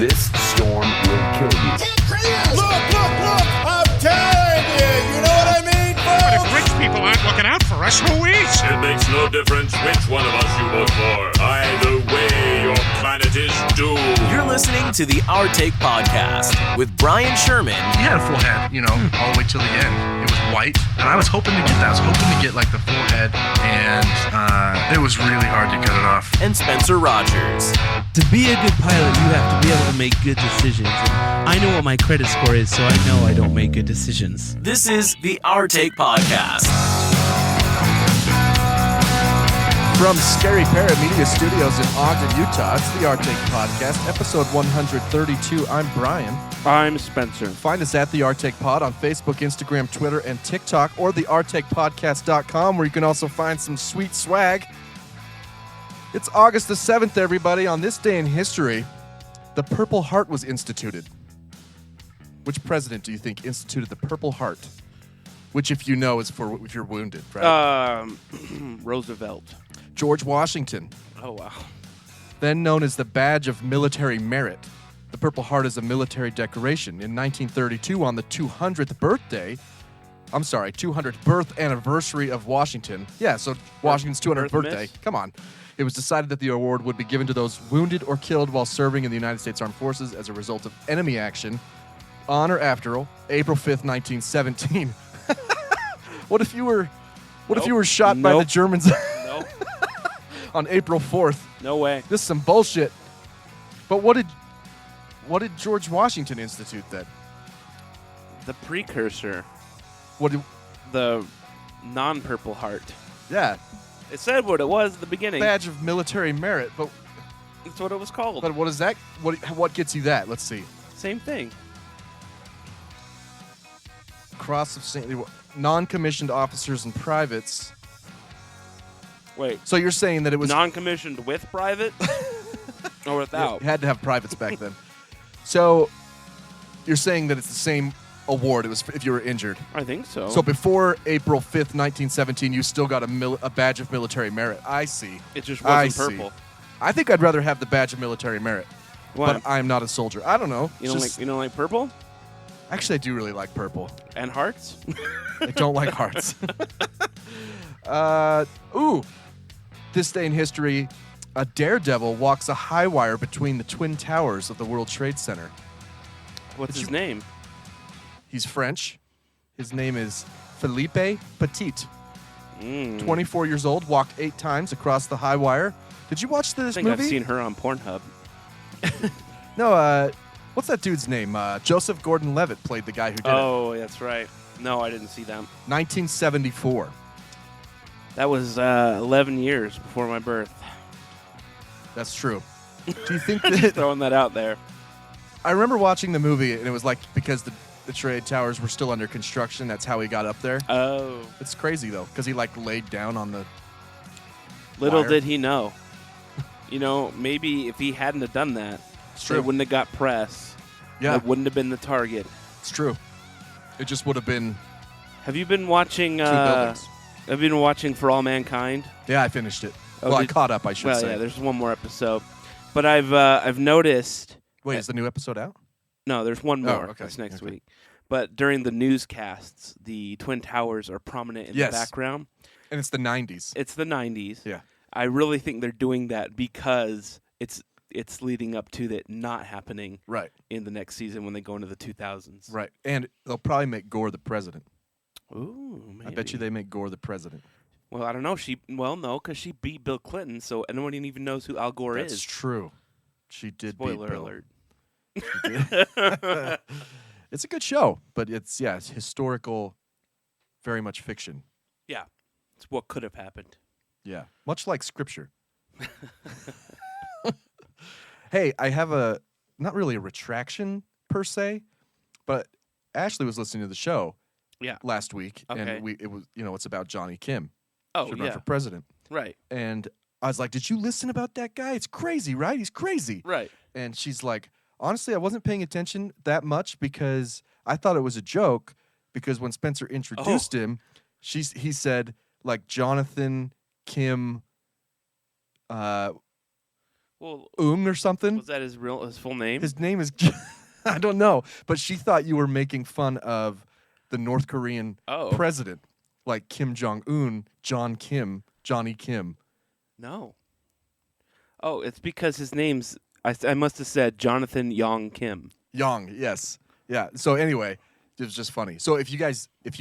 This storm will kill you. Look! I'm telling you! You know what I mean, folks? But if rich people aren't looking out for us, who is? It makes no difference which one of us you vote for. Either way, your planet is doomed. You're listening to the Our Take Podcast with Bryan Sherman. He had a full head, all the way till the end. It was white, and I was hoping to get that. I was hoping to get, the full head, and it was really hard to cut it off. And Spencer Rogers. To be a good pilot, you have to be able to make good decisions. And I know what my credit score is, so I know I don't make good decisions. This is the Our Take Podcast. From Scary Parrot Media Studios in Ogden, Utah, it's the Our Take Podcast, episode 132. I'm Bryan. I'm Spencer. Find us at the Our Take Pod on Facebook, Instagram, Twitter, and TikTok, or the OurTakePodcast.com, where you can also find some sweet swag. It's August the 7th, everybody. On this day in history, the Purple Heart was instituted. Which president do you think instituted the Purple Heart? Which, if you know, is for if you're wounded, right? Roosevelt. George Washington. Oh, wow. Then known as the Badge of Military Merit. The Purple Heart is a military decoration. In 1932, on the 200th birth anniversary of Washington. Yeah, so Washington's 200th birthday. Come on. It was decided that the award would be given to those wounded or killed while serving in the United States Armed Forces as a result of enemy action on or after April 5th, 1917. What if you were shot by the Germans on April 4th? No way. This is some bullshit. But what did George Washington institute then? The precursor. The non-Purple Heart. Yeah. It said what it was at the beginning. Badge of Military Merit, but that's what it was called. But what is that? What gets you that? Let's see. Same thing. Cross of St. Non-commissioned officers and privates. Wait. So you're saying that it was non-commissioned with private or without? You had to have privates back then. So you're saying that it's the same award. It was if you were injured. I think so. So before April 5th, 1917, you still got a badge of military merit. I see. It just wasn't purple. See. I think I'd rather have the badge of military merit. Why? But I am not a soldier. I don't know. You don't like purple? Actually, I do really like purple. And hearts? I don't like hearts. This day in history, a daredevil walks a high wire between the twin towers of the World Trade Center. What's his name? He's French. His name is Philippe Petit. 24 years old, walked 8 times across the high wire. Did you watch this movie? I think I've seen her on Pornhub. No, what's that dude's name? Joseph Gordon-Levitt played the guy who did it. Oh, that's right. No, I didn't see them. 1974. That was 11 years before my birth. That's true. Do you think that... Throwing that out there. I remember watching the movie, and it was because the trade towers were still under construction. That's how he got up there. Oh. It's crazy, though, because he, laid down on the Little wire. did he know. Maybe if he hadn't have done that, they wouldn't have got press. Yeah. It wouldn't have been the target. It's true. It just would have been Have you been watching... 2 buildings. Have you been watching For All Mankind? Yeah, I finished it. I caught up, I should say. Well, yeah, there's one more episode. But I've noticed... Wait, is the new episode out? No, there's one more. Okay. That's next week. But during the newscasts, the Twin Towers are prominent in the background. And it's the 90s. It's the 90s. Yeah. I really think they're doing that because it's leading up to that not happening in the next season when they go into the 2000s. Right. And they'll probably make Gore the president. Ooh, maybe. I bet you they make Gore the president. Well, I don't know. No, because she beat Bill Clinton, so anyone even knows who Al Gore is. That's true. She did Spoiler beat Bill. alert. It's a good show, but it's historical, very much fiction. Yeah. It's what could have happened. Yeah. Much like scripture. Hey, I have not really a retraction per se, but Ashley was listening to the show last week, and it was it's about Johnny Kim. Oh, should run for president. Right. And I was like, did you listen about that guy? It's crazy, right? He's crazy. Right. And she's like, honestly, I wasn't paying attention that much because I thought it was a joke because when Spencer introduced him, he said, Jonathan Kim, Well, or something. Was that his full name? His name is I don't know, but she thought you were making fun of the North Korean president, like Kim Jong-un, Johnny Kim. No. Oh, it's because his name's I must have said Jonathan Yong Kim. Yong, yes. Yeah. So anyway, it was just funny. So if you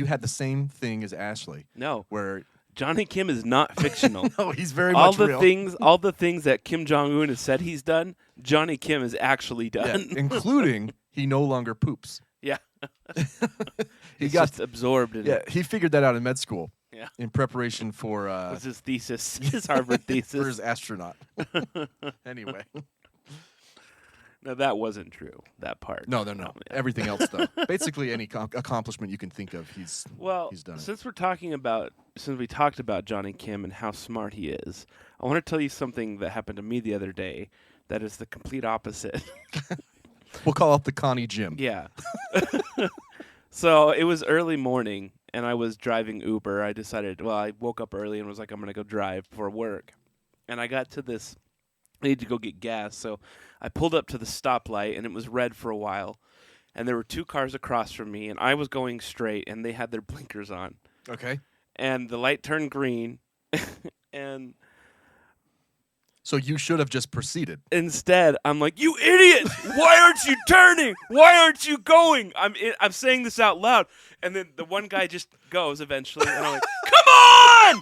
had the same thing as Ashley. No. Where Johnny Kim is not fictional. No, he's very much real. All the things that Kim Jong-un has said he's done, Johnny Kim has actually done. Yeah, including he no longer poops. Yeah. He got just absorbed in it. He figured that out in med school. Yeah. In preparation for was his thesis, his Harvard thesis. For his astronaut. Anyway. No, that wasn't true. That part. No, they're not. Yeah. Everything else, though. Basically, any accomplishment you can think of, he's done. Since we talked about Johnny Kim and how smart he is, I want to tell you something that happened to me the other day. That is the complete opposite. We'll call it the Connie Jim. Yeah. So it was early morning, and I was driving Uber. I woke up early and was like, I'm going to go drive for work. And I got to this, I need to go get gas. So I pulled up to the stoplight, and it was red for a while. And there were two cars across from me, and I was going straight, and they had their blinkers on. Okay. And the light turned green, and... So you should have just proceeded. Instead, I'm like, you idiot! Why aren't you turning? Why aren't you going? I'm saying this out loud. And then the one guy just goes eventually. And I'm like, come on!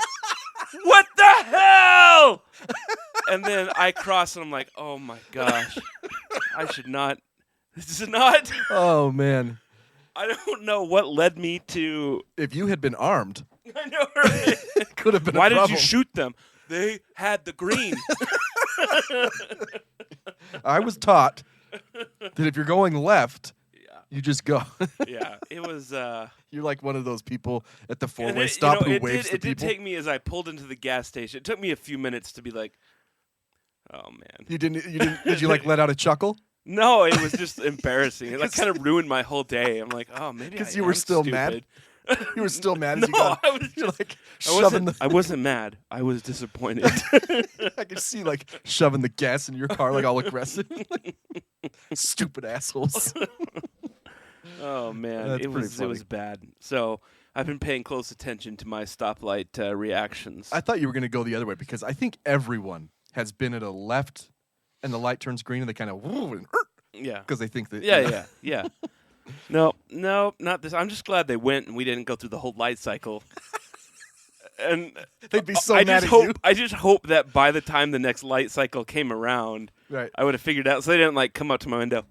What the hell? And then I cross and I'm like, oh my gosh. I should not. This is not. Oh, man. I don't know what led me to. If you had been armed. I know, right? It could have been Why a problem. did you shoot them? They had the green. I was taught that if you're going left, you just go. Yeah, it was... You're like one of those people at the four-way stop who waves to people. It did take me, as I pulled into the gas station, it took me a few minutes to be like, oh, man. You didn't. Did you, like, let out a chuckle? No, it was just embarrassing. It, like, kind of ruined my whole day. I'm like, oh, maybe because you were still stupid. Mad? You were still mad as no, you got. I was you're just, like shoving the. I wasn't mad. I was disappointed. I could see like shoving the gas in your car, like all aggressive. Stupid assholes. Oh man, That's it was bad. So I've been paying close attention to my stoplight reactions. I thought you were going to go the other way because I think everyone has been at a left, and the light turns green, and they kind of yeah, because they think that yeah. No, not this. I'm just glad they went and we didn't go through the whole light cycle. And they'd be so mad at you. I just hope that by the time the next light cycle came around, right, I would have figured out. So they didn't like come up to my window.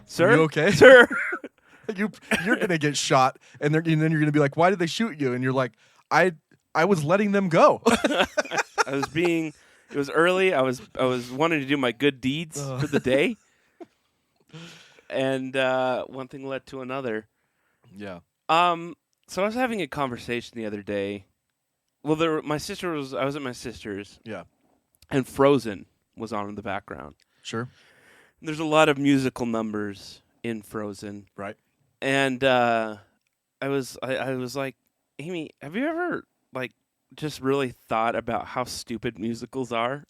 Sir, are you okay, sir? You're gonna get shot, and then you're gonna be like, "Why did they shoot you?" And you're like, "I was letting them go." It was early. I was wanting to do my good deeds for the day. And one thing led to another. Yeah. So I was having a conversation the other day. Well, I was at my sister's. Yeah. And Frozen was on in the background. Sure. And there's a lot of musical numbers in Frozen. Right. And I was like, Amy, have you ever like just really thought about how stupid musicals are?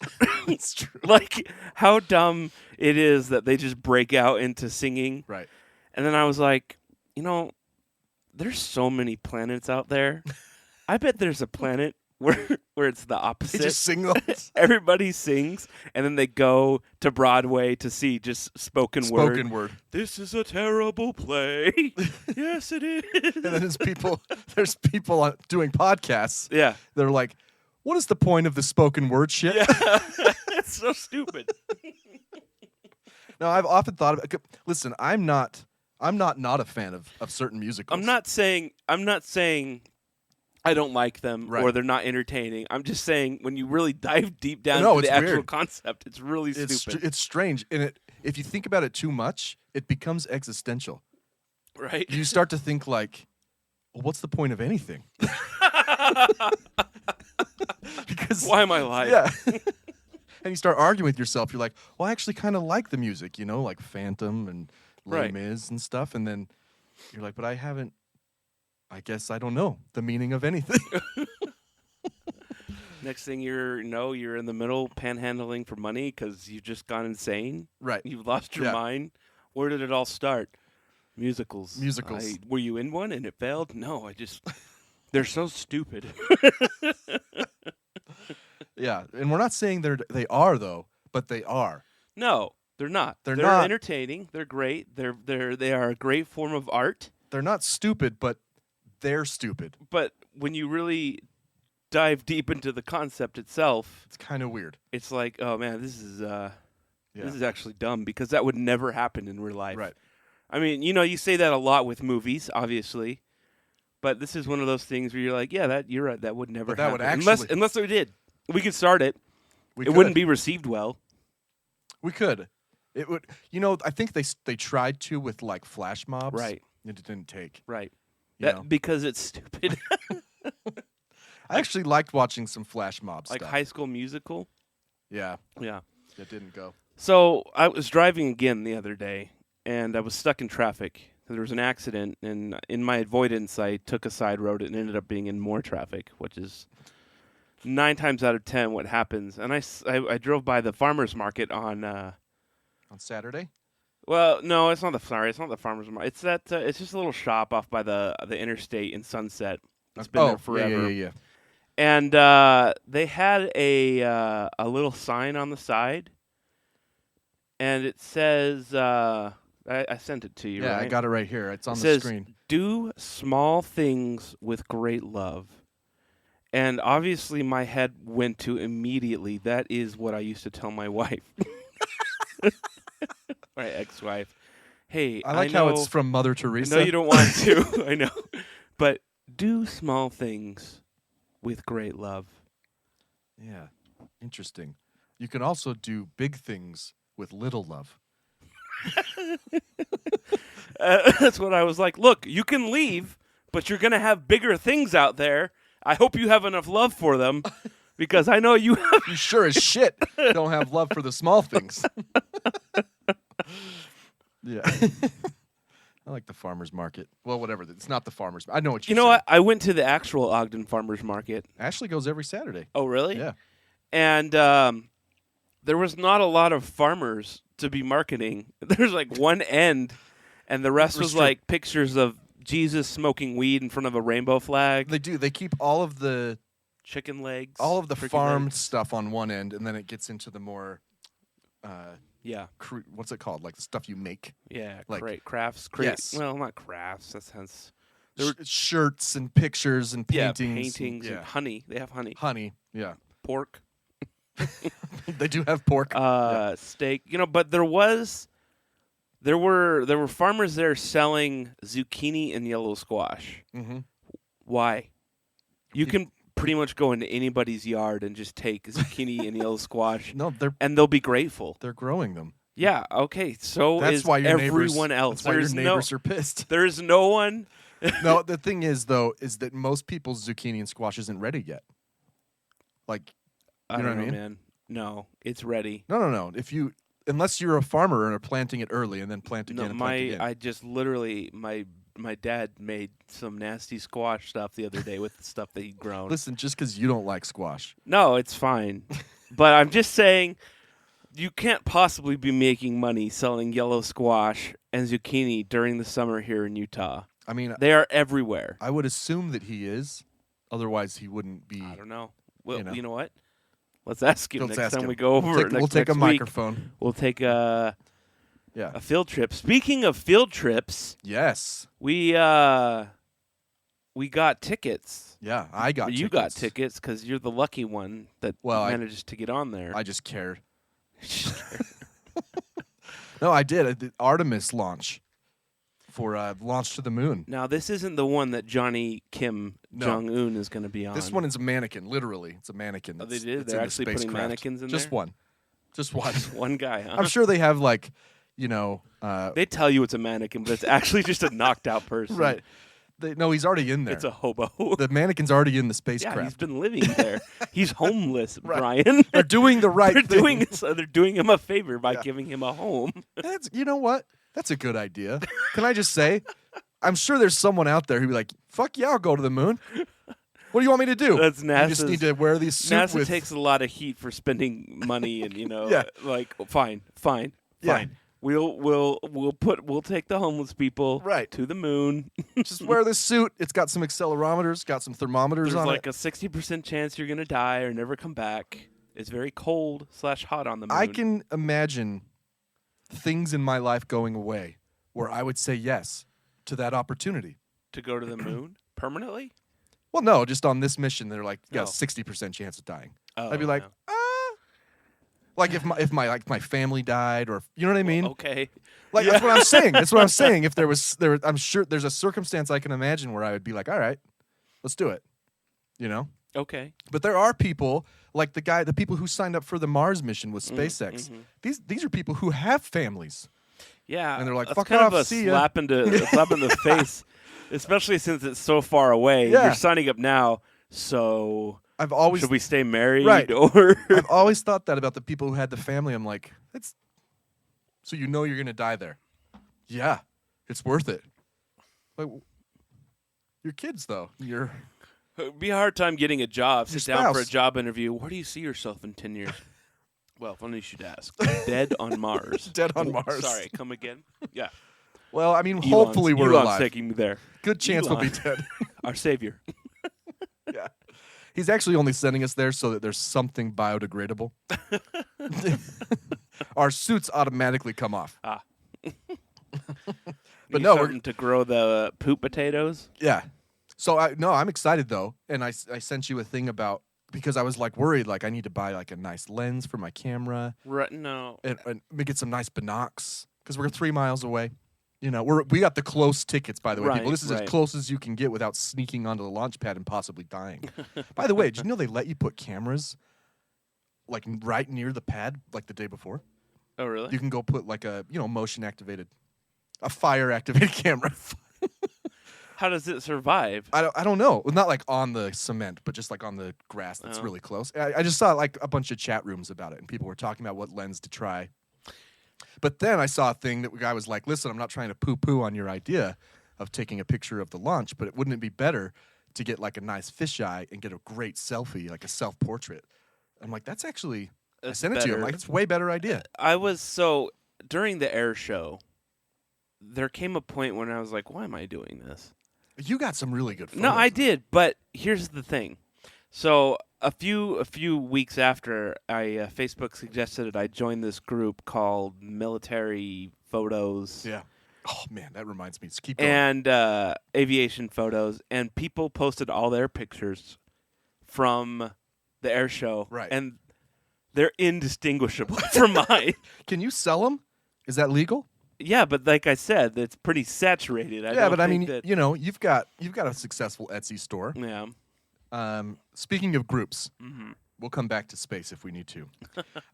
It's true. Like how dumb it is that they just break out into singing. Right. And then I was like, there's so many planets out there. I bet there's a planet where it's the opposite. They just sing those. Everybody sings, and then they go to Broadway to see just spoken word. This is a terrible play. Yes, it is. And then there's people doing podcasts. Yeah. They're like, what is the point of the spoken word shit? Yeah. It's so stupid. No, I've often thought about. Listen, I'm not a fan of certain musicals. I'm not saying I don't like them or they're not entertaining. I'm just saying when you really dive deep down into the actual concept, it's really stupid. It's strange, and if you think about it too much, it becomes existential. Right? You start to think like, well, what's the point of anything? Because why am I alive? Yeah. And you start arguing with yourself. You're like, well, I actually kind of like the music, like Phantom and Les Mis and stuff. And then you're like, but I guess I don't know the meaning of anything. Next thing you're in the middle panhandling for money because you've just gone insane. Right. You've lost your Yeah. mind. Where did it all start? Musicals. Were you in one and it failed? No, they're so stupid. Yeah, and we're not saying they are though, but they are. No, they're not. They're They're not. entertaining. They're great. They are a great form of art. They're not stupid, but they're stupid. But when you really dive deep into the concept itself, It's kind of weird. it's like, oh man, this is actually dumb because that would never happen in real life. Right. I mean, you say that a lot with movies, obviously, but this is one of those things where you're like, yeah, you're right, that would never But that would happen actually- unless they did. We could start it. We It could. wouldn't be received well. We could. It would. I think they tried to with like flash mobs. Right. It didn't take. Right. You know? Because it's stupid. I actually liked watching some flash mob Like stuff. High School Musical. Yeah. Yeah. It didn't go. So I was driving again the other day, and I was stuck in traffic. There was an accident, and in my avoidance, I took a side road and ended up being in more traffic, which is 9 times out of 10 what happens. And I drove by the farmer's market on Saturday. well, no, it's not the farmer's market. It's that it's just a little shop off by the interstate in Sunset. It's been there forever. Yeah. And they had a little sign on the side, and it says, I sent it to you, Yeah, right? I got it right here. It's on It the says, screen. do small things with great love. And obviously my head went to immediately, that is what I used to tell my wife. My ex-wife. Hey, I like how it's from Mother Teresa. No, you don't want to. I know. But do small things with great love. Yeah, interesting. You can also do big things with little love. That's what I was like. Look, you can leave, but you're going to have bigger things out there. I hope you have enough love for them because I know you have. You sure as shit don't have love for the small things. Yeah. I like the farmer's market. Well, whatever. It's not the farmer's. I know what You you're know saying. what? I went to the actual Ogden Farmers Market. Ashley goes every Saturday. Oh, really? Yeah. And there was not a lot of farmers to be marketing. There's like one end, and the rest was like pictures of Jesus smoking weed in front of a rainbow flag. They do. They keep all of the Chicken legs. farm turkey legs. stuff on one end, and then it gets into the more Yeah. what's it called? Like the stuff you make. Yeah. Like- crafts. Yes. Well, not crafts. That sounds. Shirts and pictures and paintings. Yeah, paintings and and honey. They have honey. honey. Yeah. Pork. They do have pork. Steak. But there were farmers there selling zucchini and yellow squash. Mm-hmm. Why? You can pretty much go into anybody's yard and just take zucchini and yellow squash, No, and they'll be grateful. they're growing them. Yeah. Okay. So That's is why your everyone neighbors, else. That's why your There's neighbors are pissed. There's no one. No, the thing is though, is that most people's zucchini and squash isn't ready yet. Like, I you know don't what I know, mean? man. No, it's ready. No. Unless you're a farmer and are planting it early and then plant again and plant again. I just literally my dad made some nasty squash stuff the other day with the stuff that he'd grown. Listen, just because you don't like squash. No, it's fine. But I'm just saying you can't possibly be making money selling yellow squash and zucchini during the summer here in Utah. I mean, They are everywhere. I would assume that he is. Otherwise, he wouldn't be. I don't know. Well, You know. you know what? Let's ask him Let's next ask time him. we go over. We'll take a next week. microphone. We'll take a Yeah. field trip. Speaking of field trips, Yes. we got tickets. Yeah, I got You tickets. got tickets because you're the lucky one that manages to get on there. I just cared. No, I did. I did Artemis launch for Launch to the Moon. Now, this isn't the one that Johnny Kim No. Jong-un is going to be on. This one is a mannequin, literally. It's a mannequin. Oh, they It's- did? it's They're in the actually putting spacecraft. mannequins in Just there? one. Just one. One guy, huh? I'm sure they have like, They tell you it's a mannequin, but it's actually just a knocked out person. right. No, he's already in there. It's a hobo. The mannequin's already in the Yeah, spacecraft. he's been living there. He's homeless, Right. Brian. They're doing the right thing. They're doing him a favor by giving him a home. You know what? That's a good idea. Can I just say? I'm sure there's someone out there who'd be like, fuck yeah, I'll go to the moon. What do you want me to do? That's You just NASA's- need to wear these suits NASA with... takes a lot of heat for spending money, and Yeah. like fine. Yeah. We'll take the homeless people Right. to the moon. Just wear this suit. It's got some accelerometers, got some thermometers There's on like it. a 60% chance you're gonna die or never come back. It's very cold / hot on the moon. I can imagine things in my life going away where I would say yes to that opportunity. to go to the moon permanently. Well, no, just on this mission, they're like, you got No. a 60% chance of dying. Oh, I'd be like, no. like if my family died, or you know what I mean? Okay. Like that's what I'm saying. That's what I'm saying. If I'm sure there's a circumstance I can imagine where I would be like, all right, let's do it. You know. Okay. But there are people like the people who signed up for the Mars mission with SpaceX. These are people who have families. Yeah. And they're like, that's "Fuck kind off, of a see ya." slap in the face, especially since it's so far away. Yeah. You're signing up now, so I've always should we stay married Right. or? I've always thought that about the people who had the family. I'm like, it's so you know you're gonna die there. Yeah, it's worth it. Like your kids though, It'd be a hard time getting a job. Your Sit down for a spouse. job interview. Where do you see yourself in 10 years? Well, funny you should ask. Dead on Mars. Dead on Oh, Mars. Sorry, come again? Yeah. well, I mean, hopefully we're Elon's alive. taking me there. Good chance we'll be Elon. dead. Our savior. Yeah, he's actually only sending us there so that there's something biodegradable. Our suits automatically come off. But Need no, we're, something to grow the poop potatoes. yeah. So I'm excited though, and I sent you a thing about because I was like worried, like I need to buy like a nice lens for my camera Right? No. and we get some nice binocs because we're 3 miles away. You know, we got the close tickets, by the way, people. Right, This is right. as close as you can get without sneaking onto the launch pad and possibly dying. By the way, did you know they let you put cameras like right near the pad like the day before? Oh, really? You can go put like a motion activated, a fire activated camera. How does it survive? I don't know. Well, not like on the cement, but just like on the grass that's Oh. really close. I just saw like a bunch of chat rooms about it, and people were talking about what lens to try. But then I saw a thing that the guy was like, listen, I'm not trying to poo-poo on your idea of taking a picture of the launch, but wouldn't it be better to get like a nice fisheye and get a great selfie, like a self-portrait? I'm like, that's actually, I It's sent it to you. I'm better. like, it's a way better idea. During the air show, there came a point when I was like, why am I doing this? You got some really good photos. No, I did, but here's the thing. So a few weeks after Facebook suggested it, I joined this group called Military Photos Yeah. Oh, man, that reminds me. Just keep going. and Aviation Photos, and people posted all their pictures from the air show, Right. and they're indistinguishable from mine. Can you sell them? Is that legal? Yeah, but like I said, it's pretty saturated. Yeah, but I think mean, that, you've got a successful Etsy store. yeah. Speaking of groups, Mm-hmm. we'll come back to space if we need to.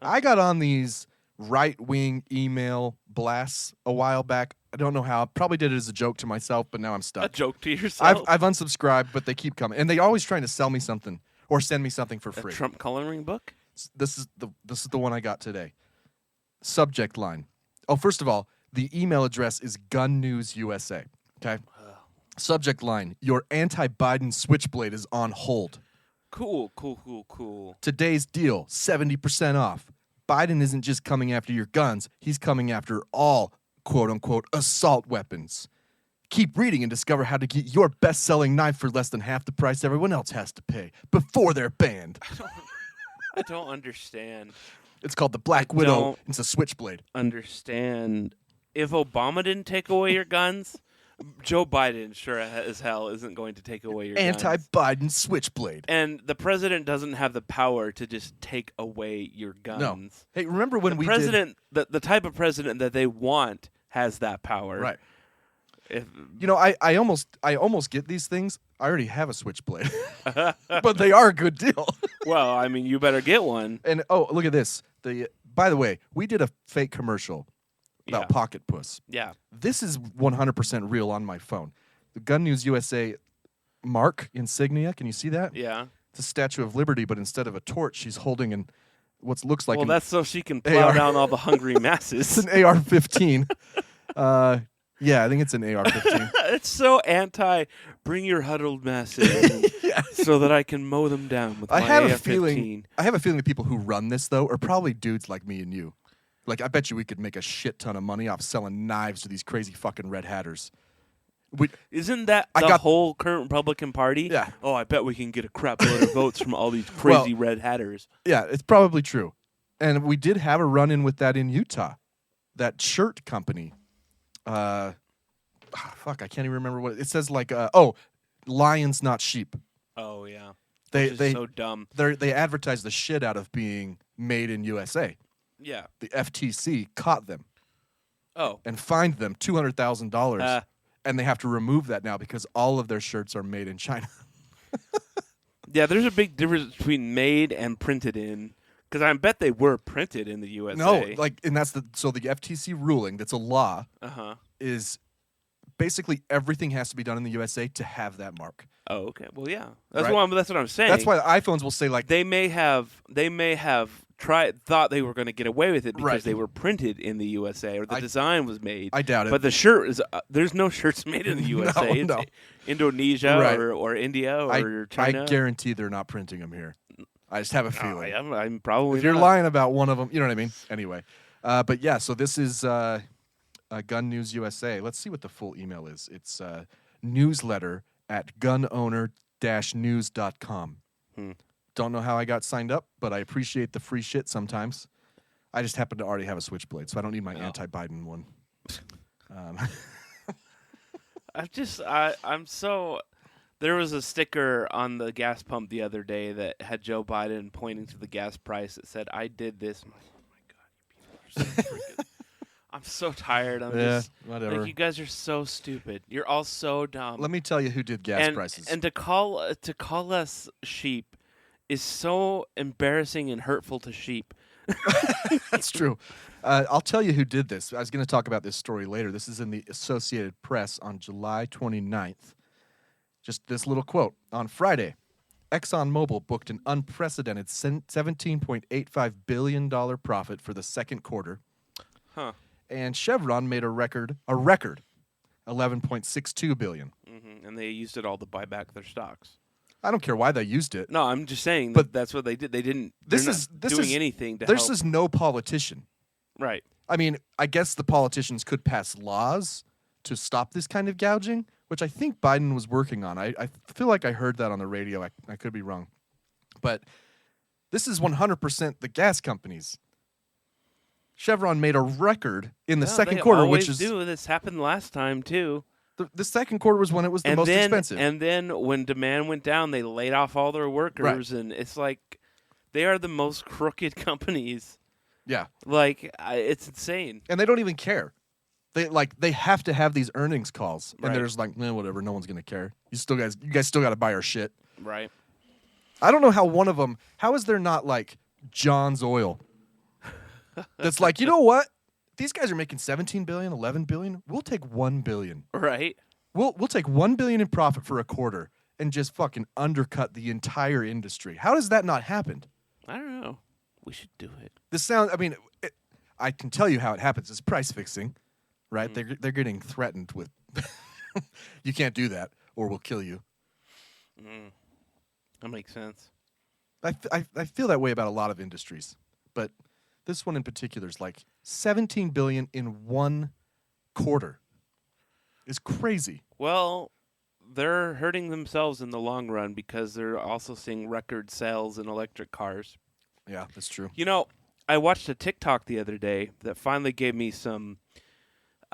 I got on these right-wing email blasts a while back. I don't know how. I probably did it as a joke to myself, but now I'm A stuck. joke to yourself. I've unsubscribed, but they keep coming, and they always trying to sell me something or send me something for A free. Trump coloring book. This is the one I got today. Subject line. Oh, first of all, the email address is Gun News USA. Okay. Subject line: Your anti-Biden switchblade is on hold. Cool. Today's deal: 70% off. Biden isn't just coming after your guns; he's coming after all "quote-unquote" assault weapons. Keep reading and discover how to get your best-selling knife for less than half the price everyone else has to pay before they're banned. I don't understand. It's called the Black I Widow. don't It's a switchblade. Understand. If Obama didn't take away your guns, Joe Biden sure as hell isn't going to take away your guns. Anti-Biden switchblade. And the president doesn't have the power to just take away your guns. No. Hey, remember when we President, the type of president that they want has that power. did... Right. If, You know, I almost get these things. I already have a switchblade. But they are a good deal. well, I mean, you better get one. And oh, look at this. By the way, we did a fake commercial about Yeah. Pocket Puss. Yeah. This is 100% real on my phone. The Gun News USA mark insignia. Can you see that? Yeah. It's a Statue of Liberty, but instead of a torch, she's holding what looks like Well, an, that's so she can plow AR. down all the hungry it's masses. an AR-15. Yeah, I think it's an AR-15. It's so anti. Bring your huddled masses so that I can mow them down with my AR-15. I have a feeling the people who run this though are probably dudes like me and you. Like, I bet you we could make a shit ton of money off selling knives to these crazy fucking red hatters. Isn't that the whole current Republican Party? Yeah. Oh, I bet we can get a crap load of votes from all these crazy red hatters. Yeah, it's probably true. And we did have a run-in with that in Utah. That shirt company. Fuck, I can't even remember what it says. Like, lions, not sheep. Oh yeah, They so dumb. They advertise the shit out of being made in USA. Yeah. The FTC caught them. Oh. And fined them $200,000, and they have to remove that now because all of their shirts are made in China. Yeah, there's a big difference between made and printed in. Because I bet they were printed in the USA. No, and that's the FTC ruling. That's a law. Is basically everything has to be done in the USA to have that mark. Oh, okay. Well, yeah, that's Right? what I'm saying. That's why the iPhones will say like they may have thought they were going to get away with it because Right. they were printed in the USA or the design was made. I doubt it. But the shirt is there's no shirts made in the USA. No. It's Indonesia Right. or India or China. I guarantee they're not printing them here. I just have a feeling. I'm probably if you're not. lying about one of them, you know what I mean? Anyway. But yeah, so this is Gun News USA. Let's see what the full email is. It's newsletter at gunowner-news.com. Don't know how I got signed up, but I appreciate the free shit sometimes. I just happen to already have a Switchblade, so I don't need my anti-Biden one. I'm so... There was a sticker on the gas pump the other day that had Joe Biden pointing to the gas price that said, I did this. I'm like, oh my God, you people are so freaking... I'm so tired. Whatever. Like, you guys are so stupid. You're all so dumb. Let me tell you who did gas prices. And to call us sheep is so embarrassing and hurtful to sheep. That's true. I'll tell you who did this. I was going to talk about this story later. This is in the Associated Press on July 29th. Just this little quote. On Friday, ExxonMobil booked an unprecedented $17.85 billion profit for the second quarter. Huh. And Chevron made a record $11.62 billion. Mm-hmm. And they used it all to buy back their stocks. I don't care why they used it. No, I'm just saying But that's what they did. They didn't. This they're is not this doing is anything to This help. is no politician. Right. I mean, I guess the politicians could pass laws to stop this kind of gouging, which I think Biden was working on. I feel like I heard that on the radio. I could be wrong. But this is 100% the gas companies. Chevron made a record in the second quarter, which is... This happened last time, too. The second quarter was when it was the most expensive. And then when demand went down, they laid off all their workers. Right. And it's like they are the most crooked companies. Yeah. Like, it's insane. And they don't even care. They have to have these earnings calls. Right. And they're just like, whatever, no one's going to care. You guys still got to buy our shit. Right. I don't know how one of them, how is there not like John's Oil? That's like, you know what? These guys are making $17 billion, $11 billion. We'll take $1 billion. Right. We'll take $1 billion in profit for a quarter and just fucking undercut the entire industry. How does that not happen? I don't know. We should do it. I can tell you how it happens. It's price fixing, right? They're getting threatened with, you can't do that or we'll kill you. That makes sense. I feel that way about a lot of industries, but this one in particular is like $17 billion in one quarter. It's crazy. Well, they're hurting themselves in the long run because they're also seeing record sales in electric cars. Yeah, that's true. You know, I watched a TikTok the other day that finally gave me some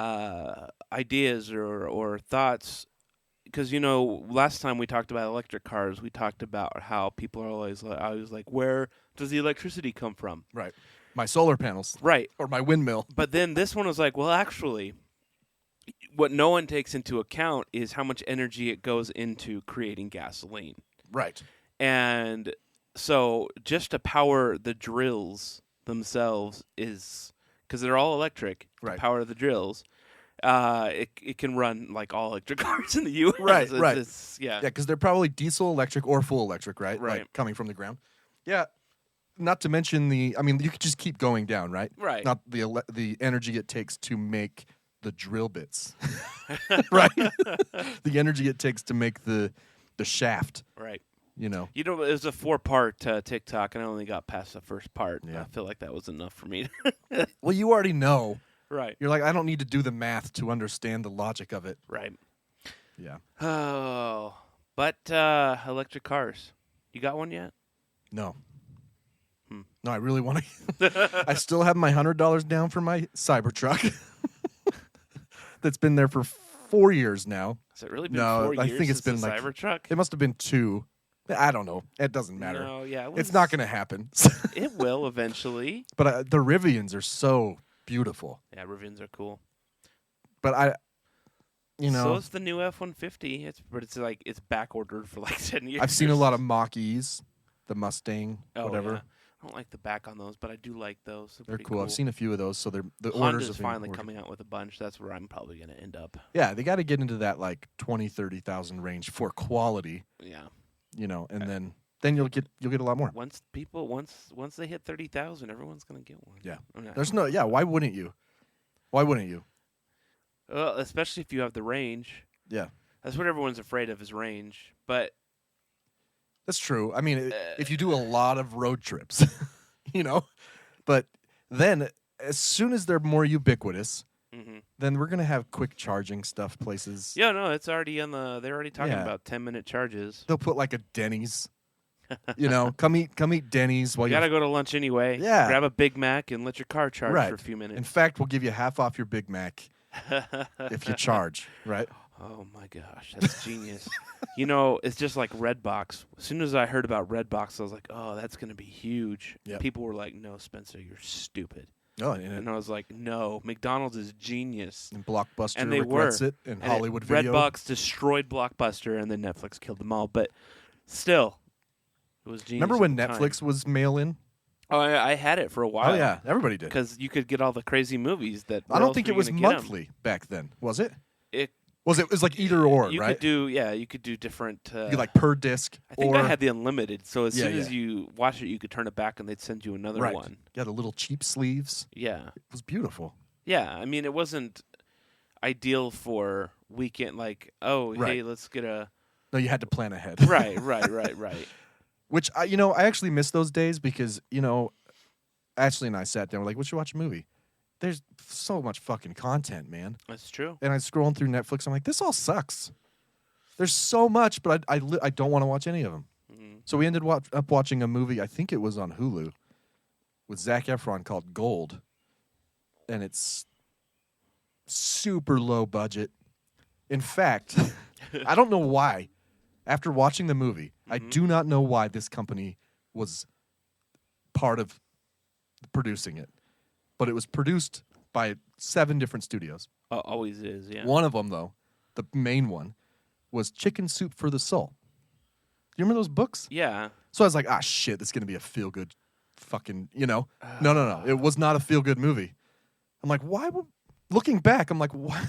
ideas or thoughts. Because, you know, last time we talked about electric cars, we talked about how people are always like, where does the electricity come from? Right. My solar panels. Right. Or my windmill. But then this one was like, well, actually, what no one takes into account is how much energy it goes into creating gasoline. Right. And so just to power the drills themselves is, because they're all electric, right. To power the drills, it can run like all electric cars in the U.S. Right, right. Yeah, because they're probably diesel electric or full electric, right? Right. Like coming from the ground. Yeah. Not to mention you could just keep going down, right? Right. Not the energy it takes to make the drill bits, right? The energy it takes to make the shaft. Right. You know. You know, it was a 4-part TikTok, and I only got past the first part. Yeah. I feel like that was enough for me. Well, you already know. Right. You're like, I don't need to do the math to understand the logic of it. Right. Yeah. Oh, but electric cars. You got one yet? No. No, I really want to. I still have my $100 down for my Cybertruck. That's been there for 4 years now. Has it really been No, 4 years I think it's since been the like Cybertruck? It must have been 2. I don't know. It doesn't matter. No, yeah, It's not going to happen. It will eventually. But the Rivians are so beautiful. Yeah, Rivians are cool. But So is the new F-150. But it's like it's back ordered for like 10 years. I've seen a lot of Mach-E's, the Mustang, Oh, whatever. yeah. I don't like the back on those, but I do like those. They're pretty cool. I've seen a few of those, so the orders Honda's have been finally working. coming out with a bunch. That's where I'm probably going to end up. Yeah, they got to get into that like 20, 30,000 range for quality. Yeah. You know, and then you'll get a lot more. Once they hit 30,000, everyone's going to get one. Yeah. I mean, There's no. Yeah. Why wouldn't you? Why wouldn't you? Well, especially if you have the range. Yeah. That's what everyone's afraid of is range. But That's true. I mean, if you do a lot of road trips, you know, but then as soon as they're more ubiquitous, then we're gonna have quick charging stuff places. yeah, no, it's already on the. They're already talking Yeah. about 10-minute charges. They'll put like a Denny's. You know, come eat Denny's while You got to go to lunch anyway. Yeah. Grab a Big Mac and let your car charge Right. for a few minutes. In fact, we'll give you half off your Big Mac if you charge. Right. Oh my gosh, that's genius. You know, it's just like Redbox. As soon as I heard about Redbox, I was like, oh, that's going to be huge. Yep. People were like, no, Spencer, you're stupid. Oh, And I was like, no, McDonald's is genius. and Blockbuster And they regrets were. it, and And Hollywood Video. Redbox destroyed Blockbuster, and then Netflix killed them all. But still, it was genius. Remember when at the time. Netflix was mail-in? Oh, I had it for a while. Oh yeah, everybody did. Because you could get all the crazy movies that. I where don't else think were it you was gonna get 'em? monthly back then, was it? It It was like either or, you right? could do you could do different. You could like per disc. I think or, I had the unlimited, so as Yeah, soon as yeah. you watch it, you could turn it back, and they'd send you another right. one. You had the little cheap sleeves. Yeah, It was beautiful. yeah. I mean, it wasn't ideal for weekend. Like, oh, hey, Right. let's get a No, you had to plan ahead. right. Which I actually miss those days because Ashley and I sat down. We're like, we should watch a movie. There's so much fucking content, man. That's true. And I scrolling through Netflix. I'm like, this all sucks. There's so much, but I don't want to watch any of them. So we ended up watching a movie. I think it was on Hulu with Zac Efron called Gold, and it's super low budget. In fact, I don't know why. After watching the movie, I do not know why this company was part of producing it. But it was produced by 7 different studios. Always is. Yeah. One of them, though, the main one, was Chicken Soup for the Soul. You remember those books? Yeah. So I was like, shit, this is going to be a feel-good fucking, No. It was not a feel-good movie. I'm like, why would... Looking back, I'm like, what?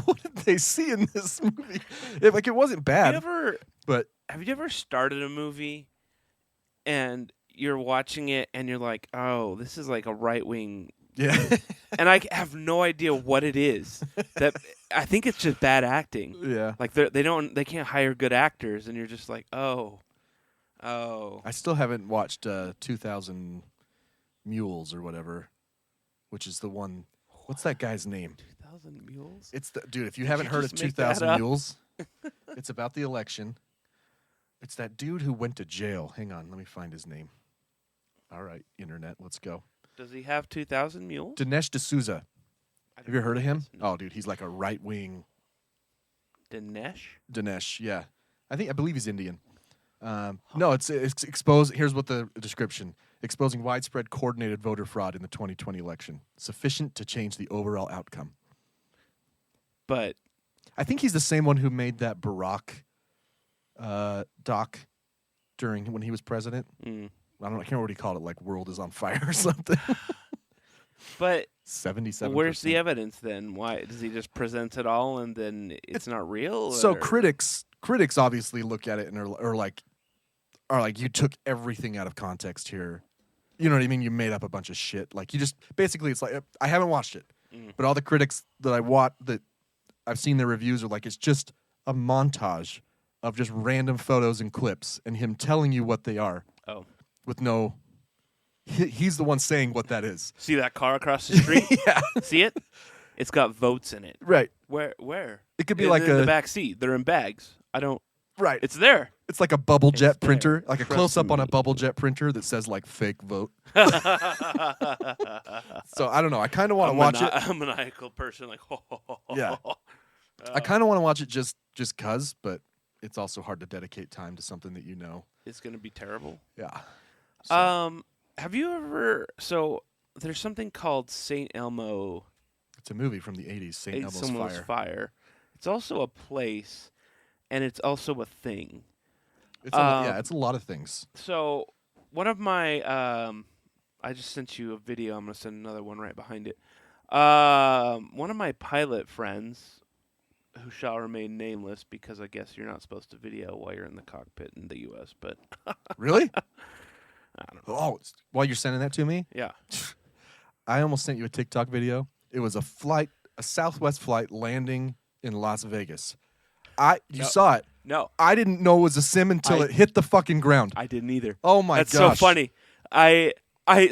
What did they see in this movie? It wasn't bad. Have you ever started a movie and you're watching it and you're like, oh, this is like a right-wing... Yeah. and I have no idea what it is. That I think it's just bad acting. Yeah. Like they can't hire good actors, and you're just like, oh. I still haven't watched 2,000 Mules or whatever, which is the one. What's that guy's name? 2,000 Mules. It's the dude. If you haven't you heard of just make that 2,000 up? Mules, it's about the election. It's that dude who went to jail. Hang on, let me find his name. All right, internet, let's go. Does he have 2,000 Mules? Dinesh D'Souza. Have you ever heard of him? Oh, dude, he's like a right wing. Dinesh, yeah. I believe he's Indian. No, it's exposed. Here's what the description: exposing widespread coordinated voter fraud in the 2020 election, sufficient to change the overall outcome. But I think he's the same one who made that Barack doc when he was president. I can't remember what he called it, like "World is on Fire" or something. But 77%. where's the evidence then? Why does he just present it all and then it's not real? So or? critics obviously look at it and are like, you took everything out of context here. You know what I mean? You made up a bunch of shit. Like you just basically, it's like I haven't watched it, But all the critics that I've seen their reviews are like, it's just a montage of just random photos and clips and him telling you what they are. Oh. With no... He's the one saying what that is. See that car across the street? Yeah. See it? It's got votes in it. Right. Where? It could be in like the back seat. They're in bags. I don't... Right. It's there. It's like a bubble jet there. printer, like a Trust close-up on a me. bubble jet printer that says, like, fake vote. So, I don't know. I kind of want to watch it. I'm a maniacal person. Like, Yeah. I kind of want to watch it just because, but it's also hard to dedicate time to something that you know. It's going to be terrible. Yeah. Have you ever... So, there's something called St. Elmo... It's a movie from the 80s, St. Elmo's Fire. It's also a place, and it's also a thing. It's it's a lot of things. So, one of my... I just sent you a video. I'm going to send another one right behind it. One of my pilot friends, who shall remain nameless because I guess you're not supposed to video while you're in the cockpit in the U.S., but... Really? I don't know. Oh, while you're sending that to me? Yeah. I almost sent you a TikTok video. It was a Southwest flight landing in Las Vegas. You saw it. No. I didn't know it was a sim until it hit the fucking ground. I didn't either. Oh my gosh. That's so funny.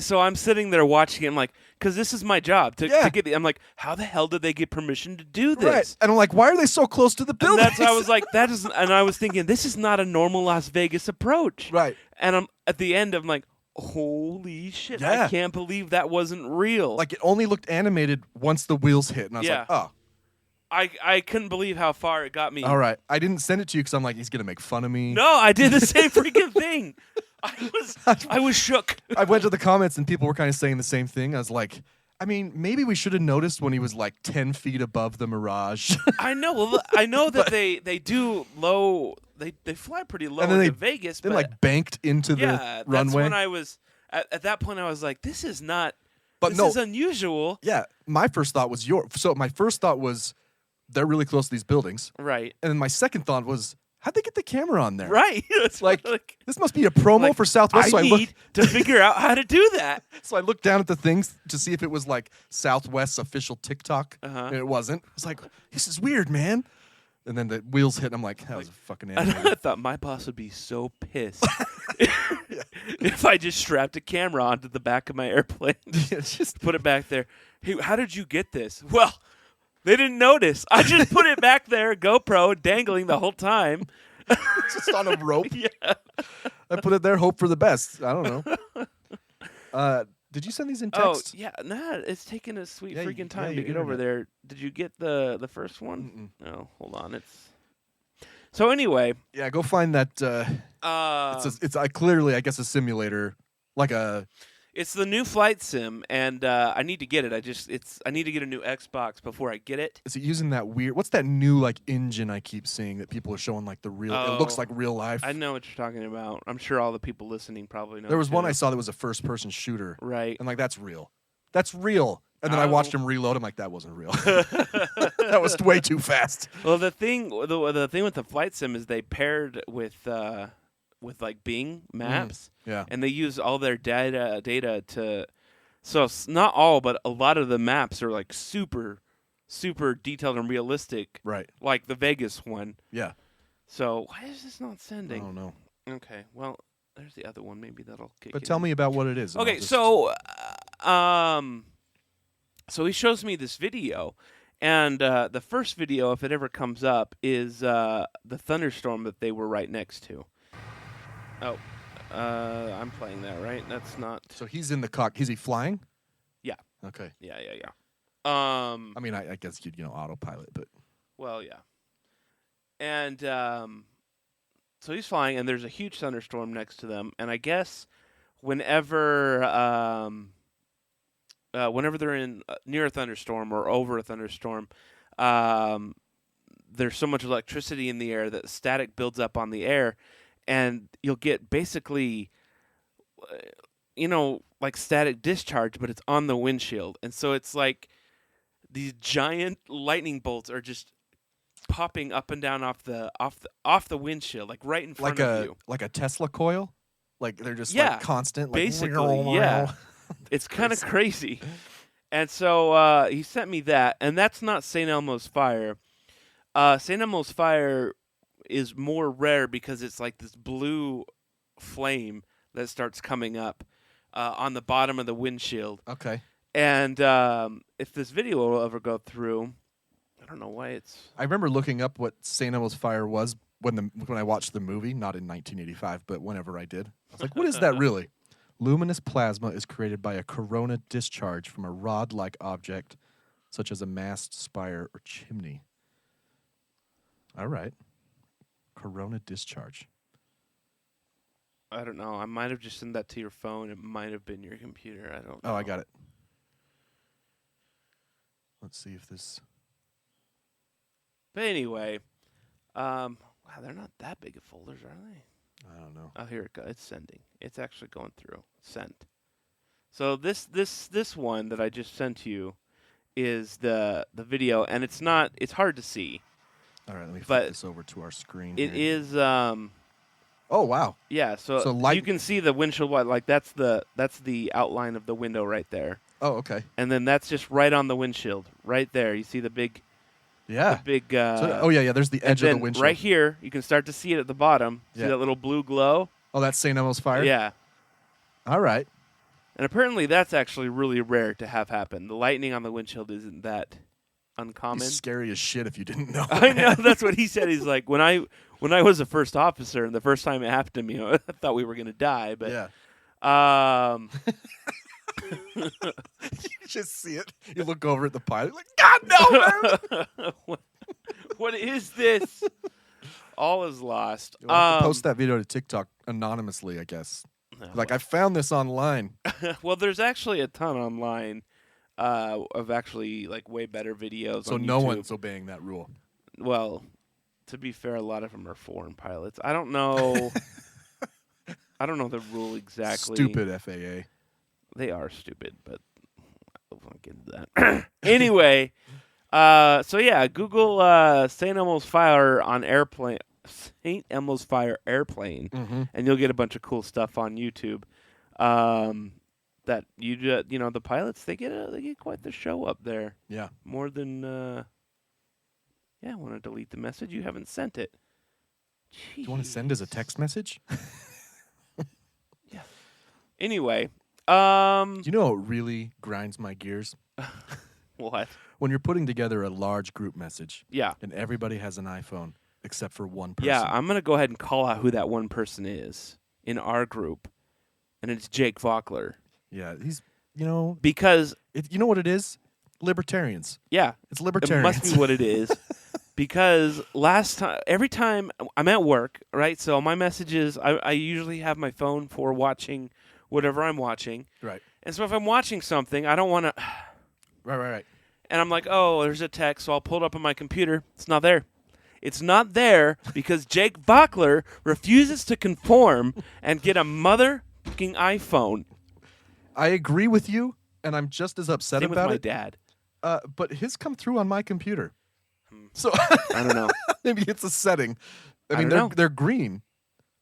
So I'm sitting there watching it. I'm like, because this is my job to get. I'm like, how the hell did they get permission to do this? Right. And I'm like, why are they so close to the building? And that's why I was like, that is. And I was thinking, this is not a normal Las Vegas approach. Right. And I'm at the end. I'm like, holy shit! Yeah. I can't believe that wasn't real. Like, it only looked animated once the wheels hit, and I was like, oh. I couldn't believe how far it got me. All right. I didn't send it to you because I'm like, he's gonna make fun of me. No, I did the same freaking thing. I was shook. I went to the comments and people were kind of saying the same thing. I was like, I mean, maybe we should have noticed when he was like 10 feet above the Mirage. I know. Well, I know that they do low. They fly pretty low And then into Vegas. Then but like banked into the that's runway. when I was at that point. I was like, this is not. But this no, is unusual. Yeah, my first thought was my first thought was they're really close to these buildings. Right. And then my second thought was, how'd they get the camera on there? Right. It's like this must be a promo for Southwest. I need to figure out how to do that. So I looked down at the things to see if it was like Southwest's official TikTok, Uh-huh. and it wasn't. I was like, this is weird, man. And then the wheels hit, and I'm like, that was a fucking I animated. thought my boss would be so pissed if I just strapped a camera onto the back of my airplane, just put it back there. Hey, how did you get this? Well, they didn't notice. I just put it back there, GoPro, dangling the whole time. just on a rope. Yeah. I put it there, hope for the best. I don't know. Did you send these in text? Oh, yeah. Nah, it's taking a sweet Yeah, freaking time your to get over internet. there. Did you get the first one? No, hold on. So anyway. Yeah, go find that. It's clearly, I guess, a simulator, like a. It's the new flight sim, and I need to get it. I need to get a new Xbox before I get it. Is it using that weird? What's that new like engine I keep seeing that people are showing like the real? It looks like real life. I know what you're talking about. I'm sure all the people listening probably know. There was too. one I saw that was a first-person shooter. Right. And like, that's real. That's real. And then I watched him reload. I'm like, that wasn't real. That was way too fast. Well, the thing with the flight sim is they paired with like Bing Maps. Yeah. And they use all their data to. So it's not all, but a lot of the maps are like super, super detailed and realistic. Right. Like the Vegas one. Yeah. So why is this not sending? I don't know. Okay. Well, there's the other one. Maybe that'll kick. But it tell in. me about what it is. and Okay, I'll just- so he shows me this video, and the first video, if it ever comes up, is the thunderstorm that they were right next to. Oh, I'm playing that, right? That's not. So he's in the cock. Is he flying? Yeah. Okay. Yeah. I mean, I guess you'd autopilot, but Well, yeah. And so he's flying, and there's a huge thunderstorm next to them, and I guess whenever they're in near a thunderstorm or over a thunderstorm, there's so much electricity in the air that static builds up on the air, and you'll get basically, like static discharge, but it's on the windshield, and so it's like these giant lightning bolts are just popping up and down off the windshield, like right in front of you, like a Tesla coil. Like they're just Yeah, like constant. Like, basically, yeah. It's kind of crazy. And so he sent me that, and that's not St. Elmo's fire. St. Elmo's fire is more rare because it's like this blue flame that starts coming up on the bottom of the windshield. Okay. And if this video will ever go through, I don't know why it's... I remember looking up what St. Elmo's fire was when I watched the movie, not in 1985, but whenever I did. I was like, what is that really? Luminous plasma is created by a corona discharge from a rod-like object, such as a mast, spire, or chimney. All right. Corona discharge. I don't know. I might have just sent that to your phone. It might have been your computer. I don't know. Oh, I got it. Let's see if this... But anyway, wow, they're not that big of folders, are they? I don't know. Oh, here it goes. It's sending. It's actually going through. Sent. So this one that I just sent you is the video, and it's hard to see. All right, let me flip this over to our screen. It here. is Oh, wow. yeah, so light- you can see the windshield light, like that's the outline of the window right there. Oh, okay. And then that's just right on the windshield, right there. You see the big Yeah. yeah, there's the edge of the windshield. Right here, you can start to see it at the bottom. See that little blue glow? Oh, that's St. Elmo's fire? Yeah. All right. And apparently that's actually really rare to have happen. The lightning on the windshield isn't that uncommon. It's scary as shit if you didn't know. I know, that's what he said. He's like, when I was a first officer and the first time it happened to me, I thought we were going to die. But yeah. You just see it. You look over at the pilot, like, God, no, man! What is this? All is lost. You'll have to post that video to TikTok anonymously, I guess. Like, I found this online. Well, there's actually a ton online of actually like way better videos. So on no YouTube. one's obeying that rule. Well, to be fair, a lot of them are foreign pilots. I don't know. I don't know the rule exactly. Stupid FAA. They are stupid, but I won't get into that. Anyway, so yeah, Google St. Elmo's Fire on airplane. St. Elmo's Fire airplane, and you'll get a bunch of cool stuff on YouTube. That the pilots they get quite the show up there. Yeah, more than I want to delete the message. You haven't sent it. Jeez. Do you want to send as a text message? Yeah. Anyway, do you know what really grinds my gears? What? When you're putting together a large group message. Yeah. And everybody has an iPhone except for one person. Yeah, I'm gonna go ahead and call out who that one person is in our group, and it's Jake Vockler. Yeah, he's because you know what it is? Libertarians. Yeah, it's libertarians. It must be what it is. Because every time I'm at work, right? So my messages, I usually have my phone for watching whatever I'm watching. Right. And so if I'm watching something, I don't want to. Right. And I'm like, oh, there's a text, so I'll pull it up on my computer. It's not there. It's not there because Jake Vockler refuses to conform and get a motherfucking iPhone. I agree with you, and I'm just as upset Same about with my it. dad. But his come through on my computer. So I don't know. Maybe it's a setting. I mean, don't know. they're green.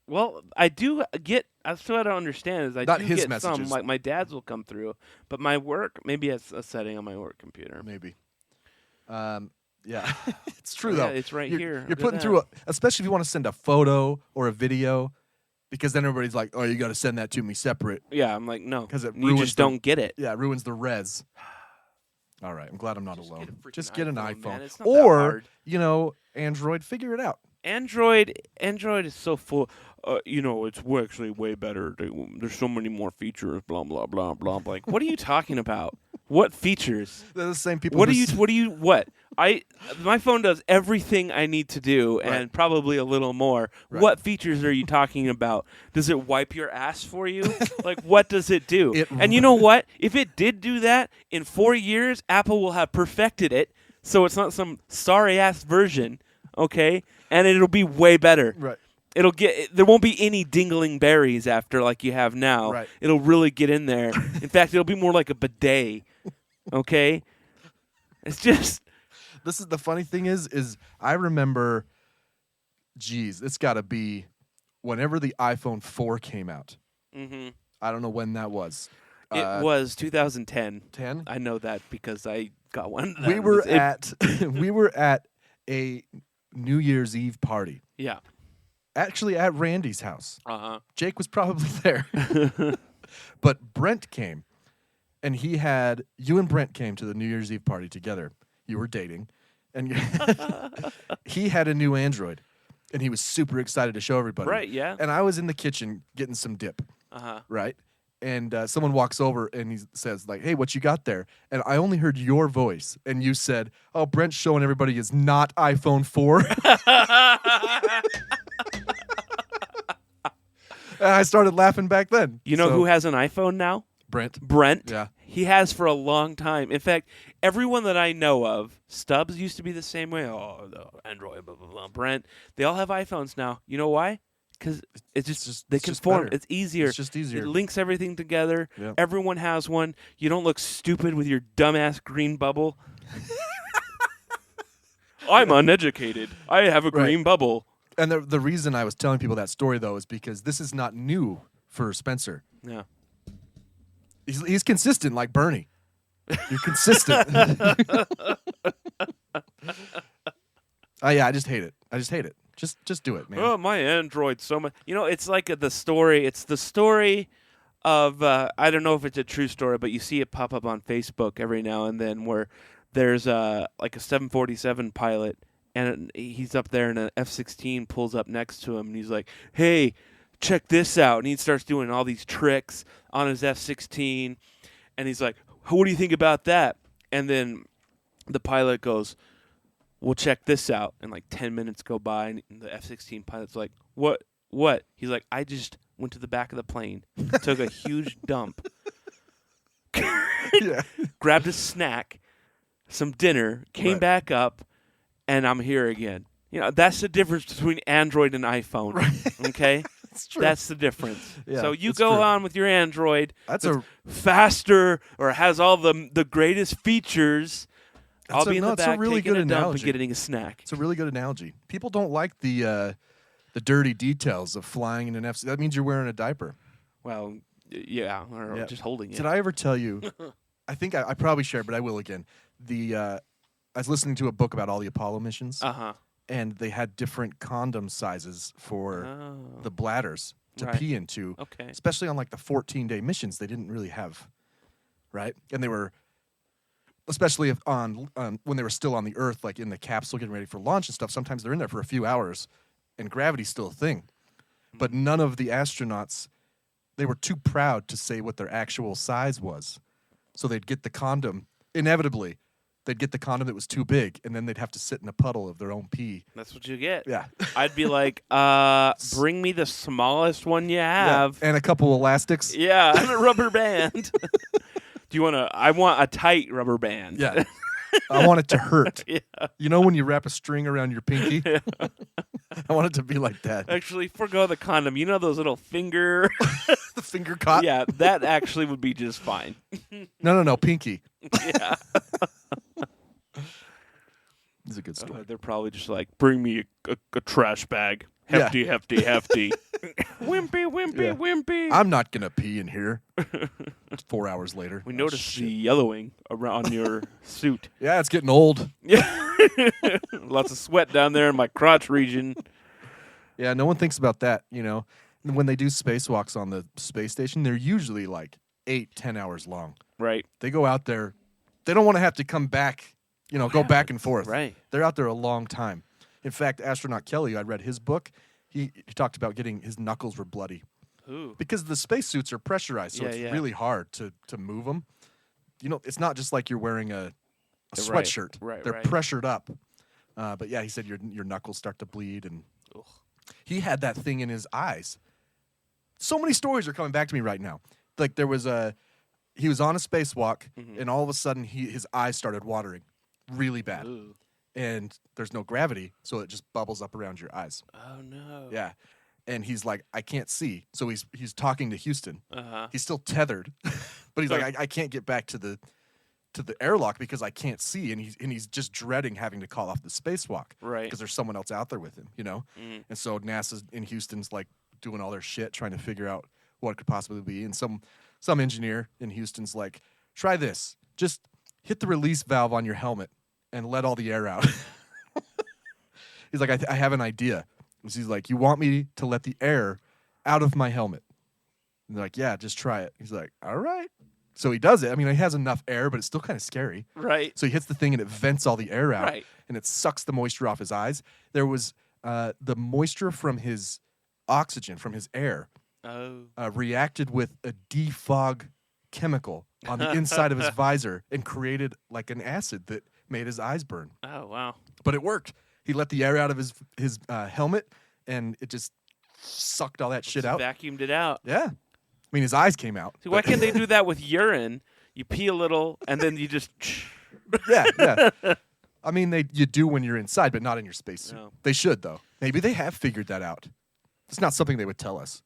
Well, I do get. That's what I don't understand is I Not do his get messages. some. Like my dad's will come through, but my work maybe has a setting on my work computer. Maybe. Yeah, it's true Oh, though. yeah, it's right You're- here. You're Look at putting that. through, especially if you want to send a photo or a video, because then everybody's like, "Oh, you got to send that to me separate." Yeah, I'm like, no, 'Cause it you ruins just the- don't get it. Yeah, it ruins the res. All right, I'm glad I'm not Just alone. get a freaking Just get an iPhone, man. iPhone, It's not that or hard. Android. Figure it out. Android is so full. It's actually way better. There's so many more features. Blah blah blah blah. Like, what are you talking about? What features? They're the same people. What who do you? s- What do you? What? My phone does everything I need to do, and probably a little more. Right. What features are you talking about? Does it wipe your ass for you? Like, what does it do? And you know what? If it did do that, in 4 years, Apple will have perfected it, so it's not some sorry ass version. Okay, and it'll be way better. Right. There won't be any dingling berries after like you have now. Right. It'll really get in there. In fact, it'll be more like a bidet. Okay? It's just This is the funny thing is I remember. Geez, it's got to be whenever the iPhone 4 came out. mm-hmm. I don't know when that was. It was 2010. 10? I know that because I got one. of We them. were It- we were at a New Year's Eve party. Yeah. Actually at Randy's house. Uh-huh. Jake was probably there. But Brent came, and you and Brent came to the New Year's Eve party together. You were dating, and he had a new Android, and he was super excited to show everybody. Right, yeah. And I was in the kitchen getting some dip, Uh-huh. right? And someone walks over, and he says, like, hey, what you got there? And I only heard your voice, and you said, oh, Brent's showing everybody his not iPhone 4. And I started laughing back then. You know So- who has an iPhone now? Brent. Brent. Yeah. He has for a long time. In fact, everyone that I know of, Stubbs used to be the same way. Oh, the Android, blah, blah, blah. Brent. They all have iPhones now. You know why? Because it's just they it's just conform. better. It's easier. It's just easier. It links everything together. Yep. Everyone has one. You don't look stupid with your dumbass green bubble. I'm uneducated. I have a green bubble. And the reason I was telling people that story, though, is because this is not new for Spencer. Yeah. He's consistent like Bernie. You're consistent. Yeah, I just hate it. Just do it, man. Oh, my Android so much. You know, it's like the story. It's the story of, I don't know if it's a true story, but you see it pop up on Facebook every now and then where there's like a 747 pilot, and he's up there, and an F-16 pulls up next to him, and he's like, hey, check this out. And he starts doing all these tricks on his F-16, and he's like, what do you think about that? And then the pilot goes, well, check this out. And like 10 minutes go by, and the F-16 pilot's like, what? He's like, I just went to the back of the plane, took a huge dump, Yeah. grabbed a snack, some dinner, came Right. back up, and I'm here again. You know, that's the difference between Android and iPhone. Okay? That's true. That's the difference. Yeah, So you that's go true. on with your Android That's that's faster or has all the greatest features. I'll be in the it's back a really taking good a dump and analogy. getting a snack. It's a really good analogy. People don't like the dirty details of flying in an F. That means you're wearing a diaper. Well, yeah, or Yeah. just holding it. Did I ever tell you? I think I probably shared, but I will again. I was listening to a book about all the Apollo missions, Uh-huh. and they had different condom sizes for Oh. the bladders to Right. pee into. Okay. Especially on like the 14-day missions, they didn't really have, right? And they were, especially if on when they were still on the Earth, like in the capsule getting ready for launch and stuff. Sometimes they're in there for a few hours, and gravity's still a thing. But none of the astronauts, they were too proud to say what their actual size was, so they'd get the condom. Inevitably, they'd get the condom that was too big, and then they'd have to sit in a puddle of their own pee. That's what you get. Yeah. I'd be like, bring me the smallest one you have. And a couple elastics. Yeah, and a rubber band. Do you want to? I want a tight rubber band. Yeah. I want it to hurt. Yeah. You know when you wrap a string around your pinky? I want it to be like that. Actually, forgo the condom. You know those little finger? The finger caught? Yeah, that actually would be just fine. No, pinky. Yeah. It's a good story. They're probably just like, bring me a trash bag. Hefty, hefty. Wimpy, wimpy. I'm not going to pee in here. 4 hours later. We Oh, noticed shit. the yellowing around your suit. Yeah, it's getting old. Yeah. Lots of sweat down there in my crotch region. Yeah, no one thinks about that, you know. When they do spacewalks on the space station, they're usually like 8-10 hours long. Right. They go out there. They don't want to have to come back, you know, go back and forth. Right. They're out there a long time. In fact, astronaut Kelly, I read his book. He talked about getting his knuckles were bloody Ooh. because the spacesuits are pressurized, so Yeah, it's yeah. really hard to move them. You know, it's not just like you're wearing a Right, sweatshirt. right, They're right. pressured up. But yeah, he said your knuckles start to bleed, and he had that thing in his eyes. So many stories are coming back to me right now. Like he was on a spacewalk, Mm-hmm. and all of a sudden his eyes started watering really bad. Ooh. And there's no gravity, so it just bubbles up around your eyes. Oh, no. Yeah. And he's like, I can't see. So he's talking to Houston. Uh-huh. He's still tethered, but he's like, I can't get back to the airlock because I can't see, and he's just dreading having to call off the spacewalk, Right. Because there's someone else out there with him, you know. Mm. And so NASA's in Houston's like doing all their shit, trying to figure out what it could possibly be. And some some engineer in Houston's like, try this. Just hit the release valve on your helmet and let all the air out. He's like, I have an idea. He's like, you want me to let the air out of my helmet? And they're like, yeah, just try it. He's like, all right. So he does it. I mean, he has enough air, but it's still kind of scary. Right. So he hits the thing and it vents all the air out. Right. And it sucks the moisture off his eyes. There was the moisture from his oxygen, from his air, reacted with a defog chemical on the inside of his visor and created like an acid that made his eyes burn. Oh, wow. But it worked. He let the air out of his helmet, and it just sucked all that shit out. Vacuumed it out. Yeah. I mean, his eyes came out. See, why can't they do that with urine? You pee a little, and then you just... Yeah. I mean, you do when you're inside, but not in your spacesuit. No. They should, though. Maybe they have figured that out. It's not something they would tell us.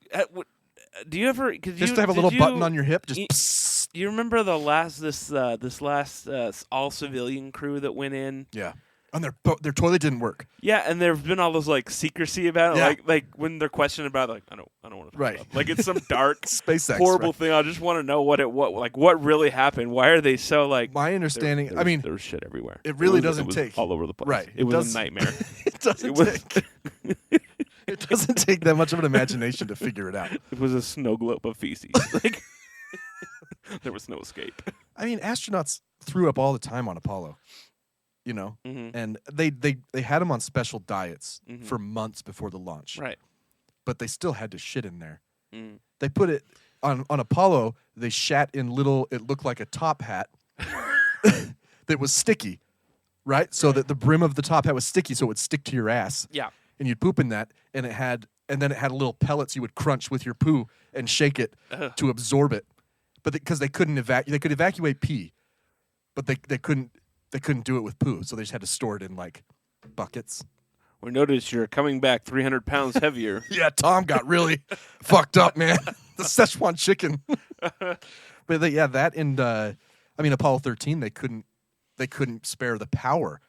Do you ever... Just to have a little button on your hip, just... Do you remember this last all-civilian crew that went in? Yeah. And their toilet didn't work. Yeah, and there's been all those like secrecy about it, Yeah. like when they're questioned about it, like I don't want to talk Right. about it. Like it's some dark SpaceX, horrible right. thing. I just want to know what really happened. Why are they so like? My understanding, there was shit everywhere. it really was doesn't it was take- all over the place. Right. It was a nightmare. It doesn't take... It doesn't take that much of an imagination to figure it out. It was a snow globe of feces. Like there was no escape. I mean, astronauts threw up all the time on Apollo. You know, and they had them on special diets for months before the launch. Right. But they still had to shit in there. Mm. They put it on Apollo. They shat in little. It looked like a top hat that was sticky, right? So that the brim of the top hat was sticky, so it would stick to your ass. Yeah. And you'd poop in that, and then it had little pellets you would crunch with your poo and shake it to absorb it. But because they couldn't they could evacuate pee, but they couldn't. They couldn't do it with poo, so they just had to store it in, like, buckets. We noticed you're coming back 300 pounds heavier. Yeah, Tom got really fucked up, man. The Szechuan chicken. But, that and, Apollo 13, they couldn't spare the power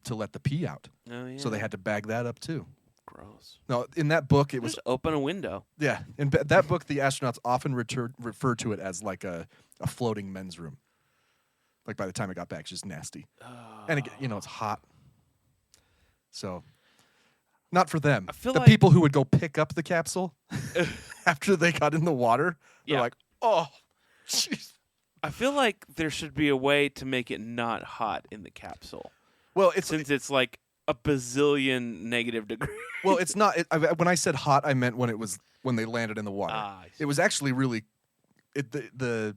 to let the pee out. Oh, yeah. So they had to bag that up, too. Gross. No, in that book, it was... Just open a window. Yeah, in that book, the astronauts often refer to it as, like, a floating men's room. Like, by the time it got back, it's just nasty. And, again, it's hot. So, not for them. I feel the like- people who would go pick up the capsule after they got in the water, they're Yeah. like, oh, jeez. I feel like there should be a way to make it not hot in the capsule. Well, it's Since it's like a bazillion negative degrees. well, it's not. When I said hot, I meant when they landed in the water. I see. It was actually really the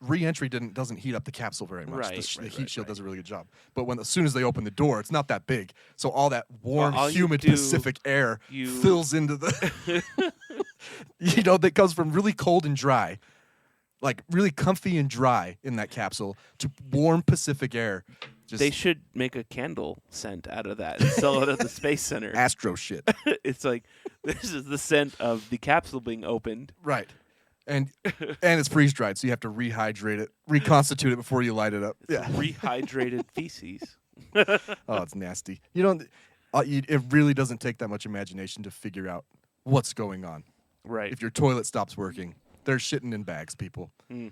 re-entry doesn't heat up the capsule very much. Right, The right, heat right, shield right. does a really good job. But as soon as they open the door, it's not that big. So all that warm, Well, all you humid do- Pacific air you- fills into the that comes from really cold and dry, like really comfy and dry in that capsule to warm Pacific air. Just They should make a candle scent out of that and sell it at the Space Center. astro shit. It's like, this is the scent of the capsule being opened. Right. And it's freeze dried, so you have to rehydrate it, reconstitute it before you light it up. It's rehydrated feces. Oh, it's nasty. You don't. It really doesn't take that much imagination to figure out what's going on. Right. If your toilet stops working, they're shitting in bags, people, Mm.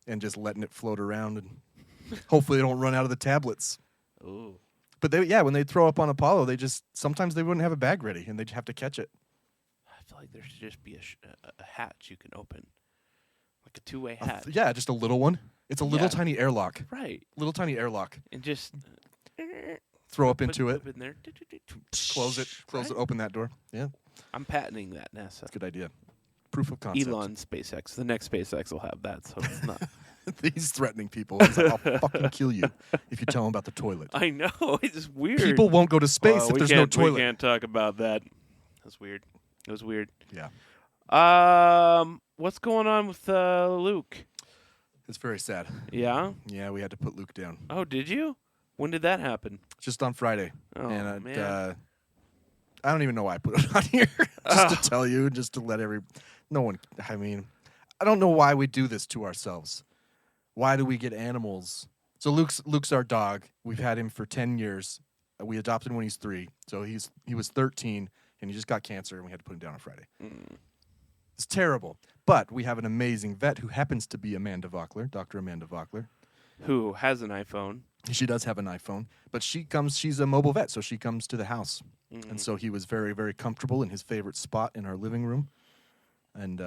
and just letting it float around, and hopefully they don't run out of the tablets. Ooh. But when they throw up on Apollo, sometimes they wouldn't have a bag ready, and they'd have to catch it. I feel like there should just be a hatch you can open. Like a two-way hatch. Yeah, just a little one. It's a little Yeah. tiny airlock. Right. Little tiny airlock. And just Throw up put into it. in there. Close it. Close it. Open that door. Yeah, I'm patenting that, NASA. good idea. Proof of concept. Elon SpaceX. The next SpaceX will have that, so it's not. He's threatening people. He's like, I'll fucking kill you if you tell him about the toilet. I know. It's weird. People won't go to space if we there's no can't- toilet. We can't talk about that. That's weird. It was weird. Yeah, What's going on with Luke? it's very sad. Yeah? Yeah, we had to put Luke down Oh, did you? When did that happen? just on Friday, Oh, and man. I don't even know why I put it on here. Just to tell you, just to let no one. I mean, I don't know why we do this to ourselves. Why do we get animals? So Luke's our dog. We've had him for 10 years. We adopted him when he's 3. So he was 13, and he just got cancer, and we had to put him down on Friday. It's terrible. But we have an amazing vet who happens to be Amanda Vockler, Dr. Amanda Vockler. Who has an iPhone? She does have an iPhone, but she's a mobile vet, so she comes to the house. And so he was very, very comfortable in his favorite spot in our living room. And,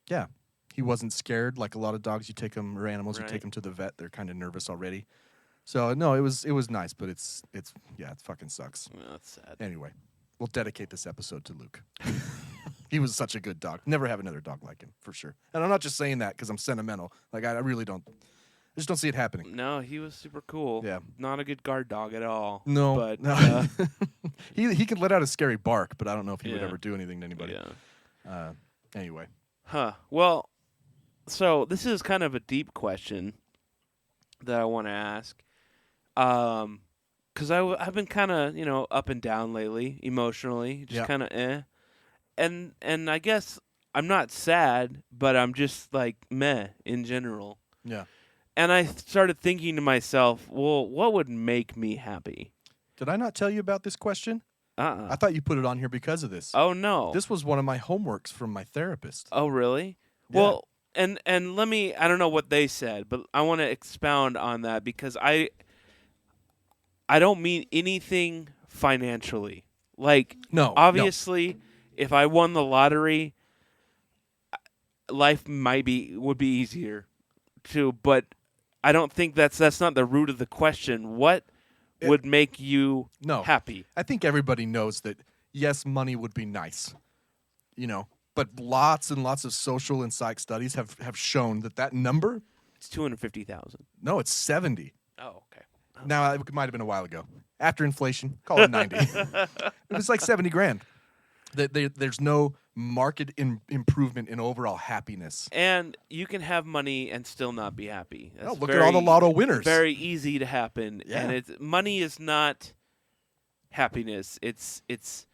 yeah, he wasn't scared. Like a lot of dogs, you take them, or animals, you take them to the vet, they're kind of nervous already. So, no, it was nice, but it fucking sucks. Well, that's sad. Anyway, we'll dedicate this episode to Luke. He was such a good dog. Never have another dog like him, for sure. And I'm not just saying that because I'm sentimental. Like, I really don't. I just don't see it happening. No, he was super cool. Yeah. Not a good guard dog at all. No. But, no. He could let out a scary bark, but I don't know if he would ever do anything to anybody. Yeah. Anyway. Huh. Well, so this is kind of a deep question that I want to ask. Because I've been kind of, up and down lately, emotionally. Just kind of And I guess I'm not sad, but I'm just like meh in general. Yeah. And I started thinking to myself, well, what would make me happy? Did I not tell you about this question? I thought you put it on here because of this. Oh, no. This was one of my homeworks from my therapist. Oh, really? Yeah. Well, and let me, I don't know what they said, but I want to expound on that because I don't mean anything financially. Like, No. obviously, if I won the lottery, life would be easier too, but I don't think that's not the root of the question. What would make you happy? I think everybody knows that, yes, money would be nice, but lots and lots of social and psych studies have shown that number. It's 250,000. No, it's 70. Oh, okay. Now, it might have been a while ago. After inflation, call it 90. It was like 70 grand. There's no market improvement in overall happiness. And you can have money and still not be happy. That's look at all the lotto winners. Very easy to happen. Yeah. And money is not happiness. It's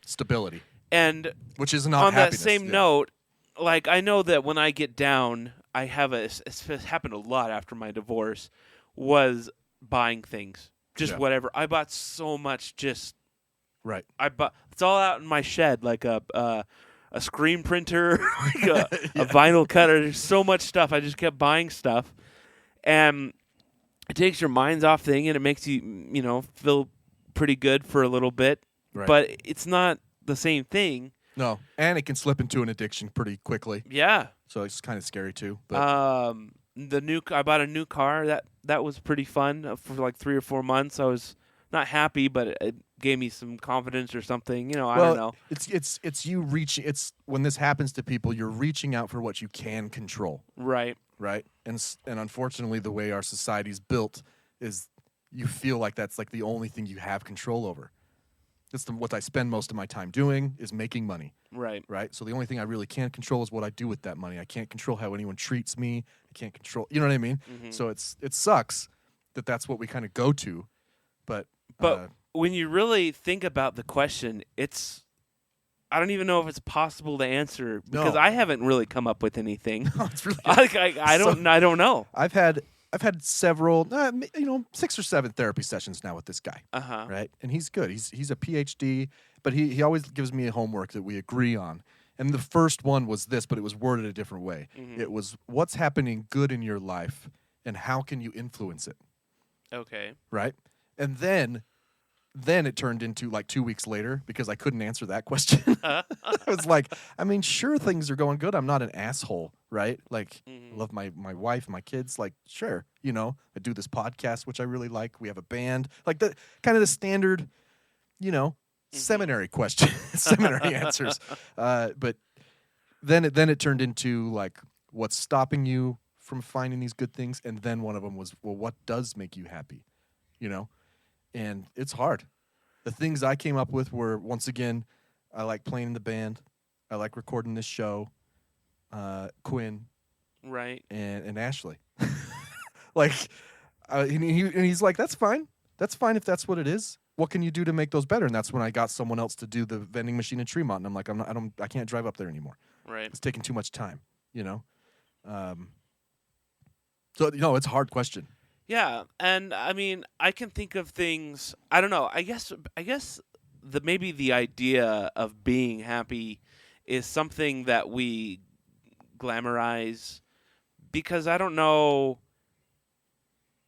stability. And which is not on happiness. that same note, like I know that when I get down, I have it's happened a lot after my divorce, was buying things. Just whatever. I bought so much Right. It's all out in my shed, like a screen printer, like a vinyl cutter. There's so much stuff. I just kept buying stuff, and it takes your minds off things, and it makes you, feel pretty good for a little bit. Right. But it's not the same thing. No, and it can slip into an addiction pretty quickly. Yeah. So it's kind of scary too. But I bought a new car. That was pretty fun for like 3 or 4 months. I was not happy, but it gave me some confidence or something. I don't know. It's you reaching. It's when this happens to people, you're reaching out for what you can control. Right. Right. And unfortunately, the way our society's built is you feel like that's like the only thing you have control over. It's what I spend most of my time doing is making money. Right. Right. So the only thing I really can control is what I do with that money. I can't control how anyone treats me. I can't control. You know what I mean? Mm-hmm. So it sucks that's what we kind of go to, but. When you really think about the question, I don't even know if it's possible to answer because I haven't really come up with anything. No, it's really I don't know. I've had several 6 or 7 therapy sessions now with this guy. Right? And he's good. He's a PhD, but he always gives me a homework that we agree on. And the first one was this, but it was worded a different way. Mm-hmm. It was what's happening good in your life and how can you influence it? Okay. Right? And then it turned into like 2 weeks later because I couldn't answer that question. I was like, sure, things are going good. I'm not an asshole, right? Like, I love my wife, my kids. Like, sure, I do this podcast, which I really like. We have a band. Like, the kind of the standard, seminary question, seminary answers. But then it turned into like, what's stopping you from finding these good things? And then one of them was, well, what does make you happy? And it's hard. The things I came up with were, once again, I like playing in the band. I like recording this show. Quinn. Right. And Ashley. And he's like, that's fine. That's fine if that's what it is. What can you do to make those better? And that's when I got someone else to do the vending machine in Tremont. And I'm like, I can't drive up there anymore. Right. It's taking too much time, So, it's a hard question. Yeah, and I can think of things. I don't know. I guess maybe the idea of being happy is something that we glamorize because I don't know.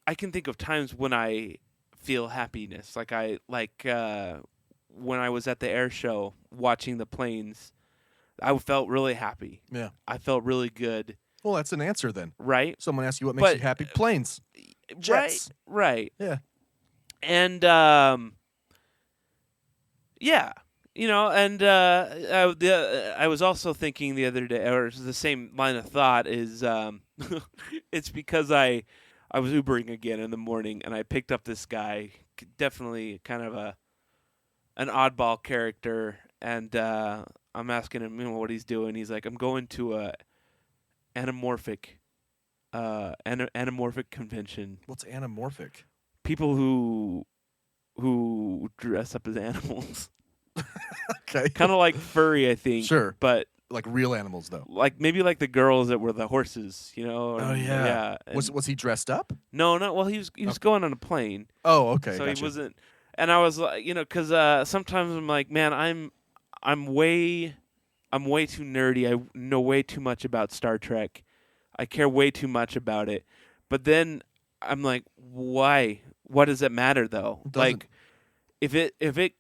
I can think of times when I feel happiness, like when I was at the air show watching the planes. I felt really happy. Yeah. I felt really good. Well, that's an answer then. Right? Someone asks you what makes you happy. Planes. Jets. Right. Yeah. And yeah, and I was also thinking the other day, or the same line of thought is, it's because I was Ubering again in the morning, and I picked up this guy, definitely kind of an oddball character, and I'm asking him, what he's doing. He's like, I'm going to a anamorphic convention. What's anamorphic? People who dress up as animals. Okay. Kind of like furry, I think. Sure. But like real animals, though. Like maybe like the girls that were the horses, Oh yeah. And Was he dressed up? No. Well, he was going on a plane. Oh, okay. So gotcha. he wasn't. And I was like, because sometimes I'm like, man, I'm way too nerdy. I know way too much about Star Trek. I care way too much about it. But then I'm like, why? What does it matter though? Like, if it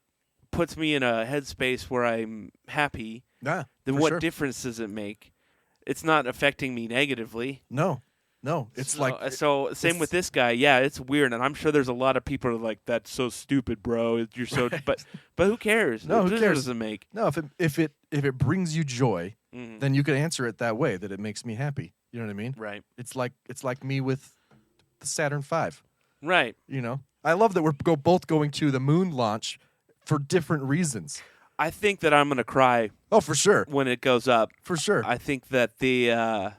puts me in a headspace where I'm happy, then what difference does it make? It's not affecting me negatively. No. It's same with this guy. Yeah, it's weird, and I'm sure there's a lot of people who are like, "That's so stupid, bro. You're so." Right. But who cares? No, what who cares? Does it make? No, if it brings you joy, Mm-hmm. then you could answer it that way. That it makes me happy. You know what I mean? Right. It's like me with the Saturn V. Right. I love that we're both going to the moon launch for different reasons. I think that I'm gonna cry. Oh, for sure. When it goes up, for sure. I think that the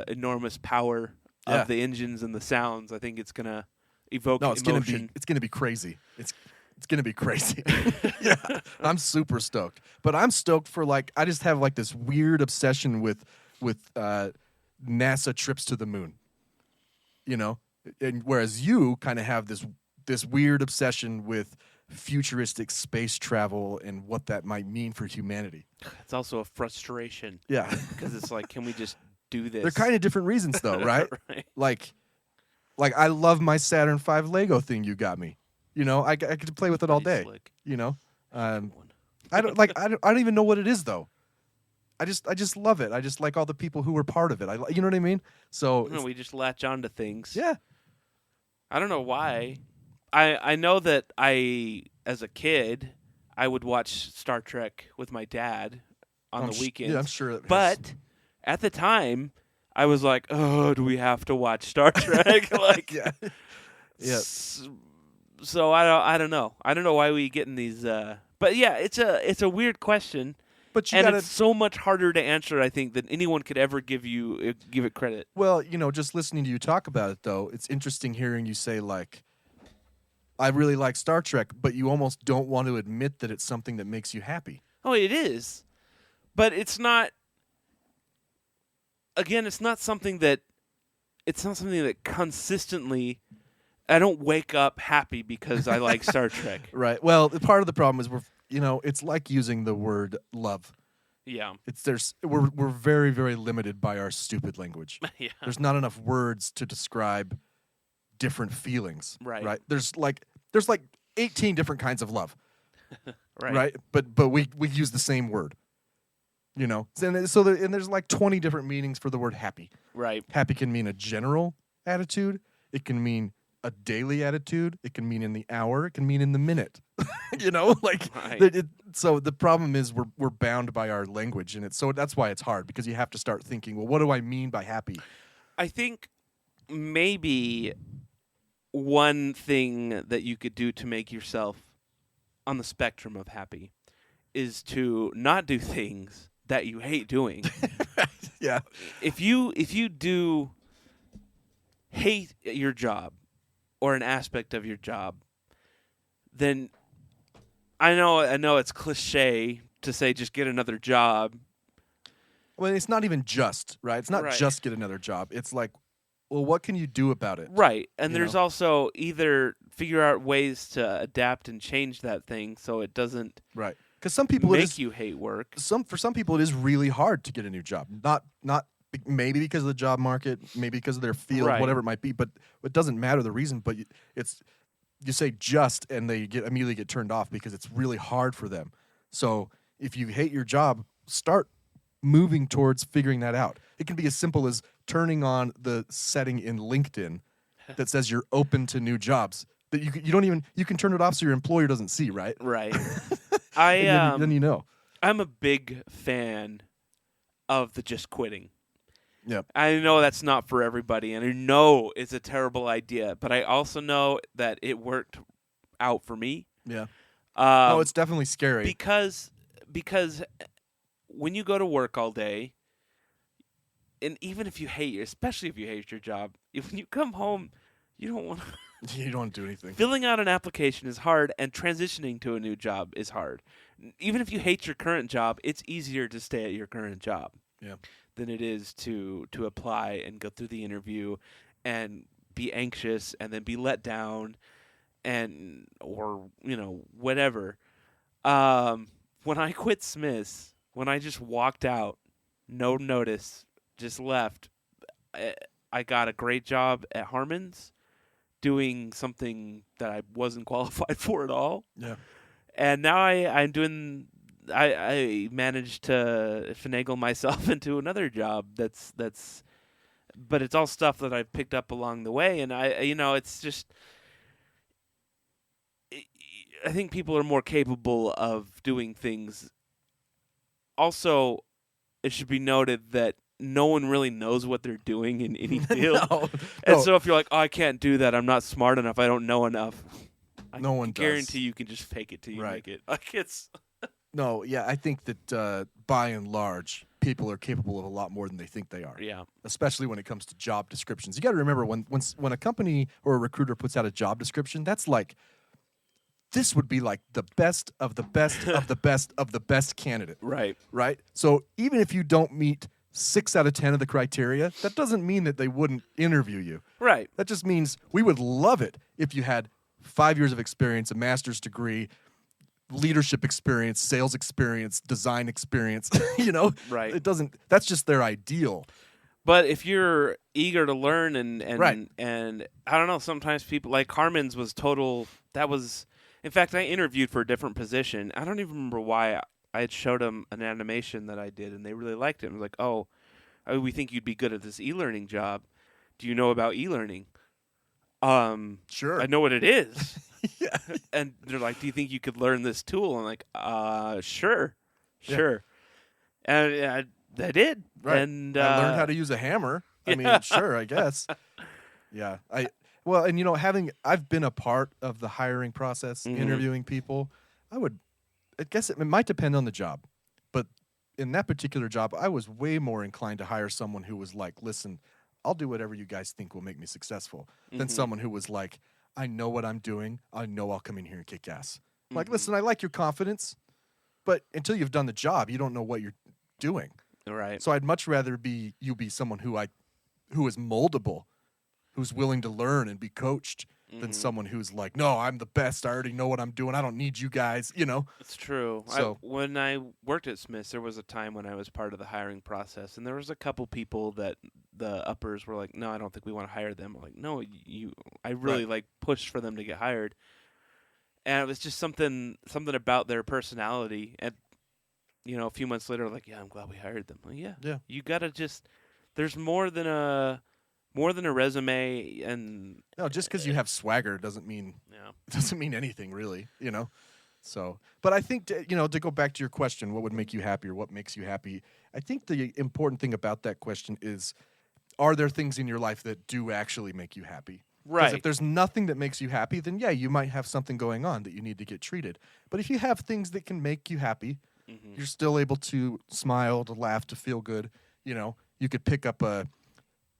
enormous power of the engines and the sounds, I think it's gonna evoke emotion. It's gonna be crazy. It's gonna be crazy. Yeah, I'm super stoked. But I'm stoked for I just have this weird obsession with NASA trips to the moon. And whereas you kind of have this weird obsession with futuristic space travel and what that might mean for humanity. It's also a frustration. Yeah, because it's like, can we just do this? They're kind of different reasons, though, right? Right. Like I love my Saturn V Lego thing you got me. I could play with it all day. Slick. I don't even know what it is though. I just love it. I just like all the people who were part of it. You know what I mean? So we just latch on to things. Yeah. I don't know why. I know that as a kid, I would watch Star Trek with my dad on the weekends. Yeah, I'm sure. But at the time, I was like, "Oh, do we have to watch Star Trek?" Yeah. Yeah. So I don't know. I don't know why we get in these. But yeah, it's a weird question. But it's so much harder to answer, I think, than anyone could ever give it credit. Well, just listening to you talk about it, though, it's interesting hearing you say, I really like Star Trek, but you almost don't want to admit that it's something that makes you happy. Oh, it is. But it's not, again, it's not something that consistently, I don't wake up happy because I like Star Trek. Right. Well, part of the problem is it's like using the word love. Yeah. We're very, very limited by our stupid language. Yeah. There's not enough words to describe different feelings. Right. Right. There's 18 different kinds of love. Right. Right. But we use the same word. And there's 20 different meanings for the word happy. Right. Happy can mean a general attitude. It can mean a daily attitude. It can mean in the hour. It can mean in the minute. Right. So the problem is we're bound by our language, and that's why it's hard, because you have to start thinking, well, what do I mean by happy? I think maybe one thing that you could do to make yourself on the spectrum of happy is to not do things that you hate doing. Yeah. If you do hate your job or an aspect of your job, then I know it's cliche to say just get another job. Well, it's not even just, right? It's not just get another job. It's like, well, what can you do about it? Right. And there's also either figure out ways to adapt and change that thing so it doesn't Because some people make you hate work. For some people it is really hard to get a new job. Not maybe because of the job market, maybe because of their field, Right. whatever it might be. But it doesn't matter the reason. But you say just, and they immediately get turned off because it's really hard for them. So if you hate your job, start moving towards figuring that out. It can be as simple as turning on the setting in LinkedIn that says you're open to new jobs. That you can turn it off so your employer doesn't see, right? Right. Then you know. I'm a big fan of the just quitting. Yep. I know that's not for everybody, and I know it's a terrible idea, but I also know that it worked out for me. Yeah. No, it's definitely scary. Because when you go to work all day, and even if you especially if you hate your job, when you come home, you don't want to. You don't want to do anything. Filling out an application is hard, and transitioning to a new job is hard. Even if you hate your current job, it's easier to stay at your current job than it is to apply and go through the interview and be anxious and then be let down or whatever. When I quit Smith's, when I just walked out, no notice, just left, I got a great job at Harmon's, doing something that I wasn't qualified for at all. Yeah. And now I'm doing. I managed to finagle myself into another job. But it's all stuff that I've picked up along the way, and it's just. I think people are more capable of doing things. Also, it should be noted that no one really knows what they're doing in any field. No. So if you're like, oh, I can't do that, I'm not smart enough, I don't know enough. No one I does. guarantee you can just fake it till you make it. Like it's. No, yeah, I think that by and large, people are capable of a lot more than they think they are. Yeah. Especially when it comes to job descriptions. You got to remember when a company or a recruiter puts out a job description, that's like, this would be like the best of the best of the best of the best candidate. Right. Right? So even if you don't meet 6 out of 10 of the criteria, that doesn't mean that they wouldn't interview you. Right. That just means we would love it if you had 5 years of experience, a master's degree, leadership experience, sales experience, design experience, Right. It doesn't, that's just their ideal. But if you're eager to learn and Right. and I don't know, sometimes people like Carmen's was total. That was, in fact, I interviewed for a different position. I don't even remember why. I had showed them an animation that I did, and they really liked it. And was like, "Oh, we think you'd be good at this e-learning job. Do you know about e-learning?" Sure. I know what it is. Yeah. And they're like, "Do you think you could learn this tool?" I'm like, sure. And I did. Right. And I learned how to use a hammer. I mean, sure, I guess. Yeah. I've been a part of the hiring process, interviewing people. I guess it might depend on the job, but in that particular job, I was way more inclined to hire someone who was like, listen, I'll do whatever you guys think will make me successful, than someone who was like, I know what I'm doing. I know I'll come in here and kick ass. Like, listen, I like your confidence, but until you've done the job, you don't know what you're doing. Right. So I'd much rather you be someone who is moldable, who's willing to learn and be coached, than someone who's like, no, I'm the best. I already know what I'm doing. I don't need you guys, It's true. So- When I worked at Smith's, there was a time when I was part of the hiring process, and there was a couple people that the uppers were like, no, I don't think we want to hire them. I'm like, no, I really like pushed for them to get hired. And it was just something about their personality. And, a few months later, like, yeah, I'm glad we hired them. Like, yeah. You got to there's more than a resume, and no, just because you have swagger doesn't mean anything really, So, but I think to go back to your question, what would make you happy or what makes you happy? I think the important thing about that question is, are there things in your life that do actually make you happy? Right. Because if there's nothing that makes you happy, then yeah, you might have something going on that you need to get treated. But if you have things that can make you happy, you're still able to smile, to laugh, to feel good. You could pick up a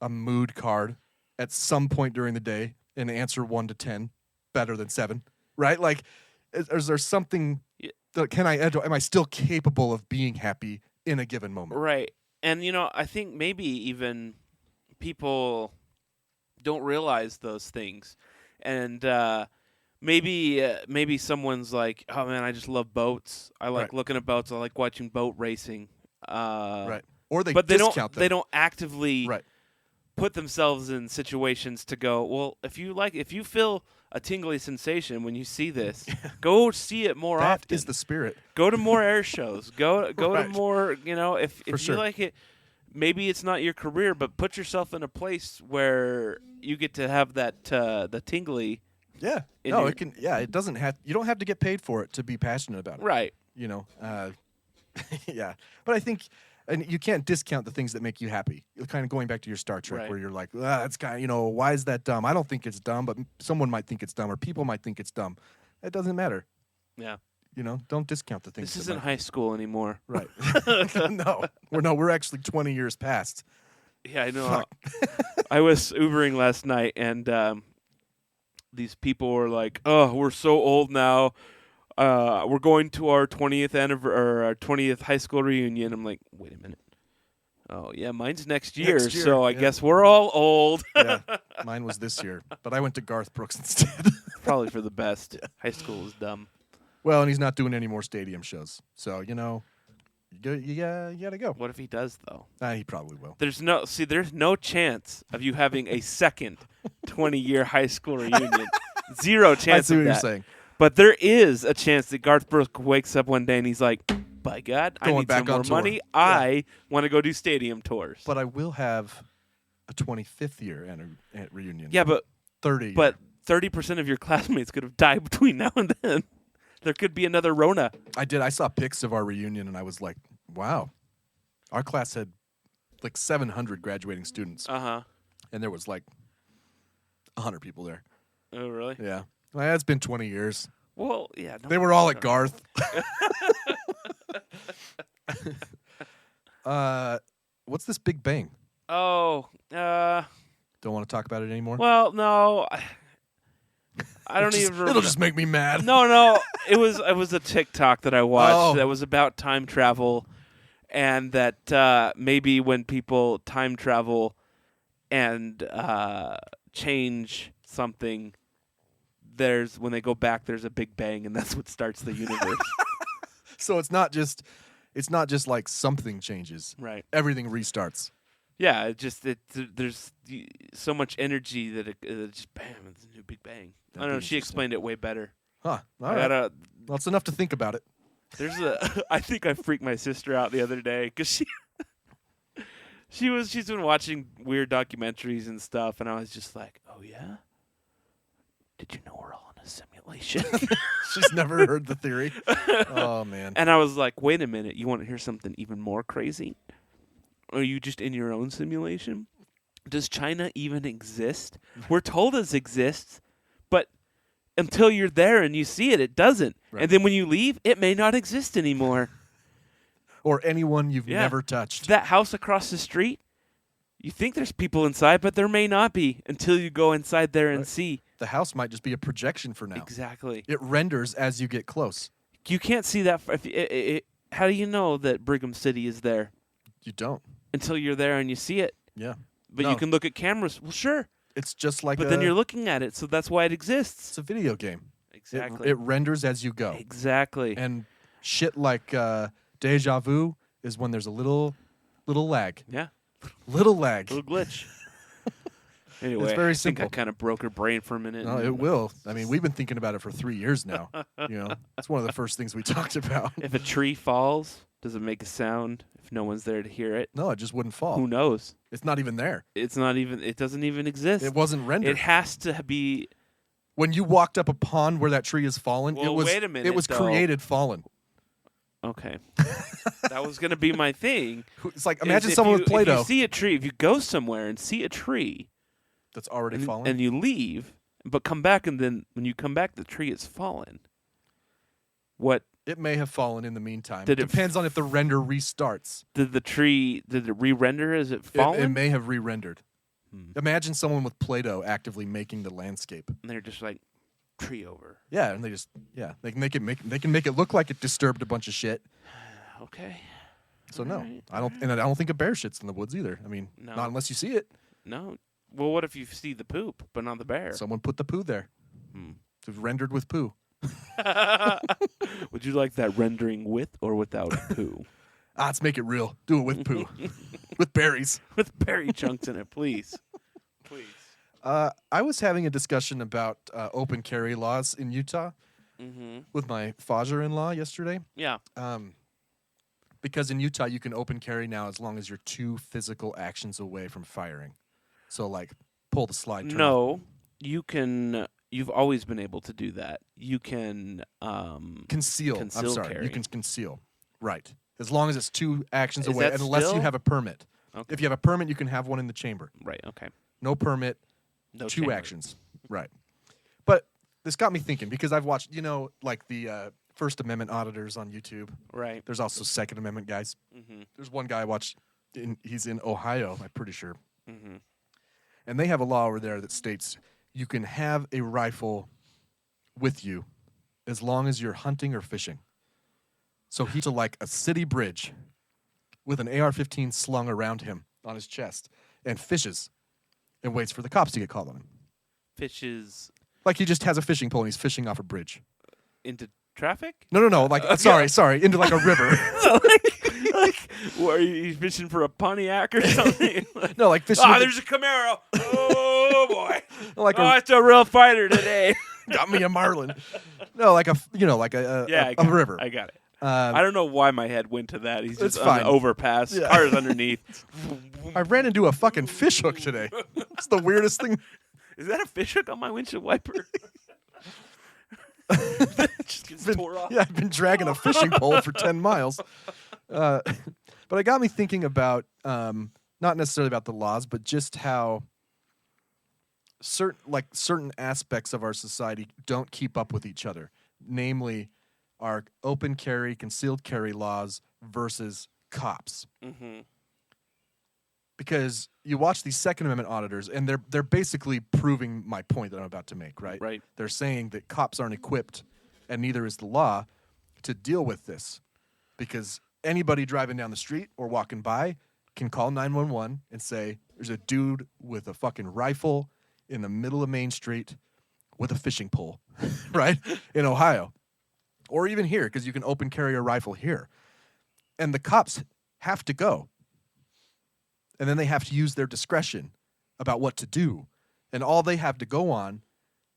mood card at some point during the day and answer 1 to 10 better than 7, right? Like, is there something that am I still capable of being happy in a given moment? Right. And, I think maybe even people don't realize those things. And maybe someone's like, oh man, I just love boats. I like Right. looking at boats. I like watching boat racing. Right. Or they But they discount don't. them. They don't actively Right. put themselves in situations to go. Well, if you feel a tingly sensation when you see this, go see it more That often. is the spirit. Go to more air shows. Go Right. to more. If you sure. like it, maybe it's not your career, but put yourself in a place where you get to have that the tingly. Yeah. In No, your- it can. Yeah, it doesn't have. You don't have to get paid for it to be passionate about it. Right. You know. Yeah. But I think, and you can't discount the things that make you happy. You're kind of going back to your Star Trek, Right. where you're like, it's kind of, why is that dumb? I don't think it's dumb, but someone might think it's dumb, or people might think it's dumb. It doesn't matter. Yeah. Don't discount the things. This that isn't might- high school anymore. Right. No, we're actually 20 years past. Yeah, I know. I was Ubering last night, and these people were like, "Oh, we're so old now. We're going to our 20th or our 20th high school reunion." I'm like, "Wait a minute. Oh yeah, mine's next year. Next year, So I yeah. guess we're all old." Yeah, mine was this year, but I went to Garth Brooks instead. Probably for the best. High school is dumb. Well, and he's not doing any more stadium shows, so you gotta go. What if he does though? He probably will. There's no chance of you having a second 20-year high school reunion. Zero chance I see of what that. you're saying. But there is a chance that Garth Brooks wakes up one day and he's like, by God, I Going need back some more on tour. money. I want to go do stadium tours. But I will have a 25th year reunion. yeah, but 30. but 30% of your classmates could have died between now and then. There could be another Rona. I did. I saw pics of our reunion, and I was like, wow. Our class had like 700 graduating students, Uh-huh. and there was like 100 people there. Oh, really? Yeah. Well, it's been 20 years. Well, yeah. No, They were all at Garth. What's this Big Bang? Oh, Don't want to talk about it anymore? well, no. I don't even remember. It'll just make me mad. No. It was a TikTok that I watched Oh. that was about time travel, and that maybe when people time travel and change something, when they go back, there's a big bang, and that's what starts the universe. So it's not just like something changes. Right. Everything restarts. Yeah. There's so much energy that it just bam, it's a new big bang. I don't know. be She interesting. explained it way better. Huh. All I right. gotta. Well, it's enough to think about it. I think I freaked my sister out the other day because she's been watching weird documentaries and stuff, and I was just like, oh yeah, did you know we're all in a simulation? She's never heard the theory. Oh, man. And I was like, wait a minute, you want to hear something even more crazy? Are you just in your own simulation? Does China even exist? We're told it exists, but until you're there and you see it, it doesn't. Right. And then when you leave, it may not exist anymore. Or anyone you've Yeah. never touched. That house across the street, you think there's people inside, but there may not be until you go inside there and Right. see. The house might just be a projection for now. Exactly. It renders as you get close. You can't see that. How do you know that Brigham City is there? You don't. Until you're there and you see it. Yeah. But No. you can look at cameras. Well, sure. It's just like But then you're looking at it, so that's why it exists. it's a video game. Exactly. It renders as you go. Exactly. And shit like deja vu is when there's a little lag. Yeah. Little lag. Little glitch. Anyway, very I think I simple. kind of broke her brain for a minute. No, it will. I mean, we've been thinking about it for 3 years now. It's one of the first things we talked about. If a tree falls, does it make a sound if no one's there to hear it? No, it just wouldn't fall. Who knows? It's not even there. It's not even. It doesn't even exist. It wasn't rendered. It has to be. When you walked up a pond where that tree has fallen, Well, it was wait a minute, it was though. created fallen. Okay. That was gonna be my thing. It's like is imagine if someone you- with Play-Doh If you see a tree, if you go somewhere and see a tree, that's already and, fallen. and you leave, but come back, and then when you come back, the tree is fallen. What It may have fallen in the meantime. Did It it depends on if the render restarts. did the tree? Did it re-render? Is it It, fallen? it may have re-rendered. Hmm. Imagine someone with Play-Doh actively making the landscape. And they're just like tree over. Yeah, and they can make it look like it disturbed a bunch of shit. Okay. So no, Alright, I don't think a bear shits in the woods either. I mean, No. not unless you see it. No. Well, what if you see the poop but not the bear? Someone put the poo there. It's rendered with poo. Would you like that rendering with or without poo? Let's make it real. Do it with poo. With berries. With berry chunks in it, please. Please. I was having a discussion about open carry laws in Utah with my father-in-law yesterday. Yeah. Because in Utah, you can open carry now as long as you're 2 physical actions away from firing. So, like, pull the slide. Turn No, you can. You've always been able to do that. You can conceal. I'm sorry. carry. You can conceal. Right. As long as it's 2 actions Is away, that unless still? you have a permit. Okay. If you have a permit, you can have one in the chamber. Right. Okay. No permit, No 2 chamber. actions. Right. But this got me thinking because I've watched, like the First Amendment auditors on YouTube. Right. There's also Second Amendment guys. Mm-hmm. There's one guy I watched. He's in Ohio, I'm pretty sure. Mm-hmm. And they have a law over there that states you can have a rifle with you as long as you're hunting or fishing. So he's to like a city bridge with an AR-15 slung around him on his chest and fishes and waits for the cops to get called on him. Fishes Like he just has a fishing pole and he's fishing off a bridge. into traffic? No. Like, sorry, into like a river. like, what, are you fishing for a Pontiac or something? No, like fishing. Oh, there's a Camaro. Oh boy. Like it's a real fighter today. got me a marlin. No, like a I river. I got it. I don't know why my head went to that. He's It's just on the fine. overpass. Yeah. Cars underneath. I ran into a fucking fish hook today. It's the weirdest thing. Is that a fish hook on my windshield wiper? Just gets tore off. Yeah, I've been dragging a fishing pole for 10 miles. But it got me thinking about, not necessarily about the laws, but just how certain aspects of our society don't keep up with each other. Namely, our open carry, concealed carry laws versus cops. Mm-hmm. Because you watch these Second Amendment auditors, and they're basically proving my point that I'm about to make, right? Right. They're saying that cops aren't equipped, and neither is the law, to deal with this. Because anybody driving down the street or walking by can call 911 and say, there's a dude with a fucking rifle in the middle of Main Street with a fishing pole, right? In Ohio. Or even here, because you can open carry a rifle here. And the cops have to go. And then they have to use their discretion about what to do. And all they have to go on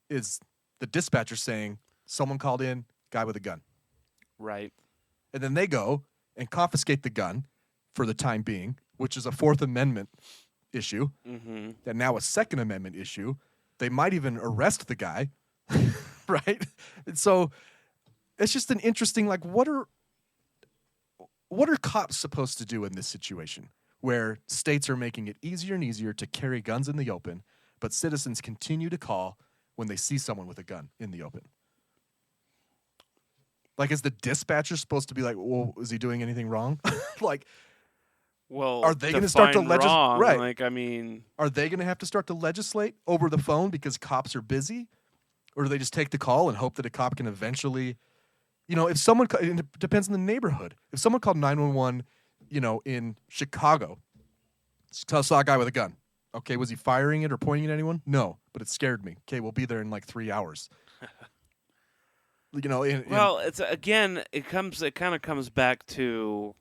is the dispatcher saying, someone called in, guy with a gun. Right. And then they go and confiscate the gun for the time being, which is a Fourth Amendment issue, Mm-hmm. and now a Second Amendment issue. They might even arrest the guy, right? And so it's just an interesting, like, what are cops supposed to do in this situation where states are making it easier and easier to carry guns in the open, but citizens continue to call when they see someone with a gun in the open? Like, is the dispatcher supposed to be like, well, is he doing anything wrong? Like, Well, are they going to start to define wrong, legislate? Right. Like, I mean, Are they going to have to start to legislate over the phone because cops are busy? Or do they just take the call and hope that a cop can eventually, if someone, it depends on the neighborhood. If someone called 911, in Chicago, saw a guy with a gun. Okay, was he firing it or pointing it at anyone? No, but it scared me. Okay, we'll be there in like 3 hours. well, it's again, it kind of comes back to,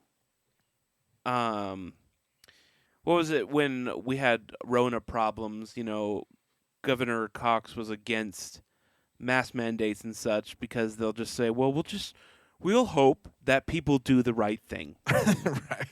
what was it when we had Rona problems? Governor Cox was against mask mandates and such because they'll just say, well, we'll hope that people do the right thing. Right.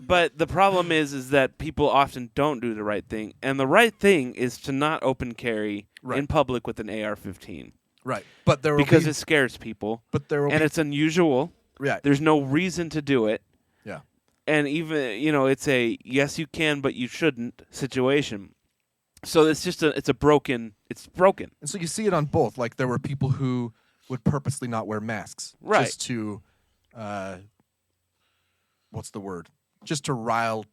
But the problem is that people often don't do the right thing, and the right thing is to not open carry in public with an AR-15. Right. But there will because be, it scares people. But there will and be, it's unusual. Yeah. There's no reason to do it. Yeah. And even, it's a yes you can but you shouldn't situation. So it's just it's broken. And so you see it on both. Like there were people who would purposely not wear masks just to what's the word? Just to rile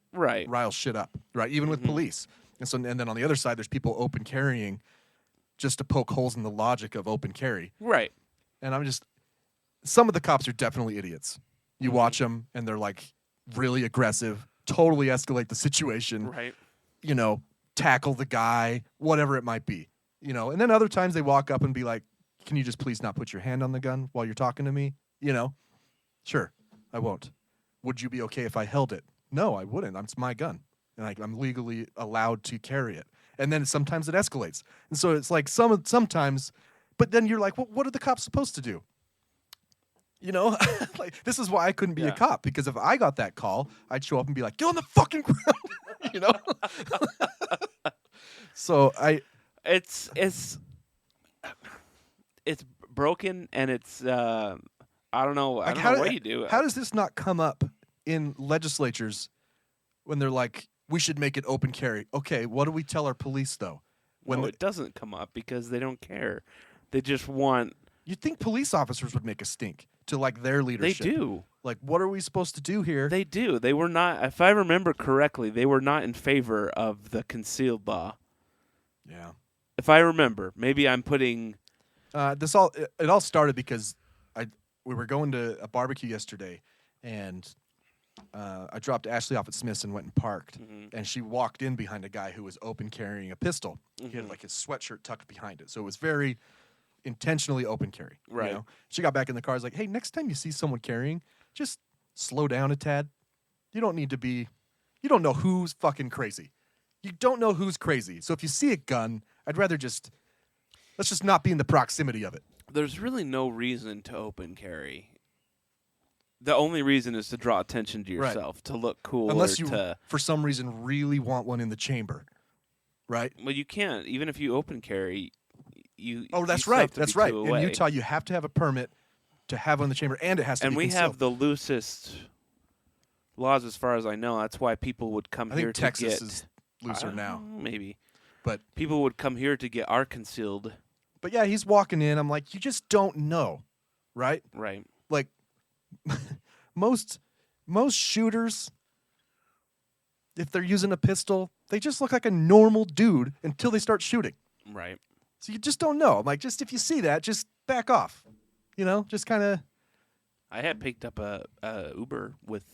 shit up, right? Even with police. And then on the other side there's people open carrying just to poke holes in the logic of open carry. Right. And some of the cops are definitely idiots. You watch them and they're like really aggressive, totally escalate the situation. Right. Tackle the guy, whatever it might be. And then other times they walk up and be like, can you just please not put your hand on the gun while you're talking to me? You know, sure, I won't. Would you be okay if I held it? No, I wouldn't. It's my gun, and I'm legally allowed to carry it. And then sometimes it escalates, and so it's like sometimes, but then you're like, well, what are the cops supposed to do? You know, like this is why I couldn't be a cop, because if I got that call, I'd show up and be like, get on the fucking ground, you know. So it's broken, and it's I don't know what you do. How does this not come up in legislatures when they're like, we should make it open carry? Okay, what do we tell our police though? It doesn't come up because they don't care. They just want. You'd think police officers would make a stink to like their leadership. They do. Like, what are we supposed to do here? They do. They were not. If I remember correctly, they were not in favor of the concealed law. Yeah. If I remember, maybe I'm putting. It all started because we were going to a barbecue yesterday, and I dropped Ashley off at Smith's and went and parked, and she walked in behind a guy who was open carrying a pistol. He had like his sweatshirt tucked behind it, so it was very intentionally open carry. Right. You know? She got back in the car. I was like, hey, next time you see someone carrying, just slow down a tad. You don't need to be. You don't know who's fucking crazy. You don't know who's crazy. So if you see a gun, I'd rather let's just not be in the proximity of it. There's really no reason to open carry. The only reason is to draw attention to yourself, to look cool. Unless you, for some reason, really want one in the chamber, right? Well, you can't. Even if you open carry, you. Oh, that's you right. still have to That's be right. 2 In away. Utah, you have to have a permit to have one in the chamber, and it has to be And we concealed. have the loosest laws, as far as I know. That's why people would come I here think to Texas get. is looser now. Maybe. But people would come here to get our concealed. But yeah, he's walking in. I'm like, you just don't know, right? Right. Like most shooters, if they're using a pistol, they just look like a normal dude until they start shooting. Right. So you just don't know. I'm like, just if you see that, just back off. You know, just kind of. I had picked up a Uber with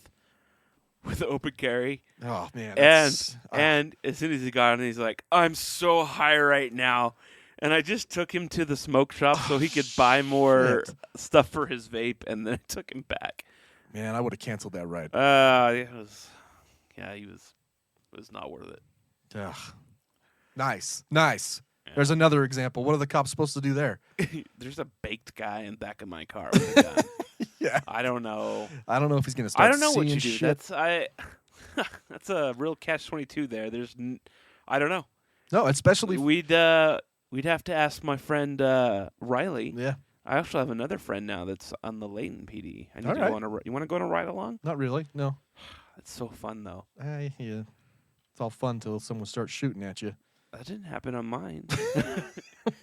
open carry. Oh man. And as soon as he got in, he's like, "I'm so high right now," and I just took him to the smoke shop so he could buy more stuff for his vape, and then I took him back. Man, I would have canceled that ride. It was not worth it. Ugh. Nice. Yeah. There's another example. What are the cops supposed to do there? There's a baked guy in the back of my car with a gun. Yeah. I don't know. I don't know if he's gonna start. I don't know what seeing you do. Shit. That's a real catch-22 there. I don't know. No, especially we'd have to ask my friend Riley. Yeah. I also have another friend now that's on the Layton PD. I need All to right. go on a. You want to go on a ride along? Not really. No. It's so fun though. Yeah. It's all fun till someone starts shooting at you. That didn't happen on mine.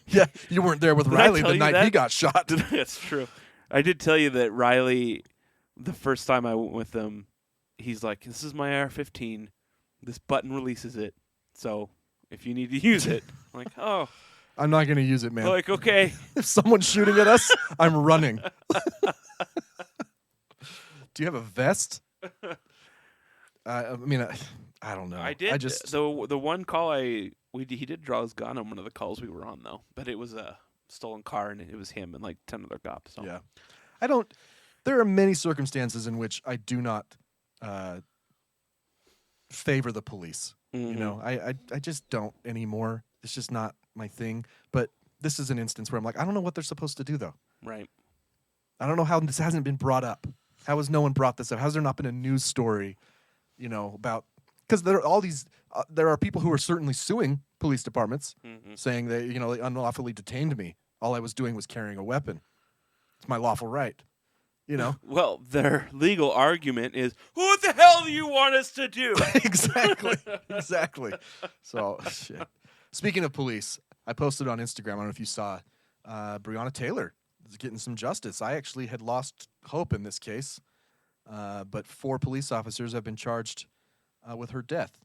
Yeah, you weren't there with Riley the night he got shot. That's true. I did tell you that Riley, the first time I went with him, he's like, "This is my AR-15. This button releases it. So if you need to use it," I'm like, "Oh." I'm not going to use it, man. Like, okay. If someone's shooting at us, I'm running. Do you have a vest? I mean, I don't know. I did. The one call he did draw his gun on one of the calls we were on though, but it was a stolen car and it was him and like 10 other cops. So. Yeah, I don't. There are many circumstances in which I do not favor the police. Mm-hmm. You know, I just don't anymore. It's just not my thing. But this is an instance where I'm like, I don't know what they're supposed to do though. Right. I don't know how this hasn't been brought up. How has no one brought this up? How has there not been a news story, you know, about... Because there are all these... there are people who are certainly suing police departments, saying that, you know, they unlawfully detained me. All I was doing was carrying a weapon. It's my lawful right, you know? Well, their legal argument is, what the hell do you want us to do? Exactly. So, shit. Speaking of police, I posted on Instagram, I don't know if you saw, Breonna Taylor is getting some justice. I actually had lost hope in this case, but 4 police officers have been charged with her death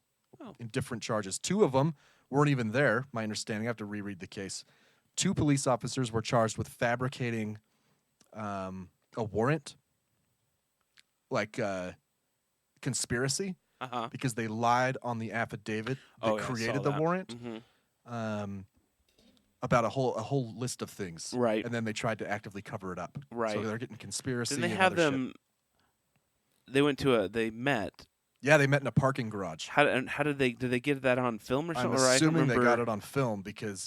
in different charges. 2 of them weren't even there, my understanding. I have to reread the case. 2 police officers were charged with fabricating a warrant, like conspiracy, because they lied on the affidavit that created the warrant. about a whole list of things. Right. And then they tried to actively cover it up. Right. So they're getting conspiracy. Didn't they and have other shit. them? They met. Yeah, they met in a parking garage. How did they get that on film or I'm something? Or I assuming don't they remember. got it on film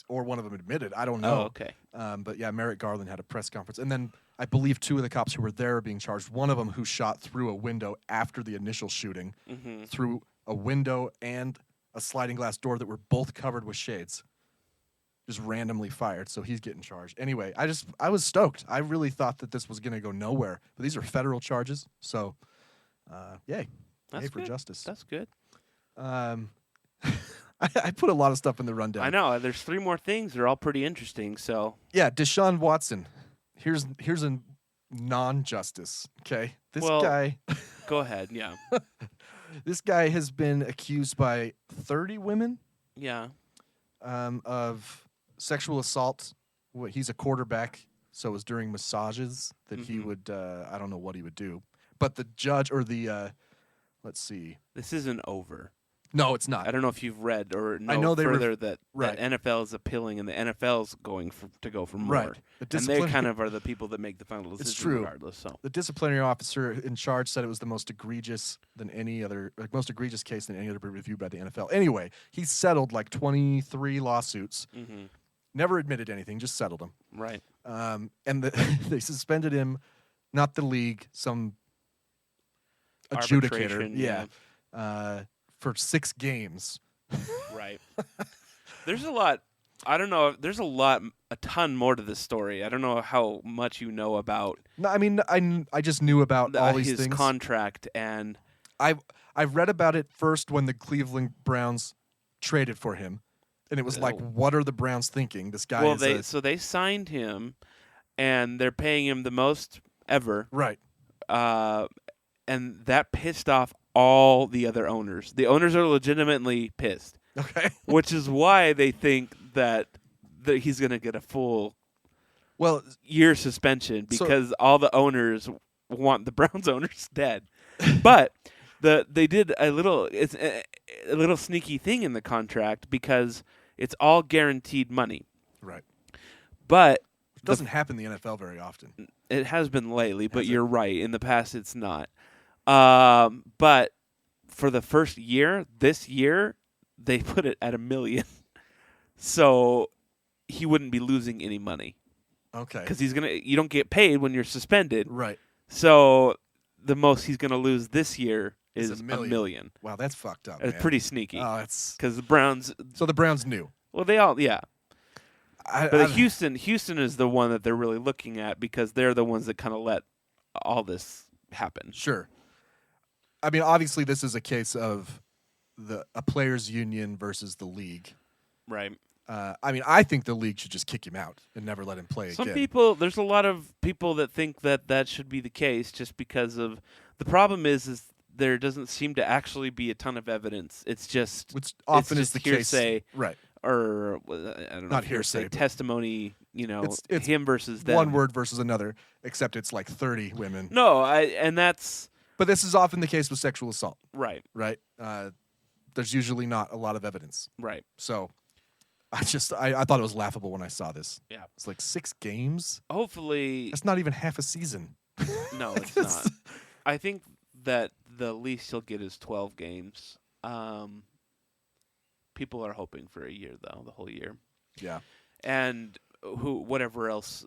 or one of them admitted. I don't know. Oh, okay. But yeah, Merrick Garland had a press conference. And then I believe 2 of the cops who were there are being charged. One of them who shot through a window after the initial shooting, through a window and a sliding glass door that were both covered with shades. Just randomly fired, so he's getting charged. Anyway, I was stoked. I really thought that this was going to go nowhere. But these are federal charges, so yay. That's Yay for good. justice. That's good. I put a lot of stuff in the rundown. I know. There's 3 more things. They're all pretty interesting. So Yeah, Deshaun Watson. Here's a non-justice. Okay, this guy. go ahead. Yeah. This guy has been accused by 30 women Yeah. of sexual assault. He's a quarterback, so it was during massages that he would. I don't know what he would do, but the judge or the. Let's see. This isn't over. No, it's not. I don't know if you've read or know, I know they further that right. NFL is appealing and the NFL's going to go for more. Right. And they kind of are the people that make the final decision It's true. regardless. So The disciplinary officer in charge said it was the most egregious than any other, most egregious case than any other reviewed by the NFL. Anyway, he settled like 23 lawsuits. Never admitted anything, just settled them. right. And they suspended him, not the league, some adjudicator. Arbitration, For 6 games. Right. There's a lot. I don't know. There's a ton more to this story. I don't know how much you know about. No, I mean, I just knew about all these his things. contract and I've read about it first when the Cleveland Browns traded for him, and it was like, what are the Browns thinking? This guy is so they signed him, and they're paying him the most ever. right. And that pissed off all the other owners. The owners are legitimately pissed. Okay. Which is why they think that he's going to get a full year suspension because all the owners want the Browns owners dead. But they did a little sneaky thing in the contract because it's all guaranteed money. Right. But it doesn't happen in the NFL very often. It has been lately, but you're right. In the past, it's not. But for the first year, this year, they put it at $1 million. So he wouldn't be losing any money. Okay. Because you don't get paid when you're suspended. Right. So the most he's going to lose this year is $1 million. Wow, that's fucked up. It's man. pretty sneaky. Oh, that's because the Browns. So the Browns knew. Well, they all, yeah. But Houston is the one that they're really looking at because they're the ones that kind of let all this happen. Sure. I mean, obviously, this is a case of a players' union versus the league. Right. I mean, I think the league should just kick him out and never let him play Some again. people, there's a lot of people that think that should be the case just because of the problem is there doesn't seem to actually be a ton of evidence. It's just which often it's is the hearsay, case, right? Or I don't know, not hearsay, testimony. You know, it's him versus them. One word versus another, except it's like 30 women. No, and that's. But this is often the case with sexual assault. Right. Right. There's usually not a lot of evidence. Right. So I thought it was laughable when I saw this. Yeah. It's like 6 games. Hopefully. That's not even half a season. No, it's not. I think that the least he'll get is 12 games. People are hoping for a year, though, the whole year. Yeah. And whatever else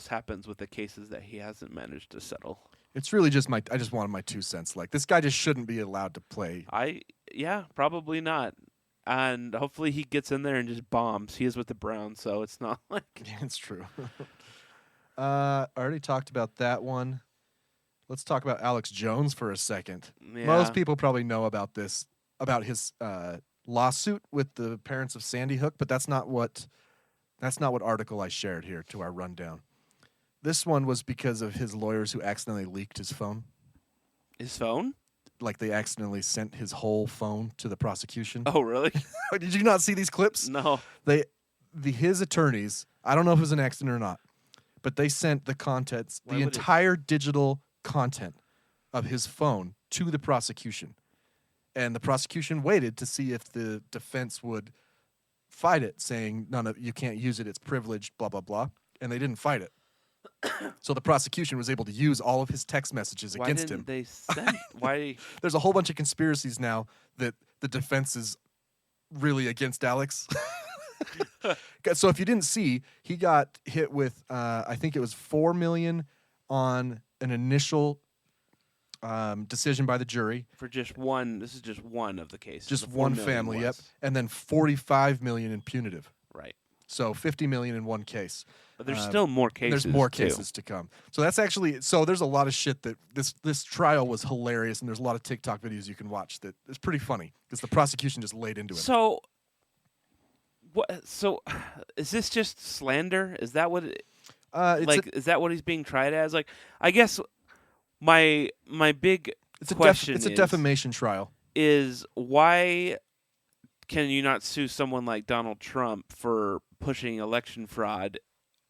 happens with the cases that he hasn't managed to settle. It's really just I just wanted my 2 cents. Like, this guy just shouldn't be allowed to play. Yeah, probably not. And hopefully he gets in there and just bombs. He is with the Browns, so it's not like... Yeah, it's true. I already talked about that one. Let's talk about Alex Jones for a second. Yeah. Most people probably know about his lawsuit with the parents of Sandy Hook, but that's not what article I shared here to our rundown. This one was because of his lawyers who accidentally leaked his phone. His phone? Like they accidentally sent his whole phone to the prosecution. Oh, really? Did you not see these clips? No. His attorneys, I don't know if it was an accident or not, but they sent the contents, the entire digital content of his phone to the prosecution. And the prosecution waited to see if the defense would fight it, saying you can't use it, it's privileged, blah blah blah, and they didn't fight it. So the prosecution was able to use all of his text messages against him. Why didn't they send? Why? There's a whole bunch of conspiracies now that the defense is really against Alex. So if you didn't see, he got hit with I think it was $4 million on an initial decision by the jury. For just one. This is just one of the cases. Just The 4 one million family, yep. was. And then $45 million in punitive. Right. So $50 million in one case. But there's still more cases. There's more too. cases to come. So that's actually there's a lot of shit that this trial was hilarious, and there's a lot of TikTok videos you can watch that is pretty funny because the prosecution just laid into it. So what? So is this just slander? Is that what? Is that what he's being tried as? Like, I guess my big question it's a defamation trial. Is why can you not sue someone like Donald Trump for pushing election fraud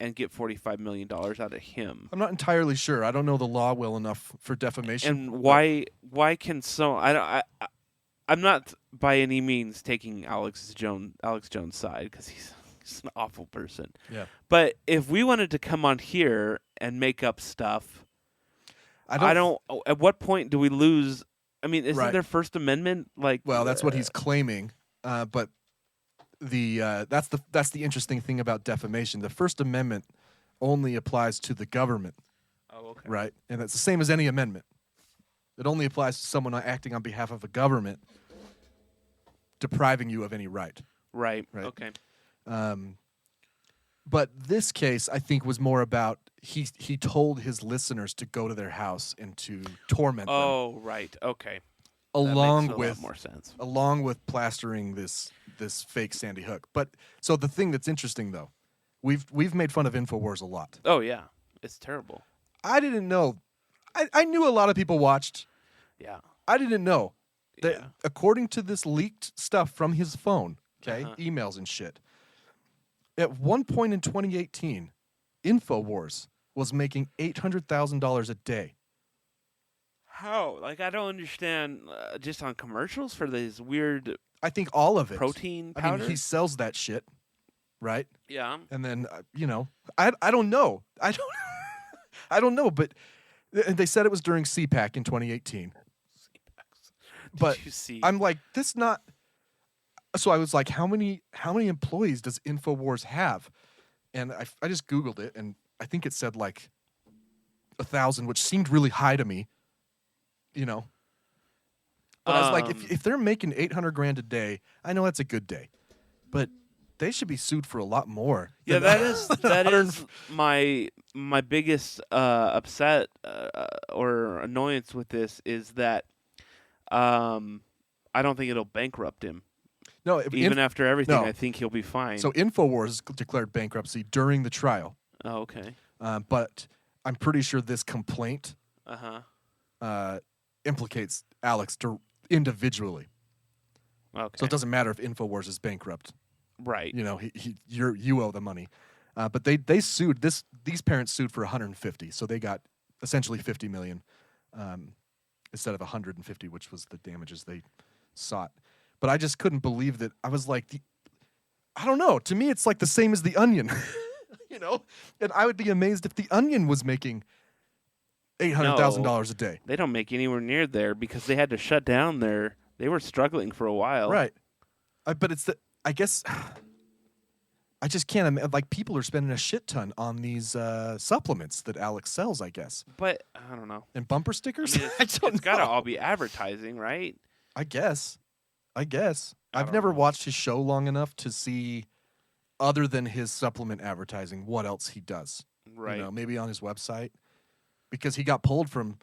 and get $45 million out of him? I'm not entirely sure. I don't know the law well enough for defamation. And why can I'm not by any means taking Alex Jones' side because he's an awful person. Yeah. But if we wanted to come on here and make up stuff, I don't. At what point do we lose? I mean, isn't there First Amendment like? Well, that's what he's claiming. But that's the interesting thing about defamation. The First Amendment only applies to the government. Oh, okay. Right, and it's the same as any amendment. It only applies to someone acting on behalf of a government, depriving you of any right. Right. Right. Okay. But this case, I think, was more about he told his listeners to go to their house and to torment them. Oh, right. Okay. Along that makes a with lot more sense. Along with plastering this fake Sandy Hook. But so the thing that's interesting though, we've made fun of InfoWars a lot. Oh yeah, it's terrible. I didn't know. I knew a lot of people watched. Yeah. I didn't know that according to this leaked stuff from his phone, emails and shit. At one point in 2018, InfoWars was making $800,000 a day. How? Like, I don't understand. Just on commercials for these weird. I think all of it. Protein powder. I mean, he sells that shit, right? Yeah. And then I don't know. I don't know. But they said it was during CPAC in 2018. But you see? I'm like, this not. So I was like, how many employees does InfoWars have? And I just Googled it, and I think it said like 1,000, which seemed really high to me. But I was like, if they're making $800,000 a day, I know that's a good day, but they should be sued for a lot more. Yeah, that is my biggest upset or annoyance with this is that I don't think it'll bankrupt him. No, even after everything, I think he'll be fine. So InfoWars declared bankruptcy during the trial. Oh, okay. But I'm pretty sure this complaint implicates Alex individually. Okay. So it doesn't matter if InfoWars is bankrupt. Right. You owe the money. But they sued these parents sued for $150, so they got essentially $50 million instead of $150, which was the damages they sought. But I just couldn't believe that. I was like, I don't know. To me, it's like the same as The Onion, And I would be amazed if The Onion was making $800,000 a day. They don't make anywhere near there because they had to shut down their. They were struggling for a while. Right. But it's I guess. I just can't imagine. Like, people are spending a shit ton on these supplements that Alex sells, I guess. But I don't know. And bumper stickers. I mean, it's got to all be advertising, right? I guess. I've never watched his show long enough to see, other than his supplement advertising, what else he does. Right. Maybe on his website. Because he got pulled from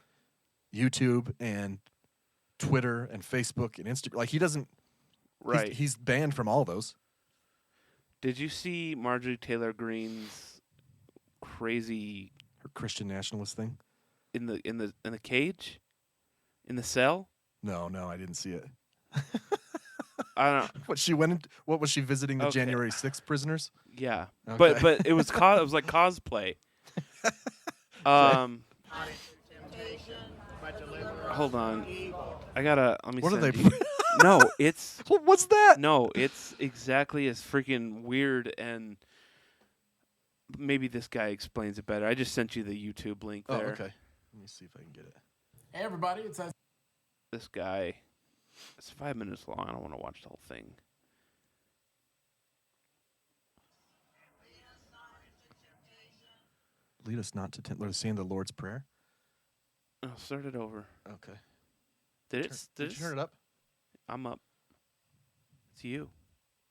YouTube and Twitter and Facebook and Instagram. Like, he doesn't. Right. He's banned from all those. Did you see Marjorie Taylor Greene's crazy Her Christian nationalist thing? in the cage? In the cell? No, I didn't see it. I don't know. What was she visiting the January 6th prisoners? Yeah. Okay. But it was it was like cosplay. Hold on. Let me What are send they you. No, it's What's that? no, it's exactly as freaking weird, and maybe this guy explains it better. I just sent you the YouTube link Oh, there. okay. Let me see if I can get it. Hey everybody, it's us. This guy, it's 5 minutes long. I don't want to watch the whole thing. Lead us not to tempt. Saying the Lord's Prayer. I'll start it over. Okay. Did you turn it up? I'm up. It's you.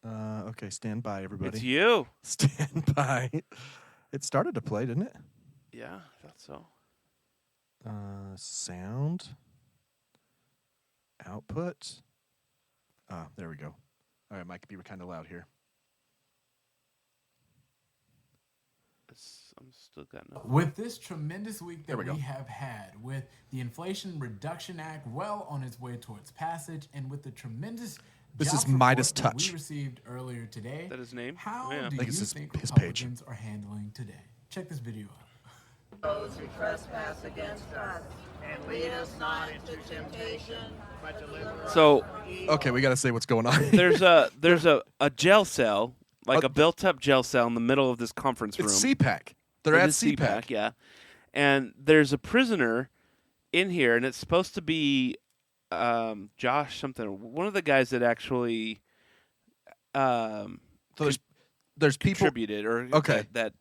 Okay, stand by, everybody. It's you. Stand by. It started to play, didn't it? Yeah, I thought so. Sound. Output. There we go. All right, might be kind of loud here. I'm still got nothing. With this tremendous week that There we go. we have had, with the Inflation Reduction Act well on its way towards passage, and with the tremendous This jobs is Midas report that Touch. we received earlier today, Is that his name? how Yeah. do think you it's think his page. Republicans are handling today? Check this video out. Those who trespass against us, and lead us not into temptation, but deliver us. So Okay, we got to say what's going on. there's a jail cell, like a built-up jail cell in the middle of this conference room. It's CPAC. They're It at is CPAC. yeah. And there's a prisoner in here, and it's supposed to be Josh something, one of the guys that actually So there's people contributed or Okay. that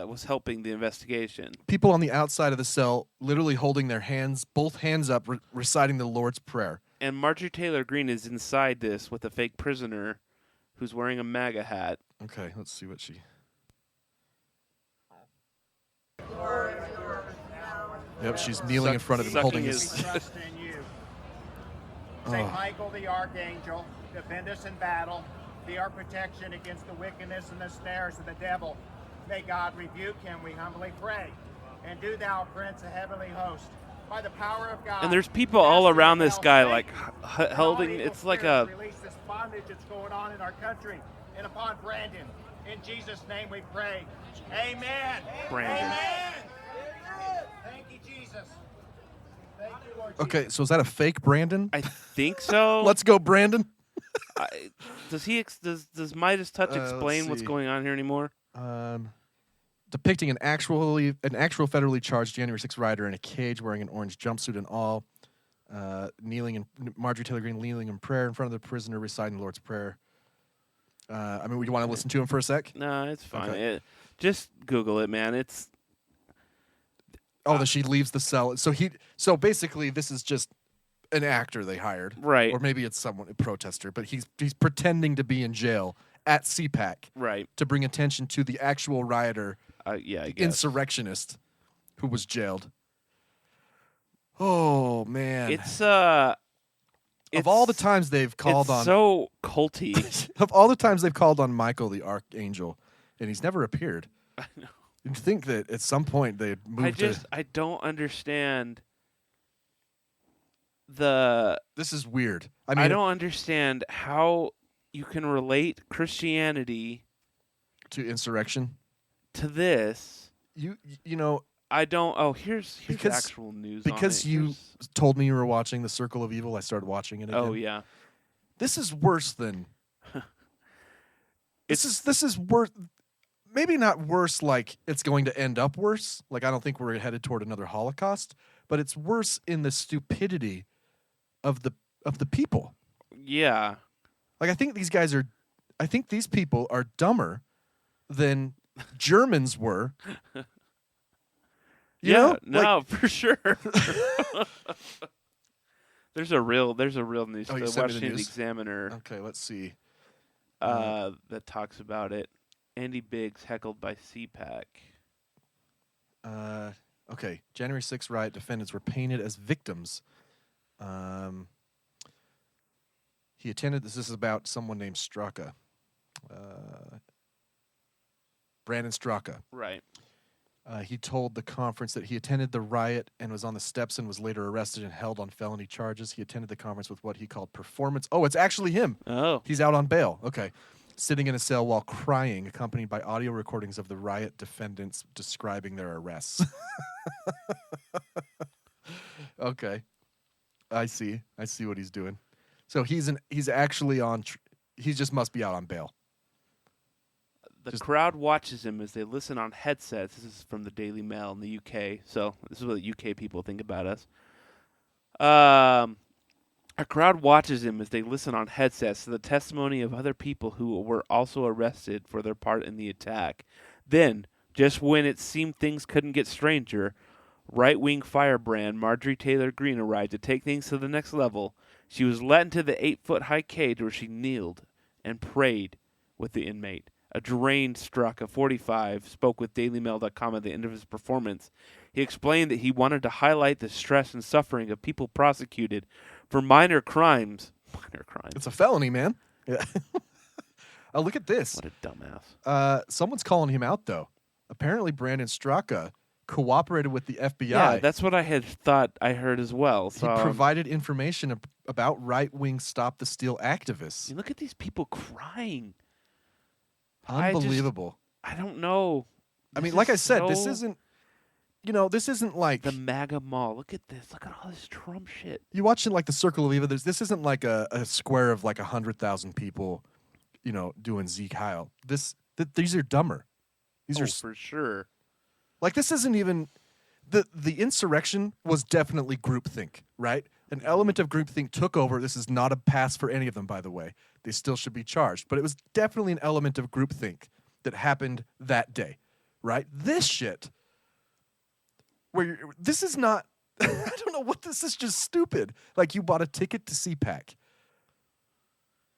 was helping the investigation. people on the outside of the cell, literally holding their hands, both hands up, reciting the Lord's Prayer. And Marjorie Taylor Greene is inside this with a fake prisoner who's wearing a MAGA hat. Okay, let's see what she. Yep, she's kneeling in front of him, sucking holding his- his. Trust in you. Saint Oh. Michael the Archangel, defend us in battle. Be our protection against the wickedness and the snares of the devil. May God rebuke him, we humbly pray. And do thou, Prince of heavenly host, by the power of God. And there's people all cast around into this hell guy, Satan, like and all holding. evil It's like spirits. a. Release this bondage that's going on in our country and upon Brandon. In Jesus' name we pray. Amen. Brandon. Amen. Thank you, Jesus. Thank you, Lord Jesus. Okay, so is that a fake Brandon? I think so. Let's go, Brandon. Does Midas Touch Let's explain what's see. going on here anymore? Depicting an actual federally charged January 6th rider in a cage wearing an orange jumpsuit and all, kneeling in Marjorie Taylor Greene kneeling in prayer in front of the prisoner reciting the Lord's Prayer. I mean, would you want to listen to him for a sec? No, it's fine. Okay. Just Google it, man. It's That she leaves the cell. So basically, this is just an actor they hired, Right. Or maybe it's a protester, but he's pretending to be in jail at CPAC, right. to bring attention to the actual rioter, Yeah, I guess. insurrectionist, who was jailed. Oh man! It's of all the times they've called it's on so culty. of all the times they've called on Michael the Archangel, and he's never appeared. I know. You'd think that at some point they'd move I don't understand the. This is weird. I mean, I don't understand how you can relate Christianity to insurrection. to this. You know, I don't. Oh, here's because actual news. because on it. you Here's- told me you were watching The Circle of Evil. I started watching it again. Oh yeah. This is worse than. It's This is worse. Maybe not worse. Like it's going to end up worse. Like I don't think we're headed toward another Holocaust. But it's worse in the stupidity of the people. yeah. Like I think these people are dumber than Germans were. You know? No, for sure. There's a real news. Oh, you The sent me the Washington news? Examiner Okay, let's see. that talks about it. Andy Biggs heckled by CPAC. Okay, January 6th riot defendants were painted as victims. He attended. This is about someone named Straka. Brandon Straka. Right. He told the conference that he attended the riot and was on the steps and was later arrested and held on felony charges. He attended the conference with what he called performance. Oh, it's actually him. Oh. He's out on bail. Okay. Sitting in a cell while crying, accompanied by audio recordings of the riot defendants describing their arrests. Okay. I see what he's doing. So he's actually on. He just must be out on bail. The crowd watches him as they listen on headsets. This is from the Daily Mail in the UK. So this is what UK people think about us. A crowd watches him as they listen on headsets to the testimony of other people who were also arrested for their part in the attack. Then, just when it seemed things couldn't get stranger, right-wing firebrand Marjorie Taylor Greene arrived to take things to the next level. She was led into the 8-foot-high cage where she kneeled and prayed with the inmate. A drain struck a 45 spoke with DailyMail.com at the end of his performance. He explained that he wanted to highlight the stress and suffering of people prosecuted for minor crimes. Minor crimes. It's a felony, man. Yeah. Oh, look at this. What a dumbass. Someone's calling him out, though. Apparently, Brandon Straka cooperated with the FBI. Yeah, that's what I had thought I heard as well. So, he provided information about right-wing Stop the Steal activists. Look at these people crying. Unbelievable. I don't know. I mean, like I said, this isn't, this isn't like the MAGA mall. Look at this. Look at all this Trump shit. You watching like the Circle of Evil. This isn't like a square of like 100,000 people, doing Zeke Heil. These are dumber. These are for sure. Like this isn't even the insurrection was definitely groupthink, right? An element of groupthink took over. This is not a pass for any of them, by the way. They still should be charged. But it was definitely an element of groupthink that happened that day, right? This shit, this is not, I don't know what this is, just stupid. Like you bought a ticket to CPAC.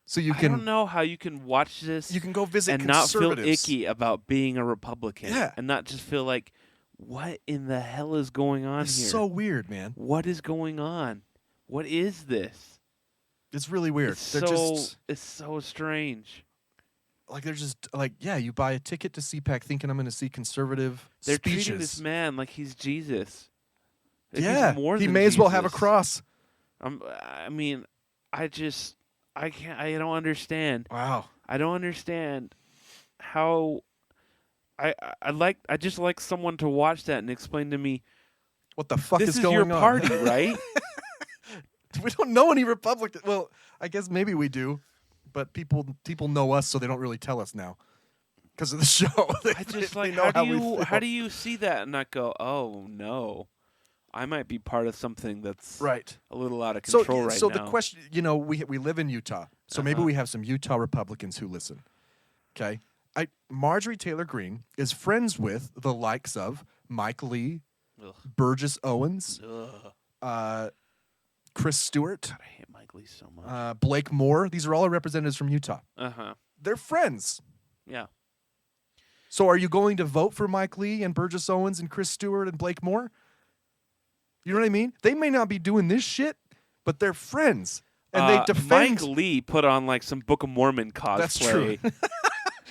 So I don't know how you can watch this. You can go visit and not feel conservatives. icky about being a Republican. Yeah. And not just feel like, what in the hell is going on It's here? so weird, man. What is going on? What is this? It's really weird. It's so strange. Like they're just like, yeah, you buy a ticket to CPAC thinking I'm going to see conservative They're speeches. treating this man like he's Jesus. Like Yeah, he's more he than may as well have a Jesus. cross. I mean, I don't understand. Wow. I don't understand how. I just like someone to watch that and explain to me what the fuck this is is going your on. party, right? We don't know any Republicans. Well, I guess maybe we do, but people know us, so they don't really tell us now because of the show. I just they like know how we feel. do you see that and not go, oh no, I might be part of something that's right a little out of control right now. So the question, we live in Utah, so maybe we have some Utah Republicans who listen. Okay, Marjorie Taylor Greene is friends with the likes of Mike Lee, Ugh. Burgess Owens, Ugh. Chris Stewart, God, I hate Mike Lee so much. Blake Moore. These are all representatives from Utah. Uh-huh. They're friends. Yeah. So are you going to vote for Mike Lee and Burgess Owens and Chris Stewart and Blake Moore? You know what I mean? They may not be doing this shit, but they're friends. And they defend. Mike Lee put on like some Book of Mormon cosplay. That's true.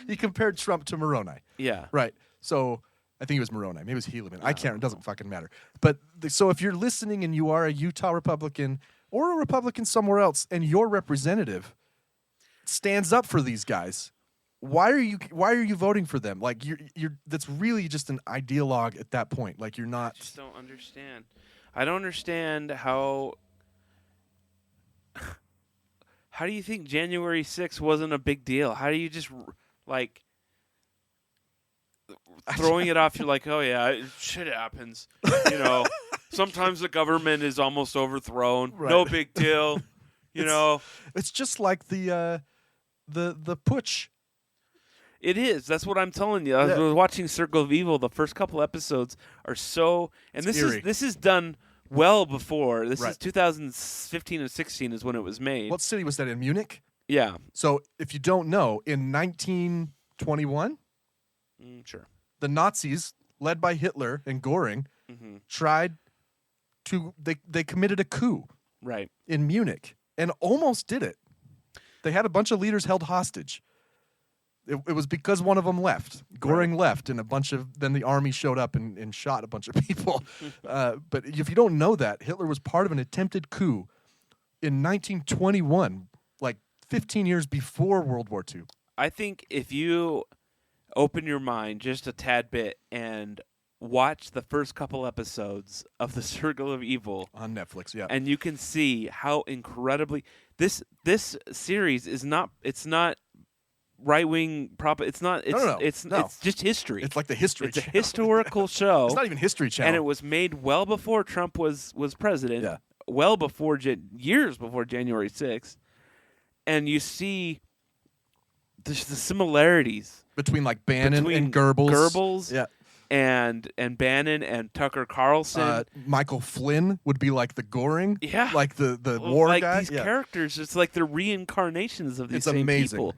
He compared Trump to Moroni. Yeah. Right. So I think it was Moroni. Maybe it was Helaman. I can't. It doesn't fucking matter. But so if you're listening and you are a Utah Republican or a Republican somewhere else, and your representative stands up for these guys, why are you voting for them? Like you're that's really just an ideologue at that point. Like you're not. I just don't understand. I don't understand how. How do you think January 6th wasn't a big deal? How do you just like throwing it off? You're like, oh yeah, shit happens. Sometimes the government is almost overthrown. Right. No big deal. It's just like the putsch. It is. That's what I'm telling you. I was watching Circle of Evil. The first couple episodes are so, and this is done well before. This is 2015 and 16 is when it was made. What city was that in? Munich? Yeah. So if you don't know, in 1921, sure, the Nazis, led by Hitler and Goring, tried to they committed a coup right in Munich and almost did it. They had a bunch of leaders held hostage. It was because one of them left. Goring left, and then the army showed up and shot a bunch of people. But if you don't know that, Hitler was part of an attempted coup in 1921, like 15 years before World War II. I think if you open your mind just a tad bit and watch the first couple episodes of The Circle of Evil on Netflix, yeah. and you can see how incredibly this series is not. It's not right-wing prop. It's not. It's, No. It's just history. It's like the History It's a Channel. historical show. It's not even History Channel. And it was made well before Trump was president. Yeah. Well before years before January 6th. And you see the similarities between like Bannon between and Goebbels. Goebbels Yeah. and Bannon and Tucker Carlson. Michael Flynn would be like the Goring. Yeah. Like the war like guy. these Yeah. characters, it's like they're reincarnations of these It's same amazing. people.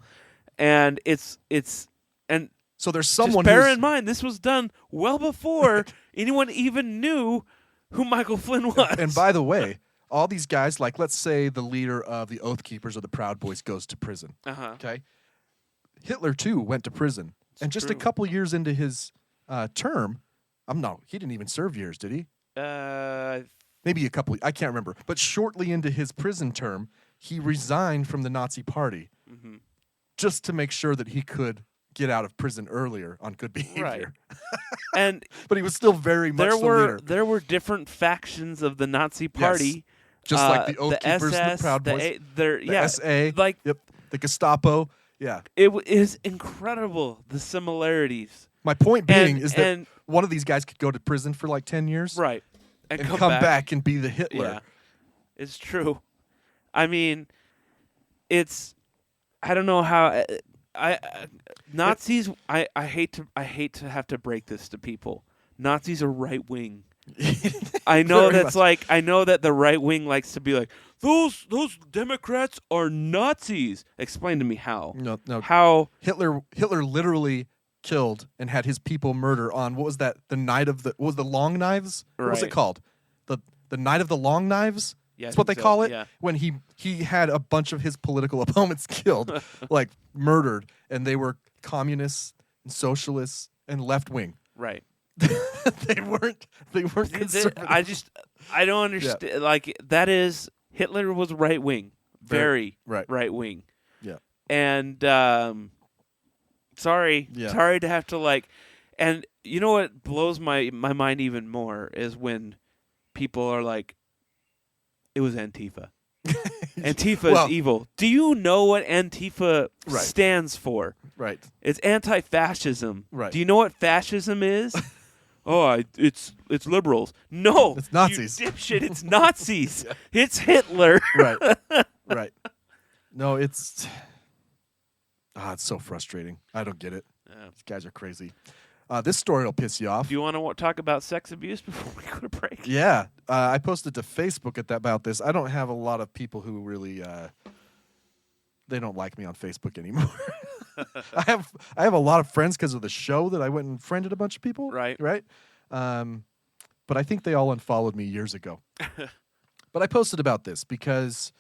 And it's and so there's someone just bear who's- in mind this was done well before anyone even knew who Michael Flynn was. And by the way, all these guys, like let's say the leader of the Oath Keepers or the Proud Boys goes to prison. Uh-huh. Okay. Hitler too went to prison. And just a true. couple years into his term, he didn't even serve years, did he? Maybe a couple. I can't remember. But shortly into his prison term, he resigned from the Nazi Party just to make sure that he could get out of prison earlier on good behavior. Right. And but he was still very much the leader. There were different factions of the Nazi Party. Just like the Oath Keepers and the SS, Proud Boys. the SA. like Yep. The Gestapo. Yeah. it is incredible the similarities. My point being And- is that and- one of these guys could go to prison for like 10 years. Right. And come back and be the Hitler. Yeah. It's true. I mean, I don't know how Nazis. I hate to have to break this to people. Nazis are right wing. I know Very that's much. like I know that the right wing likes to be like those Democrats are Nazis. Explain to me how. No. How Hitler literally killed and had his people murder on what was that? The night of what was the long knives? What was it Right. called? The night of the long knives? Yeah, I That's what they think so, call it. yeah. When he had a bunch of his political opponents killed, like murdered, and they were communists and socialists and left wing. right? they weren't conservative. I don't understand. Like that is Hitler was right wing, very right wing. Yeah. And sorry to have to like, and you know what blows my mind even more is when people are like, it was Antifa. Antifa is evil. Do you know what Antifa stands for? Right. It's anti-fascism. Right. Do you know what fascism is? It's liberals. No, It's Nazis. You dipshit, it's Nazis. It's Hitler. Right. No, it's so frustrating. I don't get it. Yeah. These guys are crazy. This story will piss you off. Do you want to talk about sex abuse before we go to break? Yeah, I posted to Facebook about this. I don't have a lot of people who really they don't like me on Facebook anymore. I have a lot of friends because of the show that I went and friended a bunch of people. Right. But I think they all unfollowed me years ago. But I posted about this because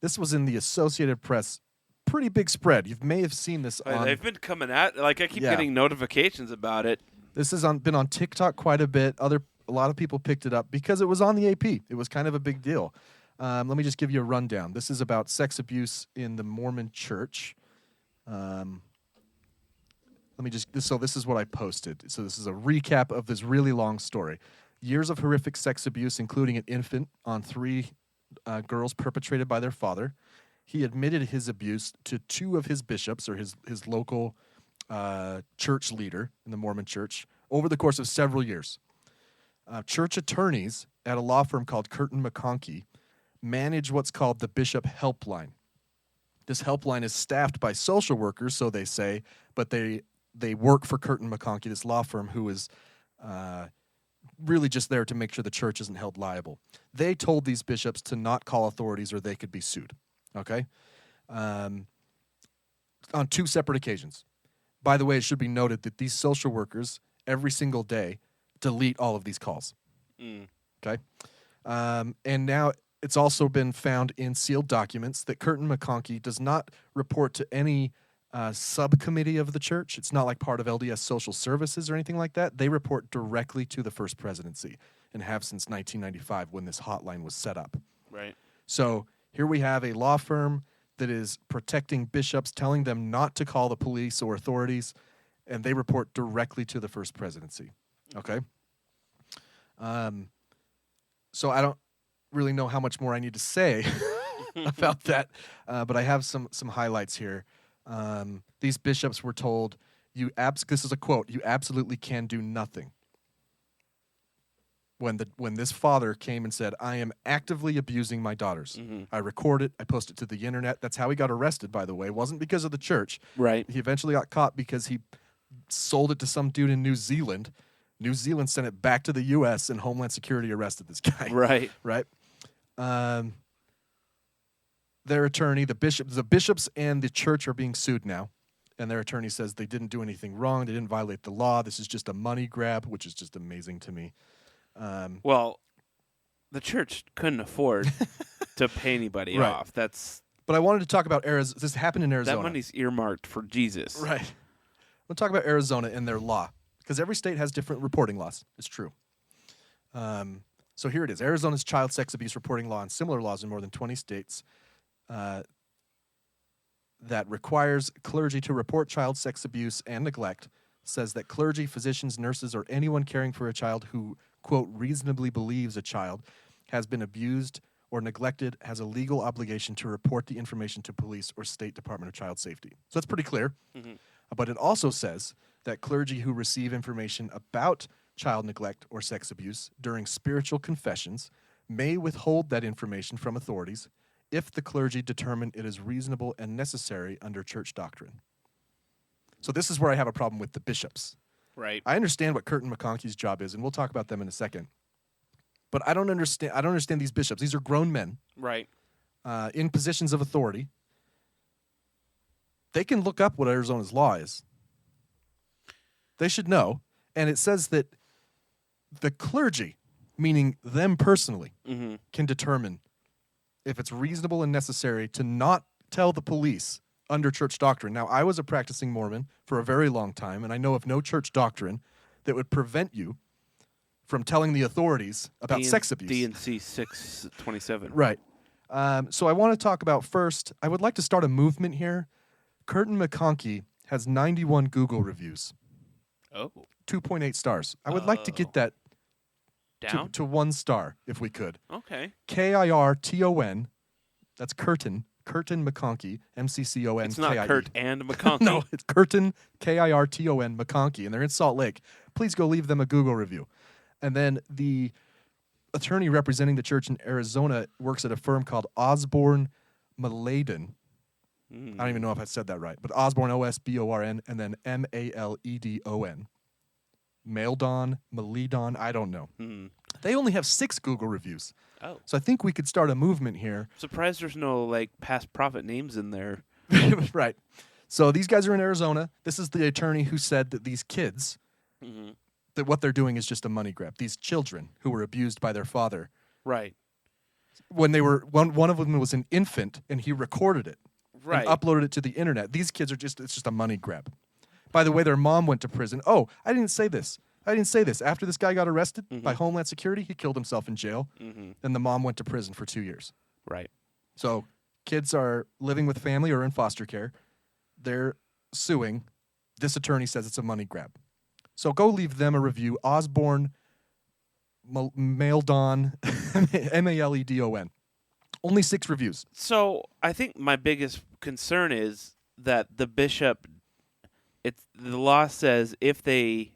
this was in the Associated Press. Pretty big spread. You may have seen this on... They've been coming at like I keep getting notifications about it. This has been on TikTok quite a bit. A lot of people picked it up because it was on the AP. It was kind of a big deal. Let me just give you a rundown. This is about sex abuse in the Mormon Church. This is what I posted. So this is a recap of this really long story. Years of horrific sex abuse, including an infant, on 3 girls perpetrated by their father. He admitted his abuse to 2 of his bishops, or his local church leader in the Mormon Church, over the course of several years. Church attorneys at a law firm called Curtin McConkie manage what's called the Bishop Helpline. This helpline is staffed by social workers, so they say, but they work for Curtin McConkie, this law firm, who is really just there to make sure the church isn't held liable. They told these bishops to not call authorities or they could be sued. Okay? On 2 separate occasions. By the way, it should be noted that these social workers, every single day, delete all of these calls. Okay? And now it's also been found in sealed documents that Curtin McConkie does not report to any subcommittee of the church. It's not like part of LDS Social Services or anything like that. They report directly to the First Presidency and have since 1995 when this hotline was set up. Right. So here we have a law firm that is protecting bishops, telling them not to call the police or authorities, and they report directly to the First Presidency. Okay? So I don't really know how much more I need to say about that, but I have some highlights here. These bishops were told, this is a quote, "You absolutely can do nothing." When this father came and said, "I am actively abusing my daughters. I record it, I post it to the internet." That's how he got arrested, by the way. It wasn't because of the church. Right. He eventually got caught because he sold it to some dude in New Zealand. New Zealand sent it back to the U.S. and Homeland Security arrested this guy. Right. Right. Their attorney, the bishops and the church are being sued now. And their attorney says they didn't do anything wrong. They didn't violate the law. This is just a money grab, which is just amazing to me. Well, the church couldn't afford to pay anybody Right. off. But I wanted to talk about Arizona. This happened in Arizona. That money's earmarked for Jesus. Right. We'll talk about Arizona and their law, because every state has different reporting laws. It's true. So here it is. Arizona's child sex abuse reporting law and similar laws in more than 20 states that requires clergy to report child sex abuse and neglect, says that clergy, physicians, nurses, or anyone caring for a child who, quote, reasonably believes a child has been abused or neglected has a legal obligation to report the information to police or State Department of Child Safety. So that's pretty clear. But it also says that clergy who receive information about child neglect or sex abuse during spiritual confessions may withhold that information from authorities if the clergy determine it is reasonable and necessary under church doctrine. So this is where I have a problem with the bishops. Right. I understand what Curtin McConkey's job is, and we'll talk about them in a second. But I don't understand these bishops. These are grown men. Right. In positions of authority. They can look up what Arizona's law is. They should know. And it says that the clergy, meaning them personally, can determine if it's reasonable and necessary to not tell the police under church doctrine. Now, I was a practicing Mormon for a very long time, and I know of no church doctrine that would prevent you from telling the authorities about sex abuse. D&C 627. Right. So I want to talk about first, I would like to start a movement here. Curtin McConkey has 91 Google reviews. Oh. 2.8 stars. I would like to get that Down? to 1 star, if we could. Okay. Kirton. That's Curtin McConkey, MCCON. It's not Kurt and McConkey. No, it's Curtin, Kirton McConkey, and they're in Salt Lake. Please go leave them a Google review. And then the attorney representing the church in Arizona works at a firm called Osborne Maledon. I don't even know if I said that right, but Osborne, Osborn, and then Maledon. Maledon, I don't know. They only have 6 Google reviews. Oh. So I think we could start a movement here. Surprised there's no past prophet names in there. Right. So these guys are in Arizona. This is the attorney who said that these kids, that what they're doing is just a money grab. These children who were abused by their father. Right. When they were, one of them was an infant, and he recorded it. Right. And uploaded it to the internet. These kids it's just a money grab. By the way, their mom went to prison. Oh, I didn't say this. After this guy got arrested by Homeland Security, he killed himself in jail, and the mom went to prison for 2 years. Right. So kids are living with family or in foster care. They're suing. This attorney says it's a money grab. So go leave them a review. Osborne Maledon, Maledon. Only 6 reviews. So I think my biggest concern is that the bishop, the law says if they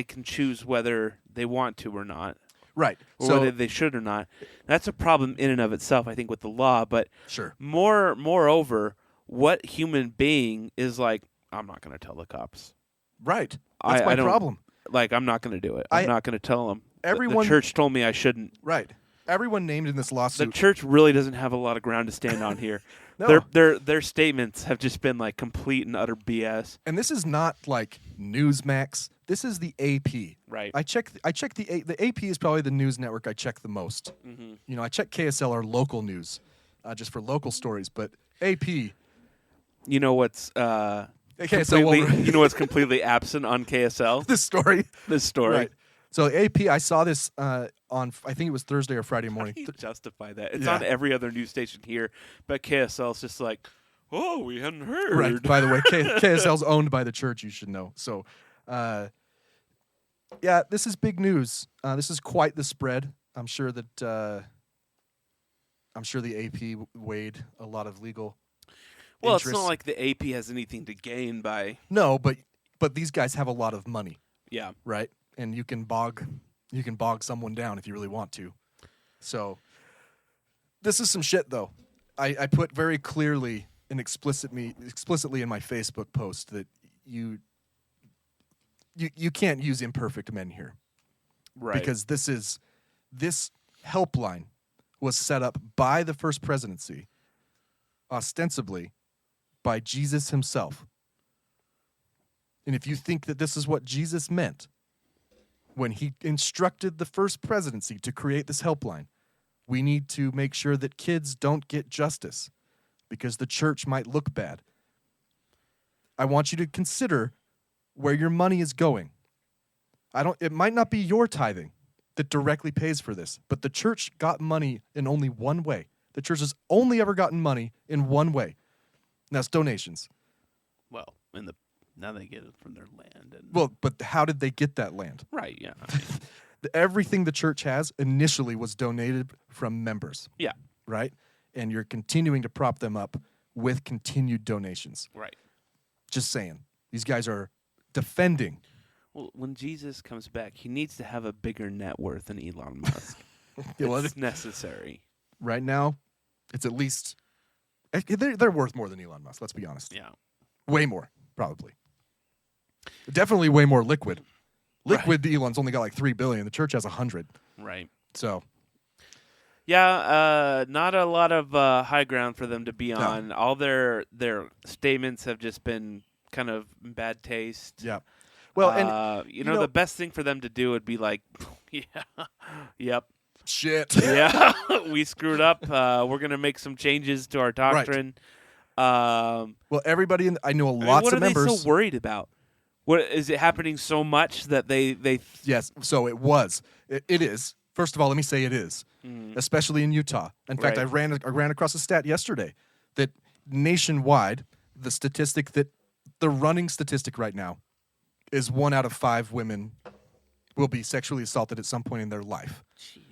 can choose whether they want to or not. Right. Or so, whether they should or not. That's a problem in and of itself, I think, with the law. But sure. Moreover, what human being is like, I'm not going to tell the cops. Right. That's my problem. I'm not going to do it. I'm not going to tell them. Everyone, the church told me I shouldn't. Right. Everyone named in this lawsuit. The church really doesn't have a lot of ground to stand on here. No. Their statements have just been complete and utter BS. And this is not Newsmax. This is the AP. Right. I check the AP is probably the news network I check the most. I check KSL, our local news, just for local stories. But AP. You know what's completely absent on KSL? This story. Right. So AP, I saw this on, I think it was Thursday or Friday morning. How do you justify that? It's on every other news station here, but KSL is just Oh, we hadn't heard. Right. By the way, KSL's owned by the church. You should know. So, yeah, this is big news. This is quite the spread. I'm sure that the AP weighed a lot of legal. Well, interests. it's not like the AP has anything to gain by. No, but these guys have a lot of money. Yeah. Right. And you can bog someone down if you really want to. So, this is some shit, though. I put very clearly and explicitly in my Facebook post that you can't use imperfect men here. Right. Because this helpline was set up by the first presidency, ostensibly by Jesus himself. And if you think that this is what Jesus meant when he instructed the first presidency to create this helpline, we need to make sure that kids don't get justice because the church might look bad. I want you to consider where your money is going. It might not be your tithing that directly pays for this, but the church got money in only one way. The church has only ever gotten money in one way. And that's donations. Well, now they get it from their land. Well, but how did they get that land? Right, yeah. Everything the church has initially was donated from members. Yeah. Right? And you're continuing to prop them up with continued donations. Right. Just saying. These guys are defending. Well, when Jesus comes back, he needs to have a bigger net worth than Elon Musk. It's necessary. Right now, it's at least... They're worth more than Elon Musk, let's be honest. Yeah. Way more, probably. Definitely way more liquid. Liquid, right. Elon's only got like $3 billion. The church has 100. Right. So... Yeah, not a lot of high ground for them to be on. No. All their statements have just been kind of in bad taste. Yeah. Well, and you know, the best thing for them to do would be like, yep. Shit. Yeah, we screwed up. We're going to make some changes to our doctrine. Right. Well, everybody, I know lots of members. What are they so worried about? What is it happening so much that they Yes, so it was. It is. First of all, let me say it is, especially in Utah. In fact, I ran across a stat yesterday that nationwide, the running statistic right now is 1 out of 5 women will be sexually assaulted at some point in their life. Jeez.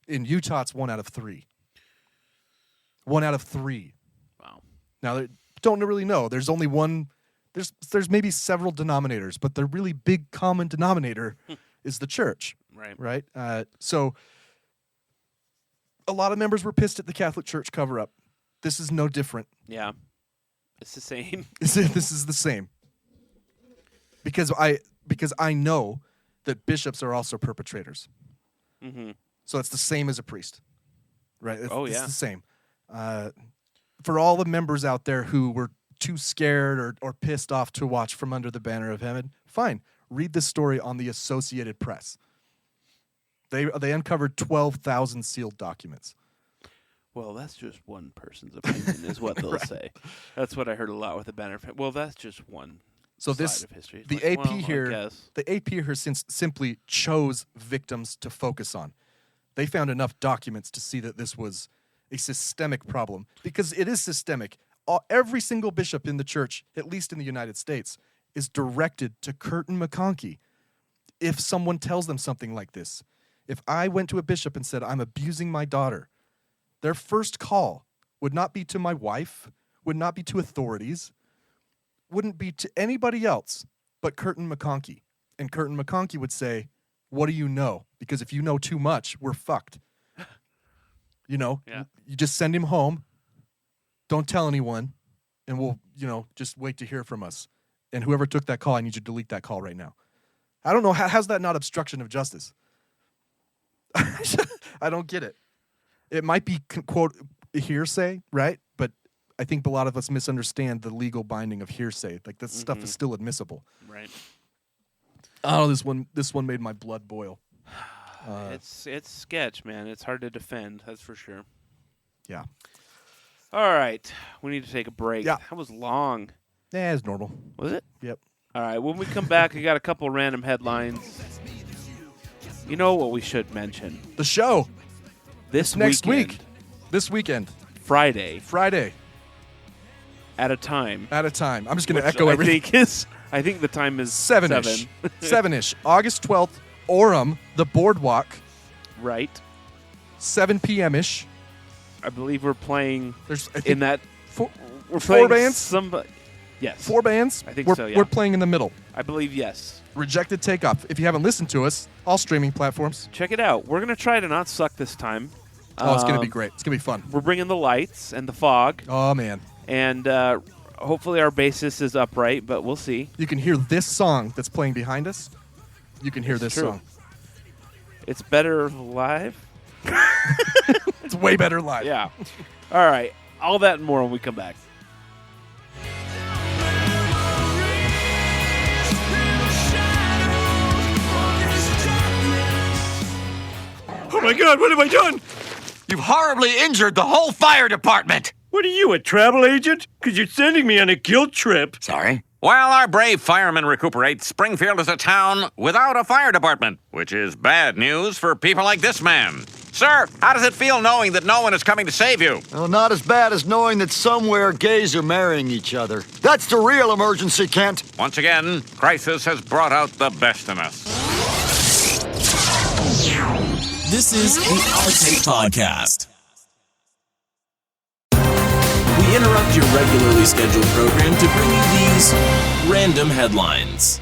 In Utah, it's 1 out of 3. 1 out of 3. Wow. Now, don't really know. There's only one. There's maybe several denominators, but the really big common denominator is the church. Right. So a lot of members were pissed at the Catholic Church cover-up. This is no different. Yeah. It's the same. This is the same. Because I know that bishops are also perpetrators. Mm-hmm. So it's the same as a priest. Right? Yeah. It's the same. For all the members out there who were too scared or pissed off to watch From Under the Banner of Heaven, fine. Read this story on the Associated Press. They uncovered 12,000 sealed documents. Well, that's just one person's opinion, is what they'll say. That's what I heard a lot with the banner. Well, that's just one side of history. The AP here simply chose victims to focus on. They found enough documents to see that this was a systemic problem because it is systemic. Every single bishop in the church, at least in the United States, is directed to Curtin McConkie if someone tells them something like this. If I went to a bishop and said, I'm abusing my daughter, their first call would not be to my wife, would not be to authorities, wouldn't be to anybody else but Curtin McConkie. And Curtin McConkie would say, what do you know? Because if you know too much, we're fucked. You just send him home, don't tell anyone, and we'll, just wait to hear from us. And whoever took that call, I need you to delete that call right now. I don't know, how's that not obstruction of justice? I don't get it. It might be, quote, hearsay, right? But I think a lot of us misunderstand the legal binding of hearsay. Like, this stuff is still admissible. Right. Oh, this one made my blood boil. It's sketch, man. It's hard to defend, that's for sure. Yeah. All right. We need to take a break. Yeah. That was long. Yeah, it's normal. Was it? Yep. All right. When we come back, I got a couple random headlines. You know what we should mention? The show. This weekend. Friday. At a time. At a time. I'm just going to Which echo everything. I think the time is 7-ish. 7-ish. August 12th, Orem, the Boardwalk. Right. 7 p.m.-ish. I believe we're playing There's I think in that. We're four playing bands? Yes. 4 bands? I think we're, so, yeah. We're playing in the middle. I believe yes. Rejected Takeoff. If you haven't listened to us, all streaming platforms. Check it out. We're going to try to not suck this time. Oh, it's going to be great. It's going to be fun. We're bringing the lights and the fog. Oh, man. And hopefully our bassist is upright, but we'll see. You can hear this song that's playing behind us. You can hear this true. song. It's better live. It's way better live. Yeah. All right. All that and more when we come back. Oh my God, what have I done? You've horribly injured the whole fire department. What are you, a travel agent? Because you're sending me on a guilt trip. Sorry? While our brave firemen recuperate, Springfield is a town without a fire department, which is bad news for people like this man. Sir, how does it feel knowing that no one is coming to save you? Well, not as bad as knowing that somewhere gays are marrying each other. That's the real emergency, Kent. Once again, crisis has brought out the best in us. This is the Our Take Podcast. We interrupt your regularly scheduled program to bring you these random headlines.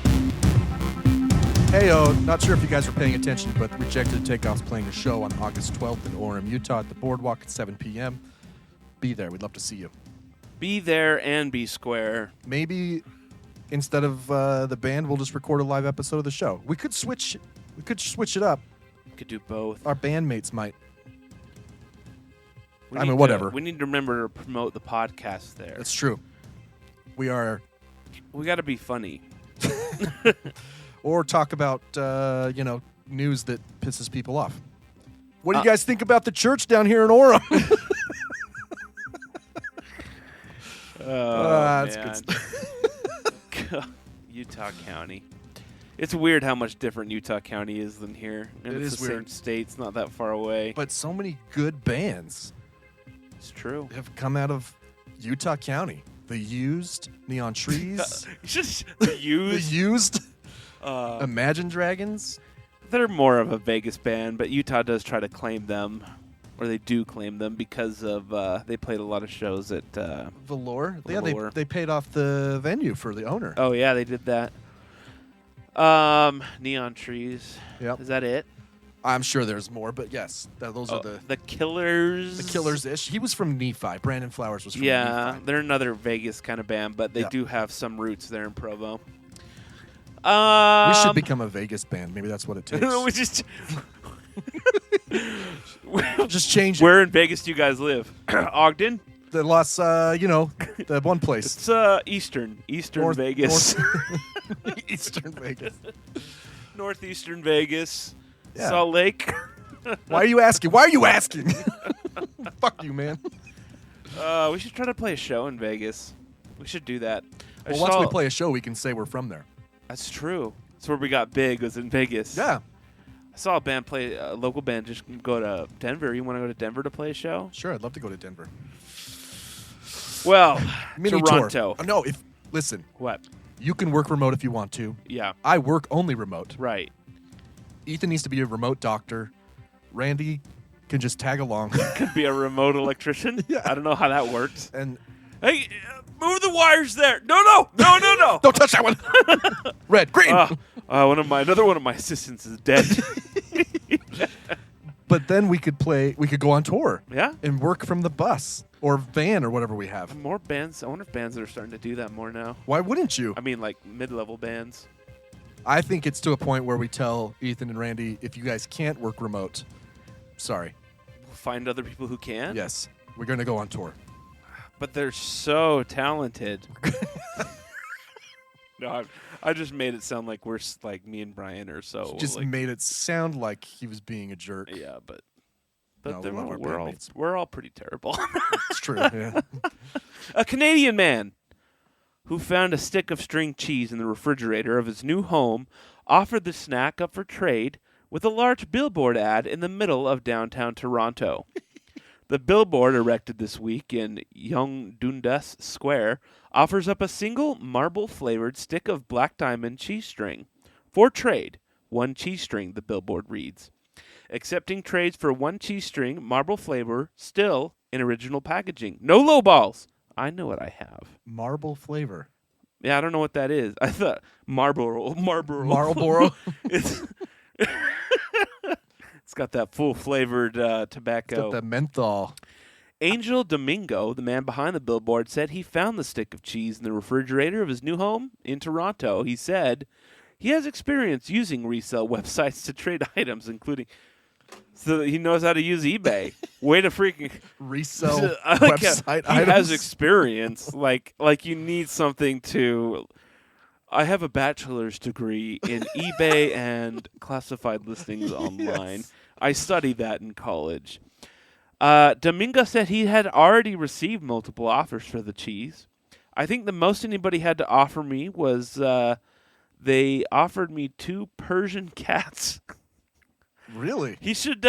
Heyo, not sure if you guys were paying attention, but Rejected Takeoff's playing a show on August 12th in Orem, Utah at the Boardwalk at 7 p.m. Be there. We'd love to see you. Be there and be square. Maybe instead of the band, we'll just record a live episode of the show. We could switch it up. Could do both. Our bandmates might. Whatever. We need to remember to promote the podcast there. That's true. We got to be funny. Or talk about, news that pisses people off. What do you guys think about the church down here in Orem? That's man. good stuff. Utah County. It's weird how much different Utah County is than here. And It it's is the weird. same state. It's not that far away. But so many good bands It's true. have come out of Utah County. The Used, Neon Trees, The Used. The Used, Imagine Dragons. They're more of a Vegas band, but Utah does try to claim them, or they do claim them because of they played a lot of shows at Velour. Yeah, Velour. they paid off the venue for the owner. Oh yeah, they did that. Neon Trees. Yep. Is that it? I'm sure there's more, but yes, those are the Killers. the Killers-ish. He was from Nephi. Brandon Flowers was from Yeah, Nephi. they're another Vegas kind of band, but they do have some roots there in Provo. We should become a Vegas band. Maybe that's what it takes. we just Just change it. Where in Vegas do you guys live? Ogden? The the one place. It's Eastern Vegas. Eastern Vegas. Northeastern Vegas. Yeah. Salt Lake. Why are you asking? Why are you asking? Fuck you, man. We should try to play a show in Vegas. We should do that. Well, once we play a show, we can say we're from there. That's true. That's where we got big, was in Vegas. Yeah. I saw a local band just go to Denver. You want to go to Denver to play a show? Sure, I'd love to go to Denver. Well, Mini Toronto. Tour. Listen. What? You can work remote if you want to. Yeah. I work only remote. Right. Ethan needs to be a remote doctor. Randy can just tag along. Could be a remote electrician. Yeah. I don't know how that works. And hey, move the wires there. No. don't touch that one. Red, green. Another one of my assistants is dead. But then we could go on tour. Yeah. And work from the bus or van or whatever we have. More bands. I wonder if bands are starting to do that more now. Why wouldn't you? I mean, like mid-level bands. I think it's to a point where we tell Ethan and Randy, if you guys can't work remote, sorry. We'll find other people who can. Yes. We're going to go on tour. But they're so talented. No, I just made it sound like we're like me and Bryan are so. Just made it sound like he was being a jerk. Yeah, but No, we love our bandmates. we're all pretty terrible. It's true. Yeah. A Canadian man who found a stick of string cheese in the refrigerator of his new home offered the snack up for trade with a large billboard ad in the middle of downtown Toronto. The billboard erected this week in Dundas Square offers up a single marble-flavored stick of black diamond cheese string. For trade, 1 cheese string, the billboard reads. Accepting trades for 1 cheese string, marble flavor, still in original packaging. No lowballs. I know what I have. Marble flavor. Yeah, I don't know what that is. I thought Marlboro. It's It's got that full-flavored tobacco. It's got the menthol. Angel Domingo, the man behind the billboard, said he found the stick of cheese in the refrigerator of his new home in Toronto. He said he has experience using resale websites to trade items, including... So he knows how to use eBay. Way to freaking... Resell website items? He has experience. Like you need something to... I have a bachelor's degree in eBay and classified listings online. Yes. I studied that in college. Domingo said he had already received multiple offers for the cheese. I think the most anybody had to offer me was they offered me 2 Persian cats. Really? He should